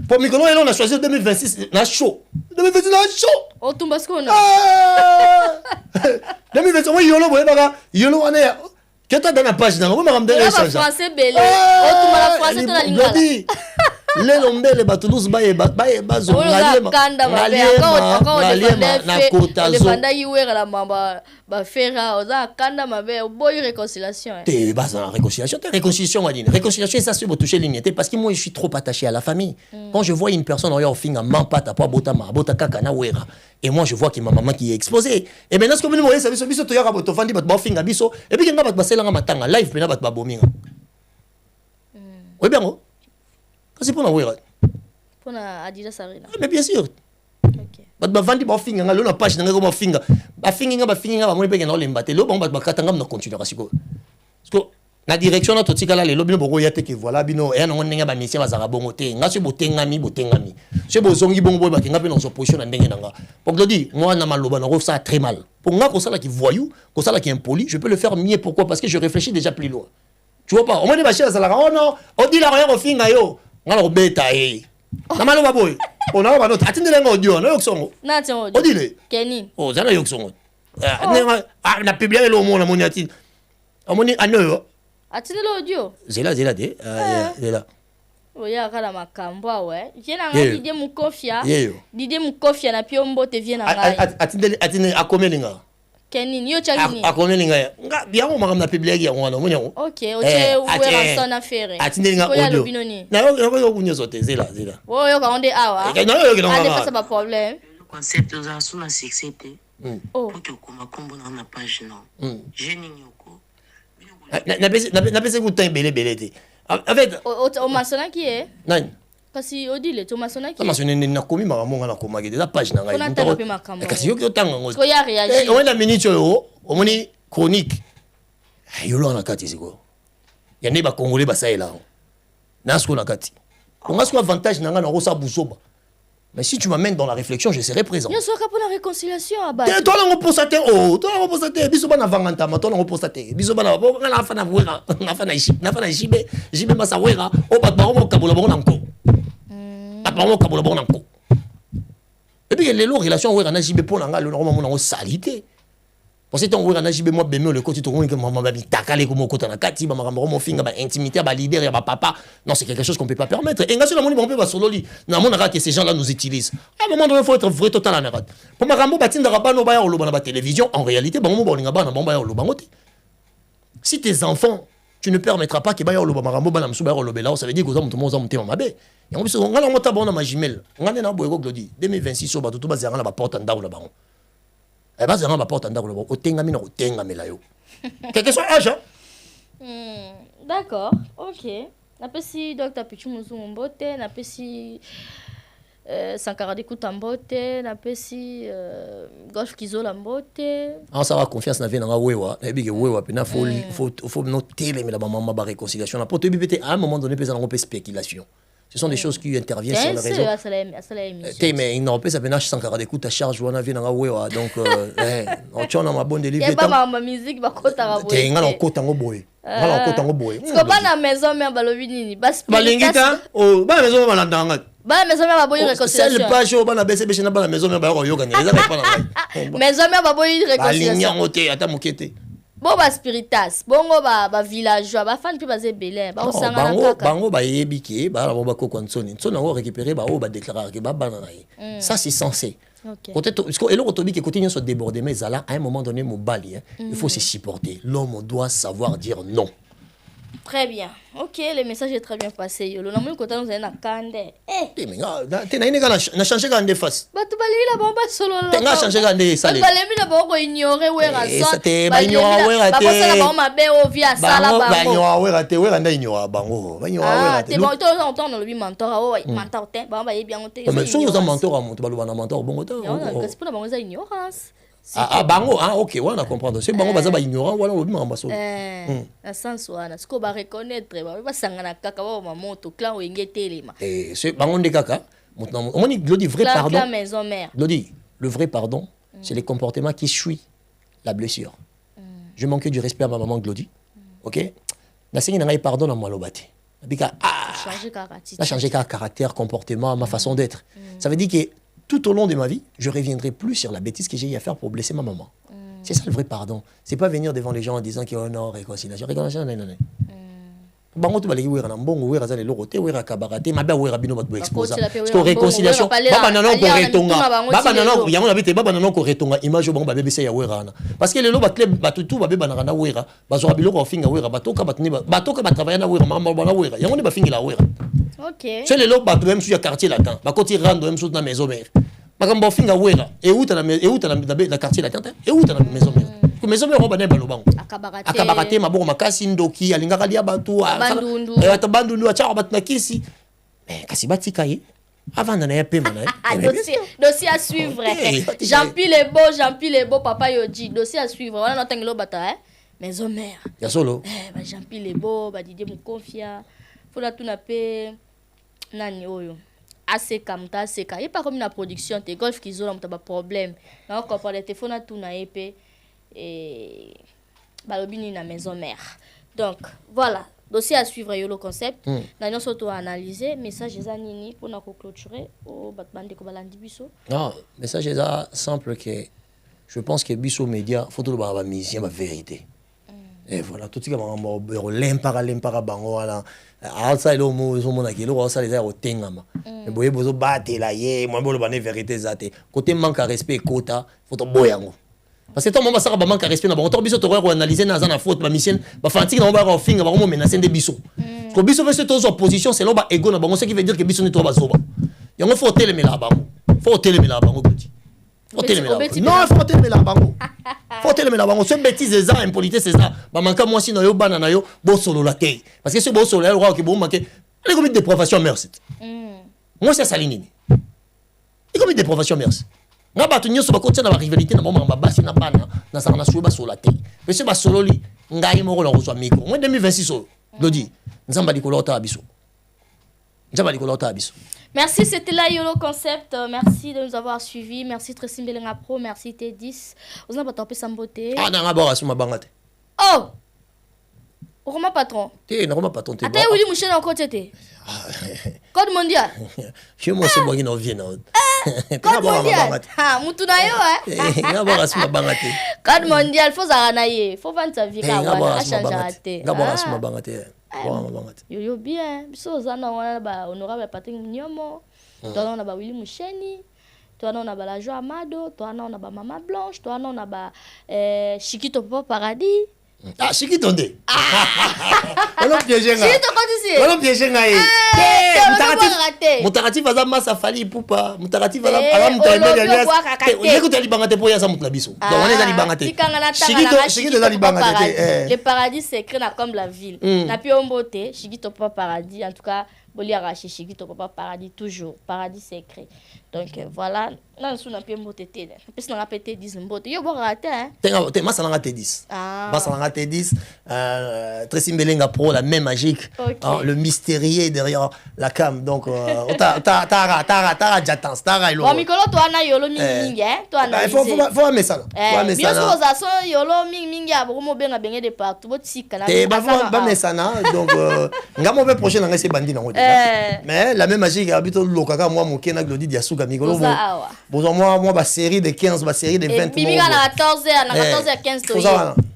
pour mikolo on a choisi 2026 na show 2026 na show
otumba ce qu'on a
2026 oui yolo boye baka yolo wana ya keta dans la page na ngoma ramde échange
français belé otumba la français to la lingala
lelo mbele batulus baye bazo ngalema na kota zo
banda yiwera la mamba ba fera oza kanda mabe boy réconciliation
te baza réconciliation wadine réconciliation ça c'est pour toucher l'unité parce que moi je suis trop attaché à la famille quand je vois une personne en finga mampata pas bota kaka na wera et moi je vois que ma maman qui est exposée et maintenant ce que nous ça biso to yaka boto fandi bat finga biso et puis nga bat baselanga matanga live pena bat babominga oui bien c'est pour la wera.
Pour la Adidas Arena.
Mais bien sûr. OK. Ba vandi ba finga ngalo na page nga ko finga. Ba finga ba mo pe ngalo lembate. Lo ba katanga na continuer siko. Parce que na direction na totika la le bino boko yate que voilà bino e na ngonga ba mission ba zaka bongo te. Nga se botengami. Se bozongi bongo ba kenga pe na opposition na ndenge nanga. Pour le dire, moi na maloba na ça très mal. Pour nga ko sala qui voyou, ko sala qui impoli, je peux le faire mieux pourquoi parce que je réfléchis déjà plus loin. Tu vois pas? On m'a dit ba chez ça la oh non, on dit la rien au finga yo. Ngala ko beta na maloba boy ona ba no atindele ngodio na yoksongo
na tsondo
odile
kenin
zana yoksongo na publier lo mona moni ati amoni anoyo
atindele audio
zela de zela
oya kala makambo ouais jena nga didie mukofia na piombo te vient na
atindele akomelinga
kenin yo chagini
akomelinga nga biango makam publier ya ngwana moni ngo
OK oche wera son affaire
atindele nga audio na yo kunyozo te zela
oh yo ka onde awa
na yo
pas ça pas problème
le concept aux sous la sexité pour que comme combo na page non jeune nyoko
na pese ku temps belé te avec
au masona qui est
nani
kasi odile to masona qui
masona na komi mamonga na komaki de la page na ngai kasi yo tanga ngo
ko ya réagir
on a minute yo omoni chronique yo lo na kati siko ya ne ba congolais ba saela na ce qu'on a kati on a ce avantage na nga na rosa busoba. Mais si tu m'amènes dans la réflexion, je serai présent.
Yo soka pour la réconciliation à bas.
Toi là on pose te toi on pose te biso bana vanganta toi là on pose te biso bana bo ngala fa na wera na fa na jibe masa wera o ba ba o kabola bo nanko. Ba ba kabola bo nanko. Et puis les relations wera na jibe pour nga le normalement na salité. Parce que on na jibe moi bemé le côté to que maman ba bitakale ko moko na kati ba makambo mo finga ba intimité ba leader ya ba papa. Non, c'est quelque chose qu'on peut pas permettre. Et nga sur la moni bon peut ba solo li. Na mona que ces gens-là nous utilisent. À un moment donné, il faut être vrai total en erreur. Pour makambo batinda rabano ba ya lo ba télévision, en réalité ba mo ba linga ba na ba ya lo ba ngote. Si tes enfants tu ne permettras pas que ba yo lo marambo bana msuba yo lo bela, ça veut dire que ozamu tomo ozamu tema mabe. Yango biso ngala ngota bona majimel. Ngane na boyeko glodi 2026 so ba tutu ba zanga na ba porte ndako na bango. Eh ba zanga ba porte ndako na bango. Otenga mina otenga mela yo. Quelque soit âge.
D'accord. OK. Napesi Dr. Pichu Muzungu mbote, napesi Sankara Dikuta mbote, napesi Golf Kizola mbote.
Ah ça va confiance na vie na wewa, na bige wewa pena faut noter les la maman ba réconciliation. Na poto bibete à un moment donné pesa na spéculation. Ce sont des choses qui interviennent sur le réseau. Mais non, ça peut naître Sankara Dikuta charge wana vie na wewa donc on tient ma bonne délivre.
Ba ma musique ba kota ra boye.
Te ngala kota ngo boye. Ngala kota ngo boye.
Parce que ba na maison mais balobi nini?
Balingita oh ba maison balandanga.
Ba maison mais ba boye réconciliation.
C'est pas chaud ba na bese bese na ba maison mais ba yo yoga neza pas na.
Maison mais ba boye réconciliation.
Balinyangote ata mokete.
Bon ba spiritas, bongo ba villageois, ba fan pe ba zebele, ba osanga na kaka.
Bango ba yebiki, ba ba ko kwansoni. Nsona ngo récupérer ba o ba déclarer que ba banana. Ça c'est censé. Peut-être parce que l'autre tobi que côté nous se déborder mais là à un moment donné mon bali il faut se supporter. L'homme doit savoir dire non.
Très bien. OK, le message est très bien passé. Yo, na mon côté nous na kande.
Mais tu n'as na changer kande face.
Ba tu bali la bomba solo la.
Tu n'as changer kande salé.
Ba lemi na bongo ignorer wera ça.
Ba ignorer wera te.
Ba bossa na bomba be o via sala ba.
Ba ignorer wera te, wera nda ignorer bango. Ba ignorer wera te.
Te bon to on le bi mentor o mentor te. Ba yebi ango te.
Mais so yo mentor a monte ba lo na mentor bongo te.
C'est pour la bongo za ignorance.
Ah bango ah OK on a comprendre c'est bango baza ba ignorant wala obi mamba so
na sens wana siko ba reconnaître ba sangana kaka ba mamoto clan o ngetelema
c'est bango de kaka on dit le vrai pardon
la maison mère
le vrai pardon c'est les comportements qui suivent la blessure je manquais du respect à ma maman Glody OK na singi na ngai pardon na malobate bika changer caractère comportement ma façon d'être ça veut dire que tout au long de ma vie, je ne reviendrai plus sur la bêtise que j'ai eu à faire pour blesser ma maman. C'est ça le vrai pardon. C'est pas venir devant les gens en disant qu'il y a un non, réconciliation. Non. Bango tu balegi wera na mbongo wera za le lokote wera kabarate mabe wera bino bat exposa. Parce que réconciliation baba nana ko retonga. Baba nana yango na bite baba nana ko retonga image bango babe bese ya wera na. Parce que le lo batle batutu babe bana na wera bazo biloko ofinga wera batoka batni batoka batravailler na wera mama bana wera. Yango ne bafingi la wera.
OK.
C'est le lo batu même sur le quartier latin. Ba koti rando même sur na maison mère. Makambo finga wera et où ta na quartier latin et où ta na maison mère. Maison mère roba ne balobango. Akabarate maboko makasi ndoki alingaka lia batu ata bandundu acha batna kisi. Mais kasi batika ye avant na pema na.
Dossier à suivre. Jean-Pierre les beaux papa Yoji dossier à suivre. Voilà notre ngelo bata maison mère.
Ya solo.
Ba Jean-Pierre les beaux ba Didier Mukonfia. Faut la tuna pe nani oyo. Aseka mta aseka. Et pas comme la production te golf kizola mta ba problème. Na ko parler téléphone na tuna épée. Et balobini na maison mère. Donc voilà, dossier à suivre le concept. Nous surtout analyser message za nini pour na clôturer au batbande ko balandi biso.
Non, message za simple que je pense que biso média faut tout ba mission ba vérité. Et voilà, tout ce qui va l'impara bango wala. Outside lo mo zo mona ki lo ça les au tengama. Mais boye bozo battre la ye, moi bolo bané vérité zate. Côté manque à respect quota, faut to boyango. Parce que ton moment ça va manquer respect na bon to biso to ko analyser na za na faute ba mission ba fantique na ba ko finga ba ko menacer de biso. Ko biso fait cette opposition c'est là ba ego na bango ce qui veut dire que biso ni to ba zoba. Yango faut télémer la bango. Faut télémer la bango petit. Faut télémer la bango. Non, faut télémer la bango. Faut télémer la bango. Ce bêtise c'est ça, impolitesse c'est ça. Ba manka moi si na yo banana yo bo solo la té. Parce que ce bo solo là le roi qui bo manquer les commis de profession merci. Moi c'est ça ligne. Les commis de profession merci. Nga batu nyoso bakoti na ba rivalité na mama basi na bana na sanga na suba sola te parce que ba solo li ngai moko la reçoit micro moi 2026 solo lodi nzamba likolota biso
merci c'était là Yolo Concept merci de nous avoir suivis merci Tracy Mbelenga Pro merci T10 vous n'avez pas tapé sans beauté
na nga ba asuma bangate
oh Roma patron
te na Roma patron te
ate wili mushene encore tete code mondial
je mo se bogi no viena
code mondial ha mutu na yo
nga ba asuma bangate
code mondial faut za na ye faut vendre sa vie ka wana changer te
nga ba asuma bangate
yo bien biso za na wana ba honorable Patrick Nyomo to na ba Willy Musheni to na ba la Joie Amado to na ba Mama Blanche to na ba Chiquito Papa Paradis
Ah, Chiki Tonde. On a piégé. On a piégé. Mutarati va zama sa fali poupa. Mutarati va zama mutarati alias. Écoute ali bangate pour ya sa mutla biso. Donc on est ali bangate. Chiki de ali bangate.
Le paradis secret na comme la ville. Na pi ombote, Chiki to pas paradis en tout cas. Boli arraché Chiki to pas paradis toujours, paradis secret. Donc voilà, là nous sommes un peu motété. Puis on a pété 10 mbote. Yo bo raté hein.
T'es ma salanga T10. Ma salanga T10 Tracy Mbelenga Pro la même magique. Le mystérieux derrière la cam. Donc tara jatans tara ilo.
Bon mikolo toi na yolo mingi hein. Toi na.
Faut mettre ça.
Bien sûr aux assos yolo mingi ya bomo benga benga de partout. Bo tsika na.
Ba mettre ça na. Donc ngamo be prochain na ngese bandi na ngodi. Mais la même magie habite lokaka moi mon kena glodi dia suga mikolo bon moi ba série de 15 ba série de 20
bibi na 14 à 15 to.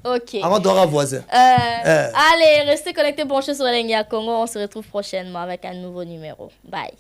OK.
Avant d'avoir voisin.
Allez, restez connectés, branchez sur la ligne à Congo, on se retrouve prochainement avec un nouveau numéro. Bye.